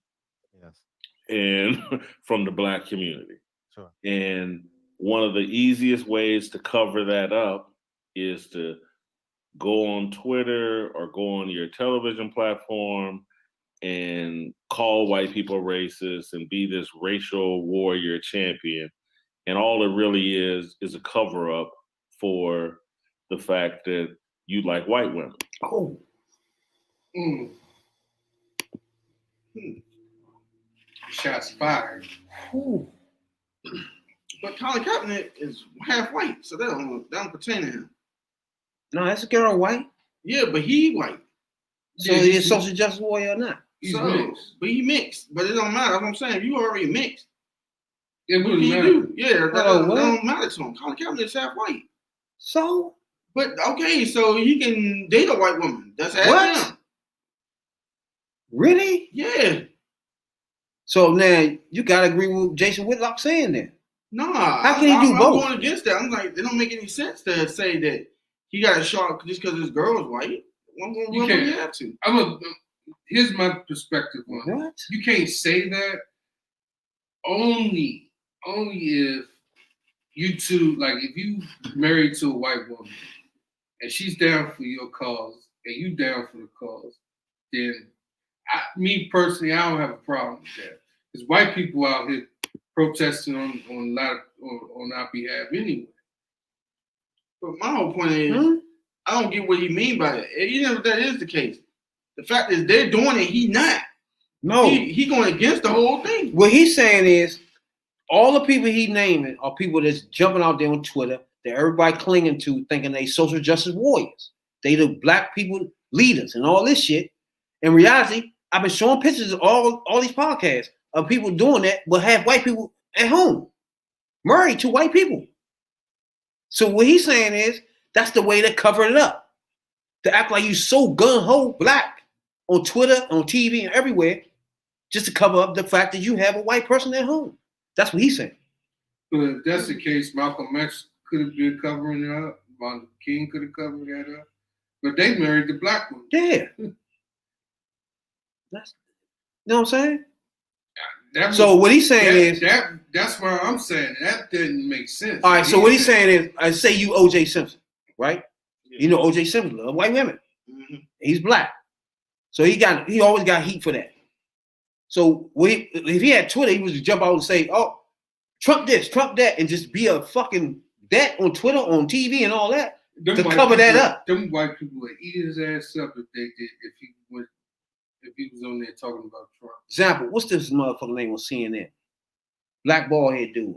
Yes. And from the black community. Sure. And one of the easiest ways to cover that up is to go on Twitter or go on your television platform and call white people racist and be this racial warrior champion. And all it really is a cover up for the fact that you like white women. Oh. Mm. Shots fired. Ooh. But Colin Kaepernick is half white, so that don't pertain to him. No, that's a girl white. Yeah, but he white. So Yeah, he's a social justice warrior or not? He's so, mixed. but he mixed. But it don't matter. That's what I'm saying. If you already mixed, It what wouldn't can you matter. do? Yeah, that what? don't matter to him. Colin Kaepernick is half white. So But okay, so he can date a white woman. That's half What? him. really? Yeah. So now you gotta agree with Jason Whitlock saying that. Nah. How can he do I'm both? going against that. I'm like, it don't make any sense to say that he got a shot just because his girl is white. You What can't. would he have to? Here's my perspective on it. What? You can't say that only if you two, like if you married to a white woman and she's down for your cause and you down for the cause, then me personally, I don't have a problem with that. Because white people out here protesting on our behalf anyway. But my whole point is, I don't get what he mean by that. Even if that is the case, the fact is they're doing it, he not. No. He going against the whole thing. What he's saying is all the people he naming are people that's jumping out there on Twitter that everybody clinging to, thinking they social justice warriors. They the black people leaders and all this shit. In reality, I've been showing pictures of all these podcasts of people doing that, but have white people at home, married to white people. So what he's saying is that's the way to cover it up, to act like you so gun-ho black on Twitter, on TV, and everywhere, just to cover up the fact that you have a white person at home. That's what he's saying. But if that's the case, Malcolm X could have been covering it up. Martin Luther King could have covered that up. But they married the black woman. Yeah. That's, you know what I'm saying? So what he's saying is that's why I'm saying that didn't make sense. all right. So what he's saying is, I say you O.J. Simpson, right? Yeah. You know O.J. Simpson love white women. Mm-hmm. He's black, so he always got heat for that. So if he had Twitter, he would jump out and say, "Oh, Trump this, Trump that," and just be a fucking that on Twitter, on TV, and all that to cover that up. Them white people would eat his ass up if he was on there talking about Trump. Example, what's this motherfucker name on CNN? Black bald head dude.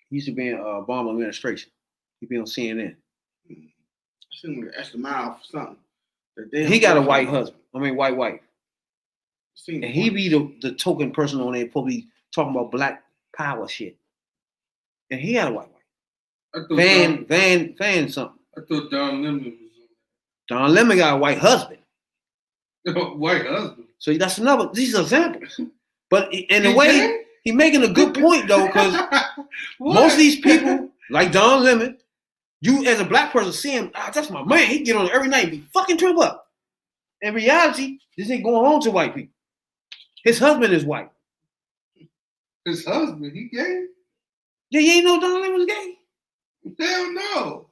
He used to be in Obama administration. He be on CNN. I seen him extra mile for something. He got a white husband. White wife. And he be the token person on there probably talking about black power shit. And he had a white wife. Van something. I thought Don Lemon was on there. Don Lemon got a white husband. White husband. So that's another. These are examples. But in a way, he making a good point though, because most of these people, like Don Lemon, you as a black person see him, that's my man. He get on every night and be fucking Trump up. In reality, this ain't going on to white people. His husband is white. His husband, he gay? Yeah, you ain't know Don Lemon was gay? Hell no.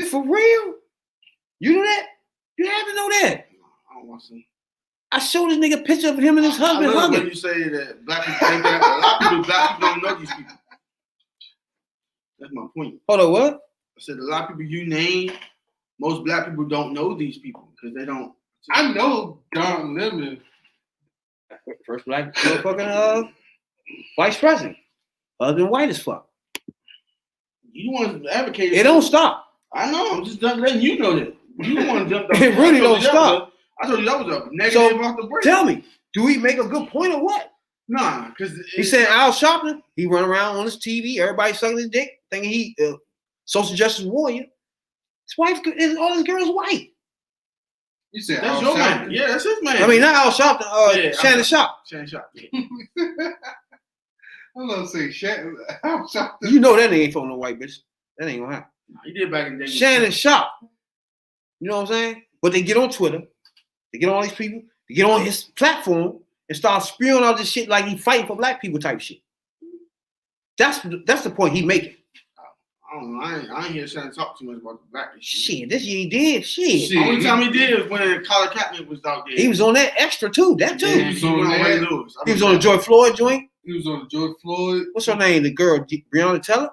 For real? You know that? You have to know that. I don't want to see. I showed this nigga a picture of him and his husband I love hugging. when you say that black people think that. A lot of black people don't know these people. That's my point. Hold on, what? I said a lot of people you name, most black people don't know these people because they don't. I know Don Lemon. First black motherfucking vice president. Husband white as fuck. You want to advocate. It don't stop. I know. I'm just letting you know that. You want to jump. It really don't stop. I told you that was a negative off the break. Tell me, do he make a good point or what? Nah, because he said Al Sharpton, he run around on his TV, everybody sucking his dick, thinking he social justice warrior. His wife, all his girls white. You said that's Al your Sharpton. man. Yeah, that's his man. I mean, not Al Sharpton, Shannon Sharp. Shannon Sharp. Yeah. I'm gonna say Al Sharpton. You know that ain't for no white bitch. That ain't gonna happen. Nah, he did back in the day. Shannon Sharp. You know what I'm saying? But they get on Twitter, they get on all these people, they get on his platform and start spewing all this shit like he fighting for black people type shit. That's the point he making. I don't know. I ain't hear Shannon talk too much about the black shit. Shit, this year he did. Shit. The only time he did was when Colin Kaepernick was out there. He was on that extra too. That too. Yeah, he was on the George Floyd joint. He was on the George Floyd. What's her name? The girl, Breonna Taylor?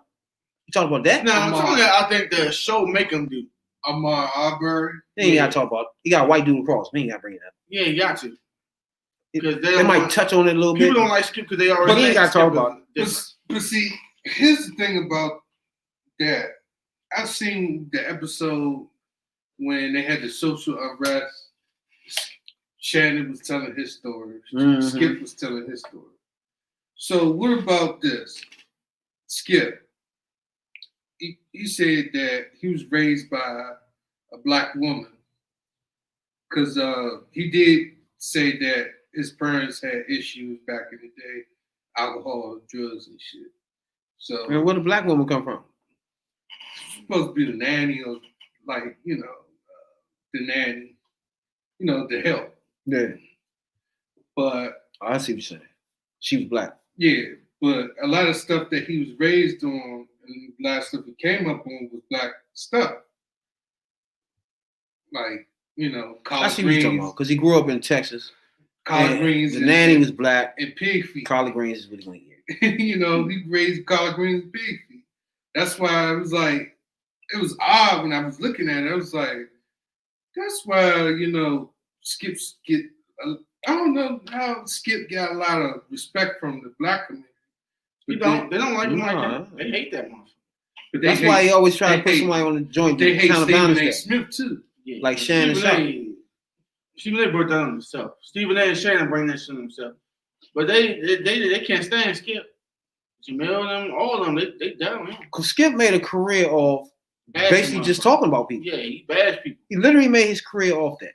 You talking about that? No, I'm talking about I think the show make him do. Amar Arbery. He ain't gotta talk about. He got a white dude across. He ain't gotta bring it up. Yeah, you got to. Because They might touch on it a little bit. People don't like Skip because they already. But he ain't gotta talk about it. But see, here's the thing about that. I've seen the episode when they had the social unrest. Shannon was telling his story. Mhm. Skip was telling his story. So what about this? Skip. He said that he was raised by a black woman. Because he did say that his parents had issues back in the day, alcohol, drugs, and shit. So And where the black woman come from? Supposed to be the nanny or like, the nanny, the help. Yeah. But I see what you're saying. She was black. yeah, but a lot of stuff that he was raised on and a lot of stuff he came up on was black stuff. Like, I collard see what you're talking greens, about. Because he grew up in Texas. collard and greens. The nanny was black. and pig feet. Collard greens is what he went to get. He raised collard greens and pig feet. That's why it was odd when I was looking at it. I was like, that's why, Skip's get, I don't know how Skip got a lot of respect from the black community. They But don't like him like Nah. that. They hate that motherfucker. but That's why he always try to they put hate- somebody on the joint They to hate kind of Stephen balance A. that. Smith too. Yeah. Like Shannon Stephen A. brought that on himself. Stephen A. and Shannon bring that shit on himself. But they can't stand Skip. Jamel them, all of them, they down him. Because Skip made a career off basically just talking about people. Yeah, he bash people. He literally made his career off that.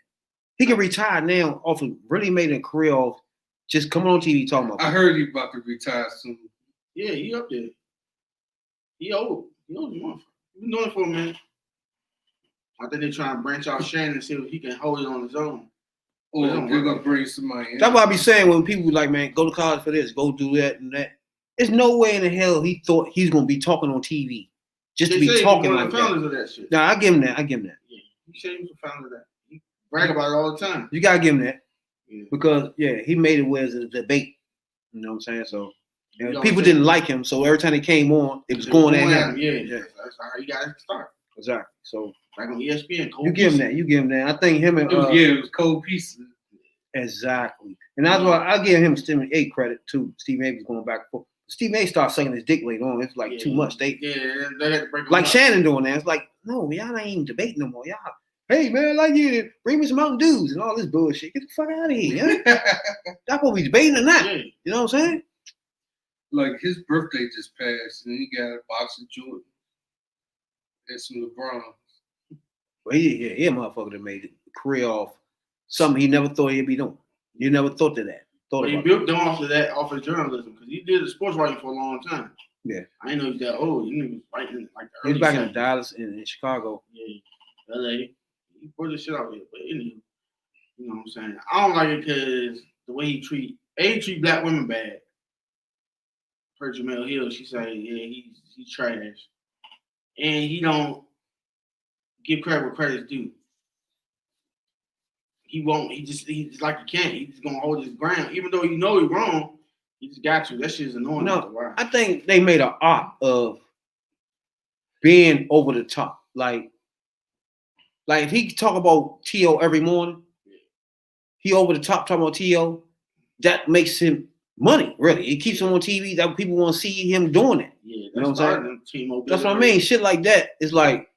He can retire now off of really made a career off just coming on TV talking about I people. heard he about to retire soon. Yeah, he up there. He old. He old as a motherfucker. He been doing it for a minute. I think they're trying to branch out Shannon and see if he can hold it on his own. Or They don't they're work gonna like bring somebody in. That's why I be saying when people like, man, go to college for this, go do that and that. There's no way in the hell he thought he's gonna be talking on TV. Just to They say be he talking one like of the that. founders of that shit. Nah, I give him that. Yeah, he said he was the founder of that. He brag about it all the time. You gotta give him that. Yeah. Because he made it where it's a debate. You know what I'm saying? So You know people what I'm didn't like him, so every time he came on, it was going at him. Yeah, that's how he got to start. Exactly. So Like on ESPN. you give him that. You give him that. I think him and it was cold pieces. exactly. And that's why I give him Stephen A. credit too. Stephen A. was going back and forth. Stephen A. started sucking his dick later on. It's like too much. They had to break him like up. Shannon doing that. It's like, no, y'all ain't even debating no more. Y'all, hey man, I like you, bring me some Mountain Dews and all this bullshit. Get the fuck out of here. Yeah? Y'all supposed to be debating or not. Yeah. You know what I'm saying? Like his birthday just passed, and he got a box of Jordan and some LeBron. Well, he a motherfucker that made a career off something he never thought he'd be doing. You never thought of that. But he built them off of journalism because he did the sports writing for a long time. Yeah. I didn't know he was that old. He was writing like the He was early back in 70s. Dallas and in Chicago. Yeah, LA. He put this shit out here. But anyway, you know what I'm saying? I don't like it because the way he treat black women bad. Per Jamel Hill, she said, yeah, he's trash. And he don't give credit where credit's due. He won't, he's like he can't. He's gonna hold his ground. Even though you know he's wrong, he just got to. That shit is annoying. No, I think they made an art of being over the top. Like if he talk about T.O. every morning, he over the top talking about T.O., that makes him money, really. It keeps him on TV. That people want to see him doing it. Yeah, you know what I'm saying? That's what I mean. Shit like that is like,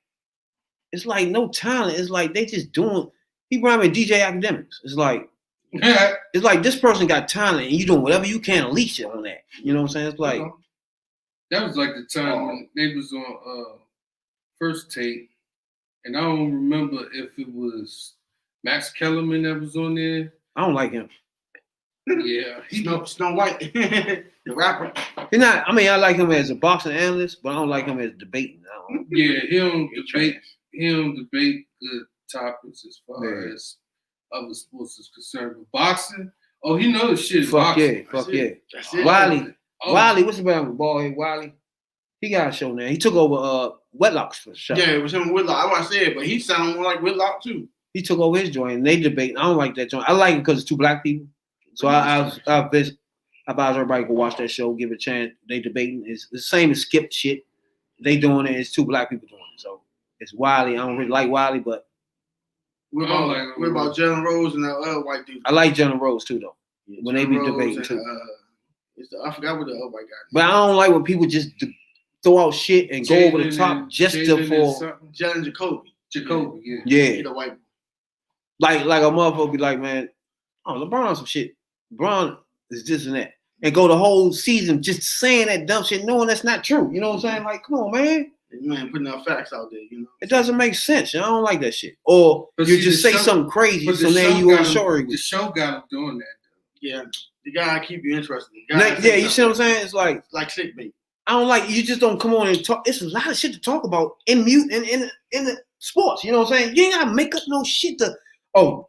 it's like no talent. It's like they just doing. He brought me DJ Academics. It's like this person got talent and you doing whatever you can to leash it on that. You know what I'm saying? It's like that was like the time when they was on First Take, and I don't remember if it was Max Kellerman that was on there. I don't like him. Yeah, Snow White, the rapper. He's not. I mean, I like him as a boxing analyst, but I don't like him as debating. Yeah, he don't debate good topics as far as other sports is concerned. But boxing, he knows shit. Fuck boxing. yeah, fuck yeah. That's it. Wiley, what's the name? Ballhead Wiley. He got a show now. He took over Wedlock's for sure. Yeah, it was him and Whitlock. I want to say it, but he sounded more like Whitlock too. He took over his joint and they debate. I don't like that joint. I like it because it's two black people. So I advise everybody to go watch that show, give it a chance. They debating. It's the same as Skip shit. They doing it. It's two black people doing it. So It's Wiley. I don't really like Wiley, but What about Jalen Rose and that other white dude? I like Jalen Rose too, though. When they be Jalen Rose debating and, too. I forgot what the other white guy. But I don't like when people just throw out shit and go over the top just for Jalen Jacoby. Yeah. He the white. Like a motherfucker be like, man, oh, LeBron some shit. LeBron is this and that. And go the whole season just saying that dumb shit, knowing that's not true. You know what I'm saying? Like, come on, man. Man, putting out facts out there, you know. It doesn't make sense. I don't like that shit. Or But you see, just the say show- something crazy, But so the now show you on got him- sorry. The show got him doing that. Yeah, the guy keep you interested. Yeah, you see what I'm saying? It's like clickbait. I don't like you just don't come on and talk. It's a lot of shit to talk about in mute and in the sports. You know what I'm saying? You ain't gotta make up no shit to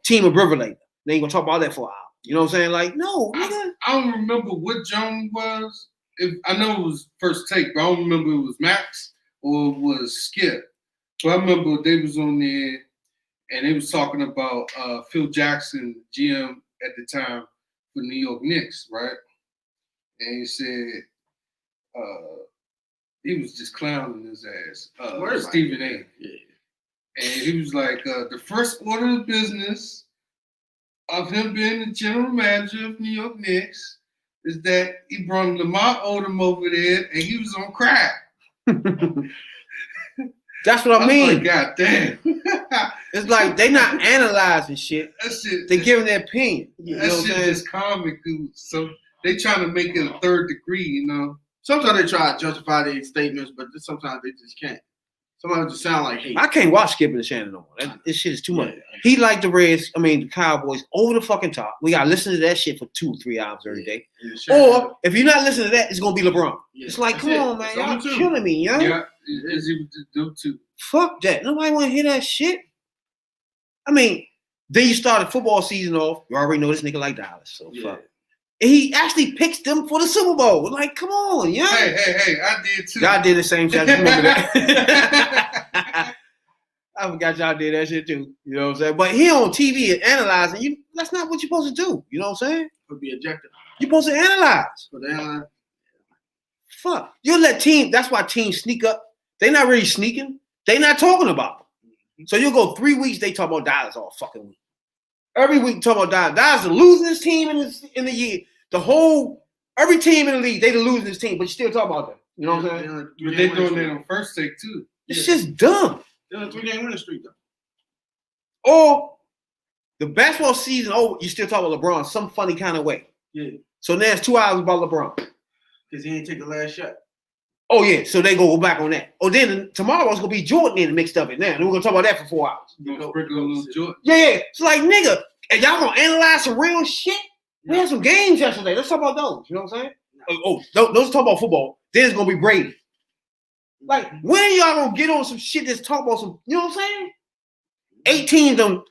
team of Riverlake. They ain't gonna talk about that for an hour. You know what I'm saying? Like, no, nigga. I don't remember what Jones was. I know it was First Take, but I don't remember it was Max or it was Skip. But I remember they was on there and they was talking about Phil Jackson, GM at the time for New York Knicks, right? And he said he was just clowning his ass, Stephen A. Yeah. And he was like, the first order of business of him being the general manager of New York Knicks is that he brought Lamar Odom over there and he was on crack. That's what I mean. Like, God damn. It's like they not analyzing shit. That shit. They giving their opinion. You know That what I'm shit saying? just comic, dude. So they trying to make it a third degree, you know. Sometimes they try to justify their statements, but sometimes they just can't. Sometimes it just sound like hate. I can't watch Skip and Shannon no more. This shit is too much. He like the Reds, the Cowboys over the fucking top. We gotta listen to that shit for 2 or 3 hours every day. Or if you're not listening to that, it's gonna be LeBron. Yeah, it's like, that's come it. on, man, That's y'all all too. killing me, yo. Yeah, as he would do too. Fuck that. Nobody wanna hear that shit. Then you started football season off. You already know this nigga like Dallas, so fuck. And he actually picks them for the Super Bowl. Like, come on, yo. Hey, I did too. Y'all did the same shit. I just remember that. I forgot y'all did that shit too. You know what I'm saying? But he on TV and analyzing. That's not what you're supposed to do. You know what I'm saying? Could be objective. You're supposed to analyze. But they Fuck. You let teams. That's why teams sneak up. They not really sneaking. They not talking about them. So you'll go 3 weeks. They talk about Dallas all fucking week. Every week talk about Dallas. Dallas the losingest team in the year. Every team in the league, they the losingest team, but you still talk about them. You know what I'm saying? But they doing that on First Take too. It's just dumb. They're on a 3-game winning streak though. Or the basketball season over, you still talk about LeBron some funny kind of way. Yeah. So now it's 2 hours about LeBron. Because he ain't take the last shot. Oh yeah, so they go back on that. Oh, then tomorrow it's gonna be Jordan in the mixed up it now. Then we're gonna talk about that for 4 hours. Sprinkle a little Jordan. Yeah. It's like, nigga, and y'all gonna analyze some real shit? We had some games yesterday. Let's talk about those. You know what I'm saying? Those talk about football. Then it's gonna be Brady. Like, when are y'all gonna get on some shit that's talk about some, you know what I'm saying? 8 teams done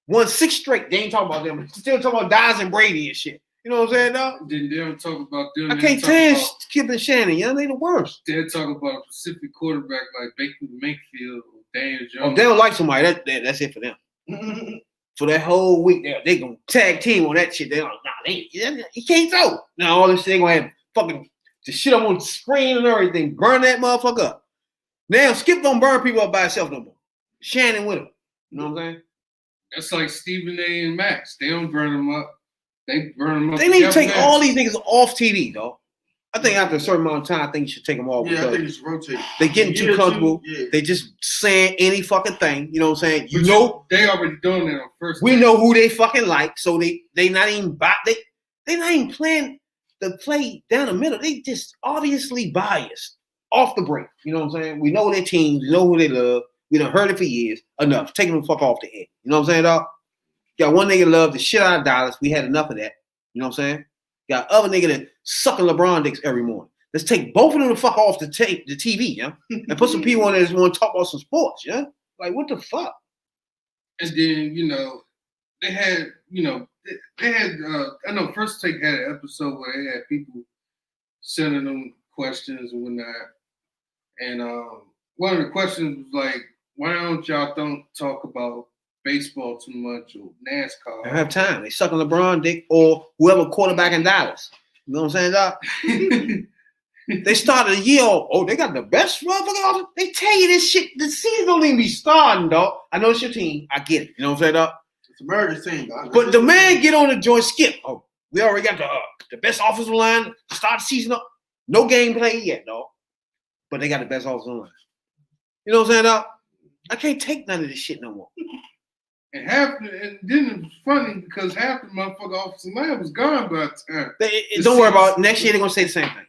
won 6 straight. They ain't talking about them. Still talking about Dies and Brady and shit. You know what I'm saying, dog? Then they don't talk about them. I can't stand Skip and Shannon. Y'all ain't the worst. They're talking about a specific quarterback like Baker Mayfield or Daniel Jones. Oh, they don't like somebody. That's it for them. For that whole week, they gonna tag team on that shit. They like, he can't throw. Now all this shit, they gonna have fucking the shit up on the screen and everything. Burn that motherfucker up. Now Skip don't burn people up by himself no more. Shannon with him. You know what I'm saying? That's like Stephen A. and Max. They don't burn them up. They burn them up. They need to take all these niggas off TV, though. I think after a certain amount of time, I think you should take them off. Yeah, I think you should rotate. They're getting too comfortable. They just saying any fucking thing. You know what I'm saying? You know, they already doing that on First. We know who they fucking like, so they not even they not even playing the play down the middle. They just obviously biased off the break. You know what I'm saying? We know their teams. We know who they love. We done heard it for years. Enough. Taking them fuck off the head. You know what I'm saying, dog? Got one nigga love the shit out of Dallas. We had enough of that. You know what I'm saying? Got other nigga that sucking LeBron dicks every morning. Let's take both of them the fuck off the TV, yeah? And put some people on there that just want to talk about some sports, yeah? Like, what the fuck? And then, they had, I know First Take had an episode where they had people sending them questions and whatnot. And one of the questions was like, why don't y'all talk about baseball too much or NASCAR? They don't have time. They sucking LeBron dick or whoever quarterback in Dallas. You know what I'm saying, Doc? They started a year off. Oh, they got the best motherfucker. They tell you this shit. The season don't even be starting, dog. I know it's your team. I get it. You know what I'm saying, dog? It's a murder team, dog. But the man get on the joint skip. Oh, we already got the best offensive line. Start the season up. No game played yet, dog. But they got the best offensive line. You know what I'm saying, dog? I can't take none of this shit no more. And then it was funny because half the motherfucker offensive line was gone by the time. Don't worry about it. Next year they're gonna say the same thing.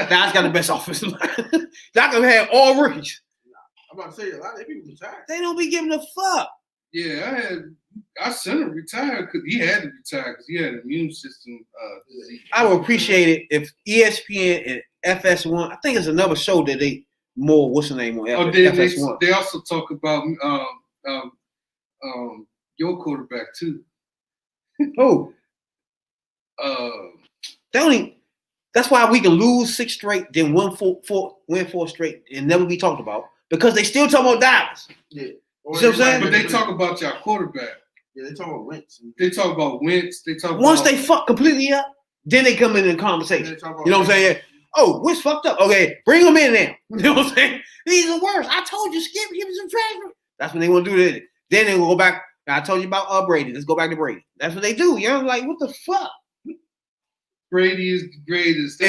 Guys got the best offensive line. Doc have had all rookies. I'm about to say a lot of people retired. They don't be giving a fuck. Yeah, I sent him retired because he had to retire because he had an immune system disease. I would appreciate it if ESPN and FS1. I think it's another show that they more. What's the name on FS1? They also talk about your quarterback too. Oh, that's why we can lose 6 straight, then win 4 straight, and never be talked about because they still talking about Dallas. Yeah, you see what I'm saying? But they talk about your quarterback. Yeah, they talk about Wentz. They talk about Wentz. They talk once about, they fuck completely up, then they come in the conversation. You know what I'm saying? Oh, Wentz fucked up. Okay, bring him in now. You know what I'm saying? He's the worst. I told you, Skip. He was a freshman. That's when they want to do it. Then they go back. I told you about Brady. Let's go back to Brady. That's what they do. You know, like what the fuck? Brady is the greatest.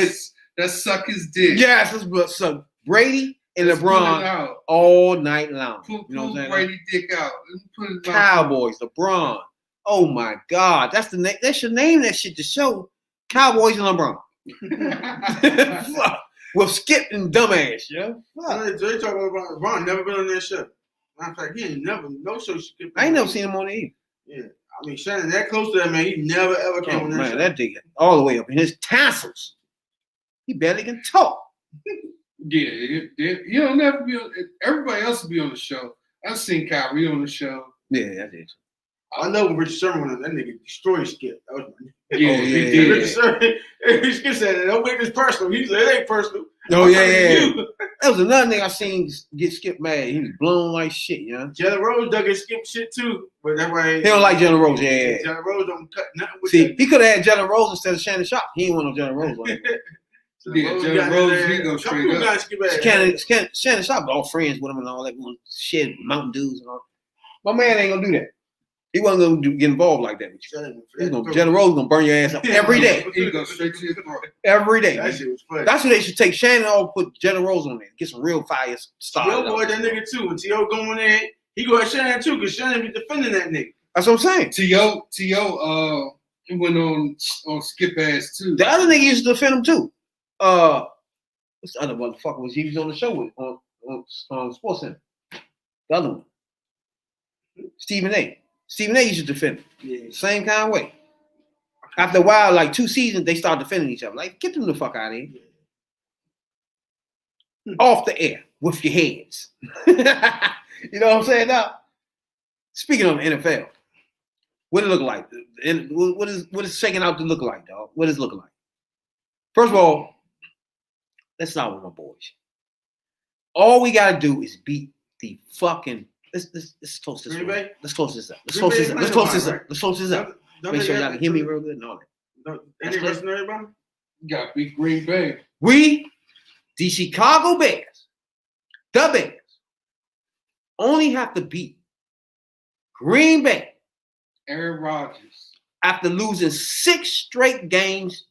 That's suck his dick. Yes, that's so Brady and LeBron all night long. You know what I'm saying? Brady dick out. Put it Cowboys, LeBron. Oh my God, that's the name. They should name that shit to show Cowboys and LeBron. Fuck. With Skip and dumbass, yeah. They talk about LeBron never been on that show. Matter of fact, he ain't never no show Skip. I ain't never seen him on it either. Yeah. I mean, Shannon that close to that man, he never ever came on that man, show. That nigga all the way up in his tassels. He barely can talk. Yeah, you don't never be on. Everybody else will be on the show. I've seen Kyrie on the show. Yeah, I did. I know when Richard Sherman went on, that nigga destroyed Skip. That was Yeah, he did. Richard Sherman, Skip said, "Don't make this personal." He said, "It ain't personal." Oh yeah. That was another thing I seen get Skip mad. He was blown like shit, you know. Jalen Rose dug his Skip shit too, but that way he don't like Jalen Rose. Yeah. Jalen Rose don't cut nothing with See, that. he could have had Jalen Rose instead of Shannon Sharp. He ain't want no Jalen Rose. Like Jalen Rose, he go straight up. Shannon Sharp all friends with him and all that. Shit, Mountain Dews and all. My man ain't gonna do that. He wasn't gonna get involved like that with you. Jalen Rose gonna burn your ass up every day. He go straight to your throat. Every day. That shit was funny. That's what they should take. Shannon all put Jalen Rose on there. Get some real fire started. T.O. boy that nigga too. When T.O. going in, he go at Shannon too, because Shannon be defending that nigga. That's what I'm saying. T.O. He went on Skip ass too. The other nigga used to defend him too. What's the other motherfucker he was on the show with on Sports Center? The other one. Stephen A. Stephen A. used to defend him. Yeah. Same kind of way. After a while, like 2 seasons, they start defending each other. Like, get them the fuck out of here. Off the air with your heads. You know what I'm saying? Now, speaking of the NFL, what it look like? What is shaking out to look like, dog? What is it looking like? First of all, let's start with my boys. All we gotta do is beat the fucking. Let's close this up. Let's close this up. Let's close this up. Let's close this up. Let's close this up. Make sure y'all can hear me real good and all that. Any rest everybody? You got to beat Green Bay. We, the Chicago Bears, the Bears, only have to beat Green Bay. Aaron Rodgers. After losing 6 straight games,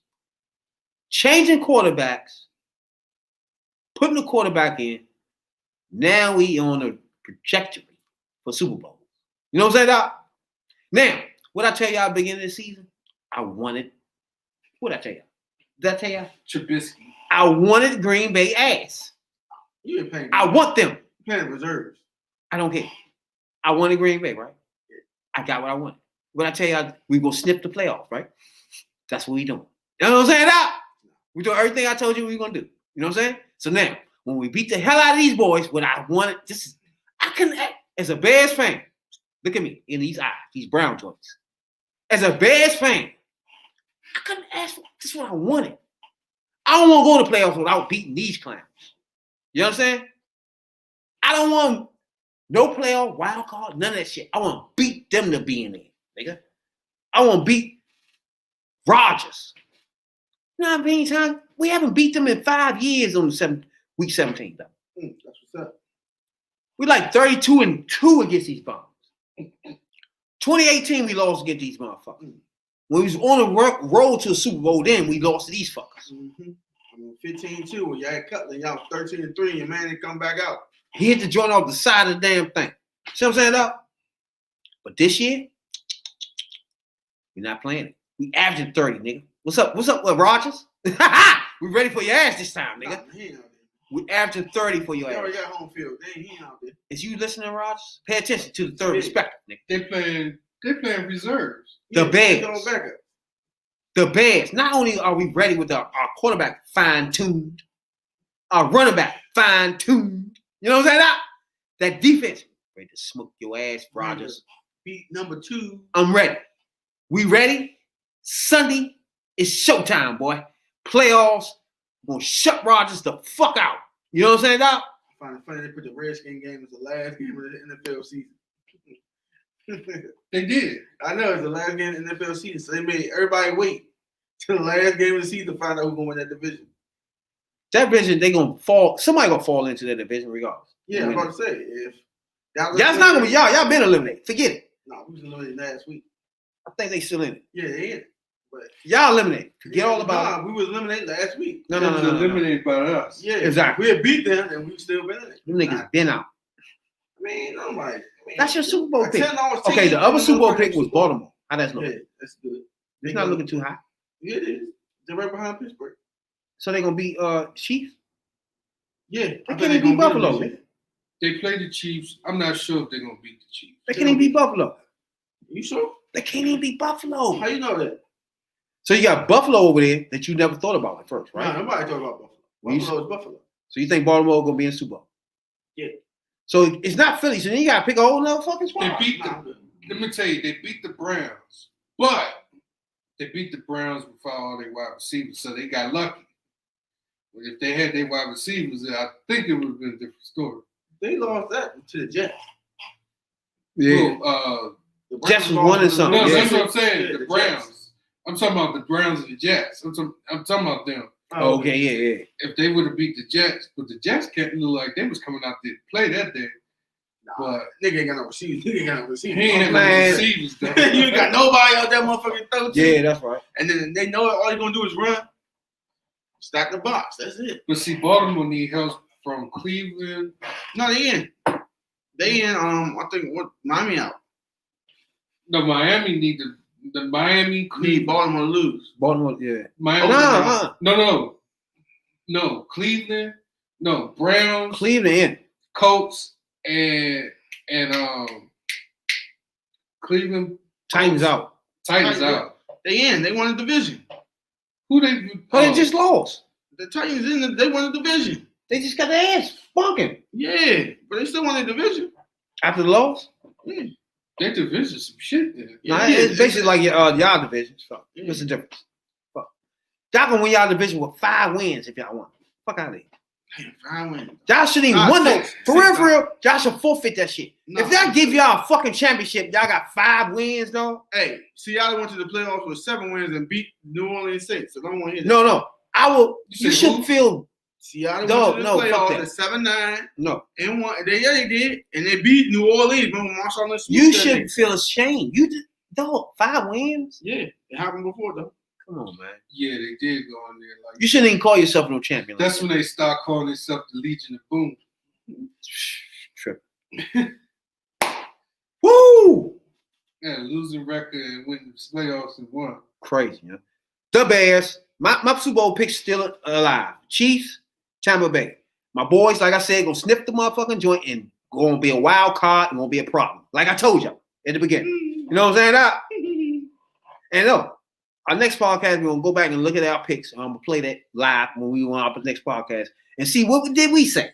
changing quarterbacks, putting the quarterback in, now we on a trajectory for Super Bowl. You know what I'm saying, Doc? Now, what I tell y'all at the beginning of the season? I wanted, what did I tell y'all? Did I tell y'all? Trubisky. I wanted Green Bay ass. You ain't paying. I want them. You're paying reserves. I don't care. I wanted Green Bay, right? I got what I wanted. What I tell y'all, we gonna snip the playoffs, right? That's what we doing. You know what I'm saying, Doc? We doing everything I told you we were gonna do. You know what I'm saying? So now, when we beat the hell out of these boys, what I wanted, I can, as a Bears fan, look at me in these eyes, these brown joints. As a Bears fan, I couldn't ask for this is what I wanted. I don't want to go to playoffs without beating these clowns. You know what I'm saying? I don't want no playoff, wild card, none of that shit. I want to beat them to be in there, nigga. I want to beat Rodgers. You know how many times We haven't beat them in 5 years on week 17, though. That's what's up. We like 32-2 against these bums. 2018, we lost against these motherfuckers. When we was on the road to a Super Bowl, then we lost to these fuckers. Mm-hmm. I mean, 15-2 when y'all had Cutler, y'all was 13-3, and your man didn't come back out. He hit the joint off the side of the damn thing. See what I'm saying, though? But this year, we're not playing it. We averaging 30, nigga. What's up? What's up with Rodgers? We ready for your ass this time, nigga. Nah, he ain't out We averaging 30 for your there. They ass. already got home field. He ain't out there. Is you listening, Rodgers? Pay attention to the third respecter, nigga. They playing reserves. The they Bears. going back up. The Bears. Not only are we ready with our quarterback fine-tuned, our running back fine-tuned. You know what I'm saying? That defense. Ready to smoke your ass, Rodgers. Beat number 2. I'm ready. We ready? Sunday is showtime, boy. Playoffs. We're gonna shut Rodgers the fuck out. You know what I'm saying, Doc? I find it funny they put the Redskin game as the last game of the NFL season. They did. I know it's the last game of the NFL season, so they made everybody wait till the last game of the season to find out who's gonna win that division. That division, they gonna fall. Somebody gonna fall into that division regardless. Yeah, I'm about to say if Y'all's not gonna be y'all. Y'all been eliminated. Forget it. No, we was eliminated last week. I think they still in it. Yeah, they in it. But Y'all eliminated. Forget all about it. We was eliminated last week. No. Eliminated by us. Yeah, Exactly. We had beat them and we still been in it. Them niggas been out. I mean, I'm like, That's your Super Bowl pick. $10 Okay, the other Super Bowl pick was Baltimore. How that's Yeah, looking? that's good. It's not looking too high. Yeah, it is. They're right behind Pittsburgh. So they gonna beat Chiefs? Yeah, They can't even beat Buffalo. They play the Chiefs. I'm not sure if they're gonna beat the Chiefs. They can't even beat Buffalo. You sure? They can't even beat Buffalo. How you know that? So you got Buffalo over there that you never thought about at first, right? Nah, nobody talk about Buffalo. When you Buffalo is Buffalo. So you think Baltimore gonna be in Super Bowl? Yeah. So it's not Philly. So then you gotta pick a whole nother fucking They spot. beat the. Let me tell you, they beat the Browns, but they beat the Browns without all their wide receivers, so they got lucky. But if they had their wide receivers, I think it would have been a different story. They lost that to the Jets. Yeah. Well, The Jets was Browns winning lost to the something. no, Yeah. that's what I'm saying. Yeah, the Jets. Browns. I'm talking about the Browns and the Jets. I'm talking about them. Oh, okay, yeah. If they would have beat the Jets, but the Jets can't look like they was coming out there to play that day. Nah, nigga ain't got no receivers. Nigga ain't got no He receivers. ain't have Man. no receivers though. You ain't got nobody out there motherfucking throw to. Yeah, that's right. And then they know all you're gonna do is run, stack the box. That's it. But see, Baltimore need help from Cleveland. No, they in. They in. I think what Miami out. No, Miami need the Miami Need Cleveland. Baltimore to lose. Baltimore, yeah. Miami. No. No, Cleveland. No, Browns, Cleveland in. Colts, and Cleveland Titans out. Titans out. They in. They won the division. Who they? Oh, they just lost. The Titans in. They won the division. They just got their ass bunking. Yeah, but they still won the division. After the loss? Yeah. Their division some shit there. Nah, it's basically like y'all division. So Yeah. what's the difference? Fuck. Y'all can win y'all division with 5 wins if y'all want. Fuck out of here. Damn, 5 wins. Y'all shouldn't even Nah, win though. six. For real, y'all should forfeit that shit. Nah. If y'all give y'all a fucking championship, y'all got 5 wins though. Hey, Seattle went to the playoffs with 7 wins and beat New Orleans Saints. So don't want to hear that. No. I will. You You said should who? feel Seattle No, went to the no, fuck playoffs that. at 7-9 no. and won. They did, and they beat New Orleans. Remember Marshall Lynch? You should feel ashamed. You did dog 5 wins. Yeah, it happened before though. Come on, man. Yeah, they did go in there like. You shouldn't even call yourself no champion. That's when they start calling themselves the Legion of Boom. Trip. Woo! Yeah, losing record and winning the playoffs and won. Crazy, you know. The Bears. My Super Bowl pick's still alive. Chiefs, Tampa Bay. My boys, like I said, gonna sniff the motherfucking joint and gonna be a wild card and gonna be a problem. Like I told y'all at the beginning. You know what I'm saying? That? And no, our next podcast, we're gonna go back and look at our picks. I'm gonna play that live when we want our next podcast and see what did we say.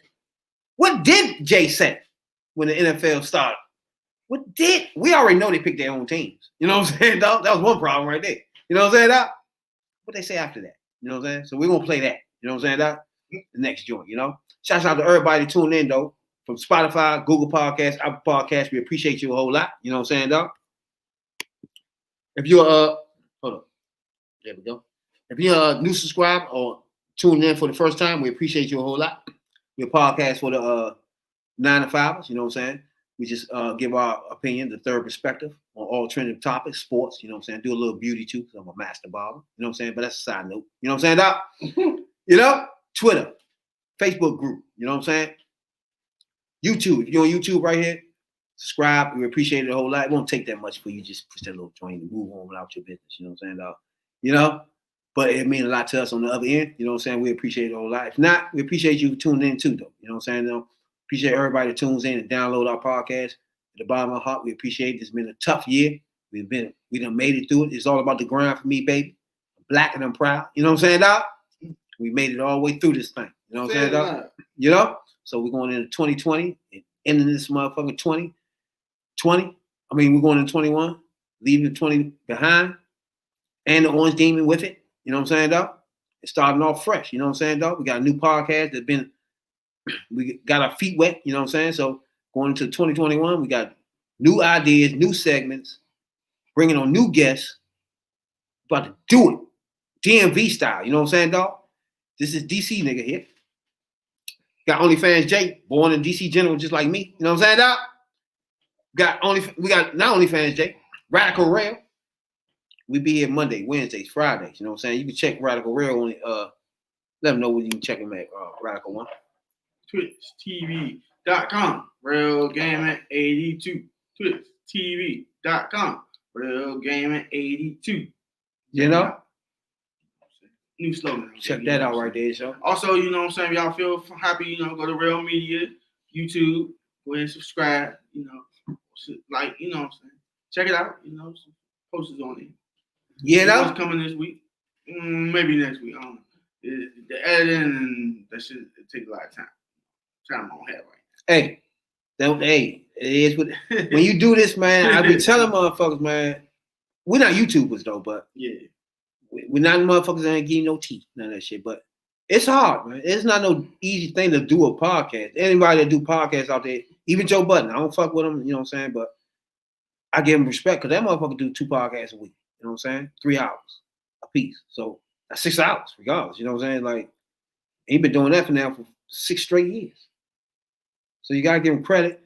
What did Jay say when the NFL started? What did we already know they picked their own teams? You know what I'm saying, dog? That was one problem right there. You know what I'm saying, dog? What they say after that? You know what I'm saying? So we're gonna play that. You know what I'm saying, dog? The next joint, you know. Shouts out to everybody tuning in though. From Spotify, Google Podcasts, Apple Podcasts. We appreciate you a whole lot. You know what I'm saying, dog? If you're hold up. There we go. If you're a new subscriber or tuning in for the first time, we appreciate you a whole lot. We're a podcast for the 9 to 5ers, you know what I'm saying? We just give our opinion, the third perspective on all trending topics, sports, you know what I'm saying? Do a little beauty too, because I'm a master barber, you know what I'm saying? But that's a side note, you know what I'm saying, Doc? You know? Twitter, Facebook group, you know what I'm saying? YouTube, if you're on YouTube right here, subscribe. We appreciate it a whole lot. It won't take that much for you. Just push that little joint and move on without your business, you know what I'm saying, Doc? You know? But it means a lot to us on the other end, you know what I'm saying? We appreciate it a whole lot. If not, we appreciate you tuning in too, though, you know what I'm saying, though? Appreciate everybody that tunes in and download our podcast. At the bottom of my heart, we appreciate it. It's been a tough year. We done made it through it. It's all about the grind for me, baby. I'm black and I'm proud. You know what I'm saying, Doc? We made it all the way through this thing. You know what I'm saying, Doc? You know? So we're going into 2020 and ending this motherfucking 2020. I mean, we're going into 21, leaving 20 behind, and the Orange Demon with it. You know what I'm saying, Doc? It's starting off fresh. You know what I'm saying, Doc? We got a new podcast that's been, we got our feet wet. You know what I'm saying? So going into 2021, we got new ideas, new segments, bringing on new guests. About to do it. DMV style. You know what I'm saying, Doc? This is DC nigga here. Got OnlyFans Jay, born in DC General just like me. You know what I'm saying, Doc? We got not OnlyFans Jay, Radical Rail. We be here Monday, Wednesdays, Fridays. You know what I'm saying? You can check Radical Rail on let them know where you can check him at Radical One. TwitchTV.com. Real Gaming 82. TwitchTV.com. Real Gaming 82. You know? New slogan. Check that out right there, so. Also, you know what I'm saying? Y'all feel happy, you know, go to Real Media, YouTube, go ahead and subscribe, you know, like, you know what I'm saying? Check it out, you know, some posters on it. Yeah, what's coming this week? Maybe next week. I don't know. The editing and that shit take a lot of time. Time I don't have right now. Hey, it is what when you do this, man. I be telling motherfuckers, man. We're not YouTubers though, but yeah, we're not motherfuckers that ain't getting no teeth, none of that shit. But it's hard, man. It's not no easy thing to do a podcast. Anybody that do podcasts out there, even Joe Budden, I don't fuck with him, you know what I'm saying? But I give him respect because that motherfucker do 2 podcasts a week. You know what I'm saying? 3 hours a piece. So that's 6 hours, regardless. You know what I'm saying? Like, he been doing that for 6 straight years. So you gotta give him credit.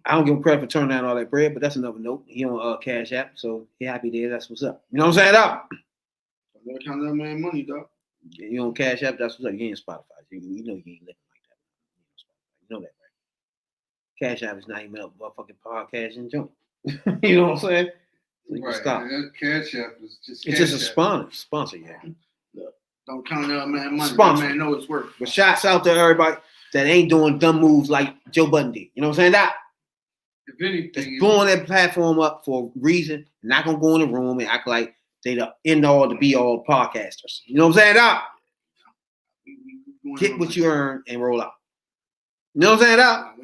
I don't give him credit for turning down all that bread, but that's another note. He on Cash App, so he happy there. That's what's up. You know what I'm saying, dog? I never count that man money, dog. You on Cash App, that's what's up. You ain't Spotify. You know you ain't living like that. You know that, right? Cash App is not even up motherfucking podcast and junk. You know what I'm saying? So you right. stop. Cash App is just. It's just a sponsor, yeah. Look, don't count that man money. Sponsor. That man know it's worth. But shots out to everybody that ain't doing dumb moves like Joe Budden did. You know what I'm saying? That. If anything, just blowing that platform up for a reason, not gonna go in the room and act like they the end all to be all podcasters. You know what I'm saying? Doc? Get what you earn and roll out. You know what I'm saying, Doc?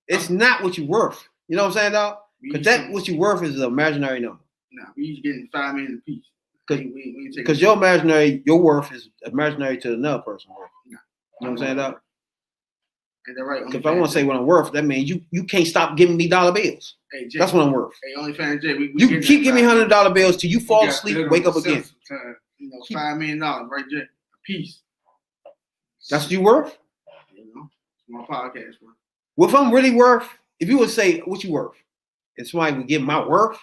It's not what you're worth. You know what I'm saying, Doc? Because that what you're worth is an imaginary number. Nah, we used getting 5 minutes a piece. Because your worth is imaginary to another person. Nah. You know what I'm saying, Doc? Right, if I want to say what I'm worth, that means you can't stop giving me dollar bills. Hey, Jay, that's what I'm worth. Hey, OnlyFans Jay, you can keep giving me $100 bills till you fall asleep, wake up again. You know, $5 million, right, Jay? A piece. That's what you worth? You know, it's my podcast worth. Well, if I'm really worth, if you would say what you worth, and somebody would give my worth,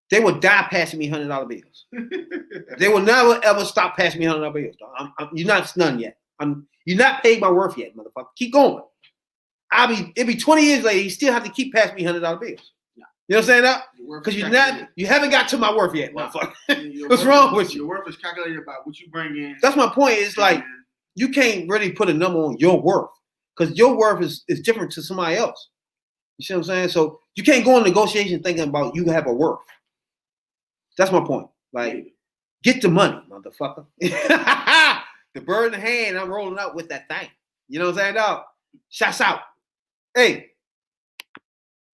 they would die passing me $100 bills. They will never ever stop passing me $100 bills. You're not stunned yet. You're not paid my worth yet, motherfucker. Keep going. It'll be 20 years later, you still have to keep passing me $100 bills. You know what I'm saying? That? Because you haven't got to my worth yet, motherfucker. What's wrong with you? Your worth is calculated by what you bring in. That's my point. It's like you can't really put a number on your worth because your worth is different to somebody else. You see what I'm saying? So you can't go in negotiation thinking about you have a worth. That's my point. Like, get the money, motherfucker. The bird in the hand, I'm rolling out with that thing. You know what I'm saying, dog? Shots out. Hey,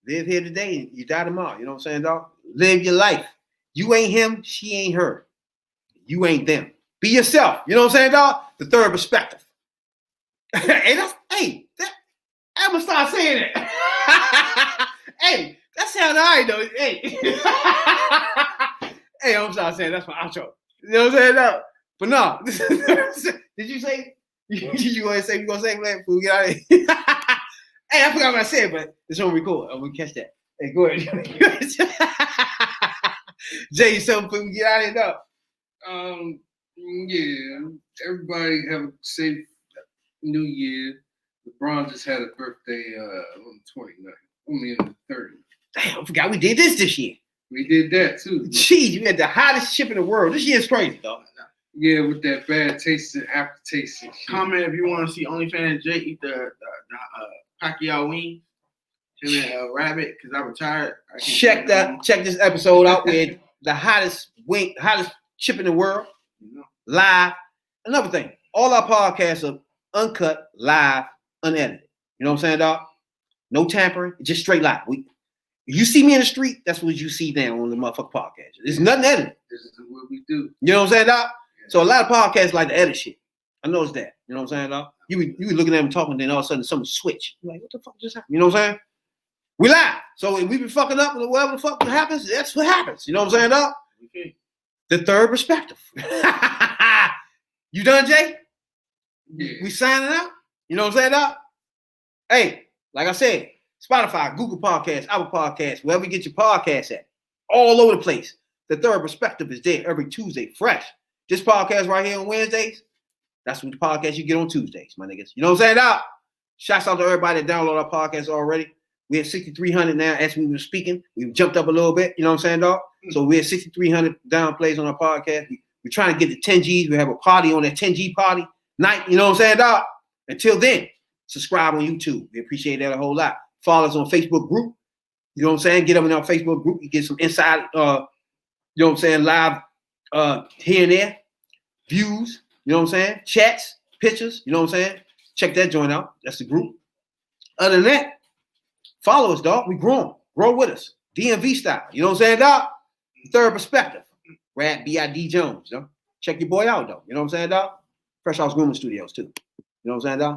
live here today, you die tomorrow. You know what I'm saying, dog? Live your life. You ain't him, she ain't her. You ain't them. Be yourself. You know what I'm saying, dog? The third perspective. I'm gonna start saying it. Hey, that sounds all right, though. Hey. Hey, I'm gonna start saying that's my outro. You know what I'm saying, dog? But no, did you say? You gonna say we gonna say black food? Get out of here. Hey, I forgot what I said, but it's on record. We catch that. Hey, go ahead. Jay, something for we get out of here now. Yeah, everybody have a safe New Year. LeBron just had a birthday on the 29th. I mean, on the 30th. Damn, I forgot we did this year. We did that too. Jeez, you had the hottest ship in the world. This year's crazy, dog. Yeah, with that bad taste and aftertaste and shit. Comment if you want to see OnlyFans Jay eat the Pacquiao wing. Him and Rabbit, because I retired. Check this episode out with the hottest chip in the world. Live. Another thing, all our podcasts are uncut, live, unedited. You know what I'm saying, dog? No tampering, just straight live. You see me in the street, that's what you see now on the motherfucking podcast. There's nothing edited. This is what we do. You know what I'm saying, dog? So a lot of podcasts like to edit shit. I noticed that. You know what I'm saying, dog? You be looking at them talking, then all of a sudden something switch. You're like, what the fuck just happened? You know what I'm saying? We live. So if we been fucking up or whatever the fuck happens, that's what happens. You know what I'm saying, dog? Okay. The third perspective. You done, Jay? Yeah. We signing out? You know what I'm saying, dog? Hey, like I said, Spotify, Google Podcasts, Apple Podcasts, wherever you get your podcasts at, all over the place. The third perspective is there every Tuesday, fresh. This podcast right here on Wednesdays, that's what the podcast you get on Tuesdays, my niggas. You know what I'm saying, dog? Shouts out to everybody that download our podcast already. We have 6,300 now as we were speaking. We've jumped up a little bit, you know what I'm saying, dog? So we have 6,300 down plays on our podcast. We're trying to get to 10 Gs. We have a party on that 10 G party night, you know what I'm saying, dog? Until then, subscribe on YouTube. We appreciate that a whole lot. Follow us on Facebook group. You know what I'm saying? Get up in our Facebook group. You get some inside, you know what I'm saying, live here and there, views, you know what I'm saying? Chats, pictures, you know what I'm saying? Check that joint out. That's the group. Other than that, follow us, dog. We growing. Grow with us. DMV style. You know what I'm saying, dog? Third perspective. Rad B.I.D. Jones, you know? Check your boy out, though. You know what I'm saying, dog? Fresh House Grooming Studios, too. You know what I'm saying, dog?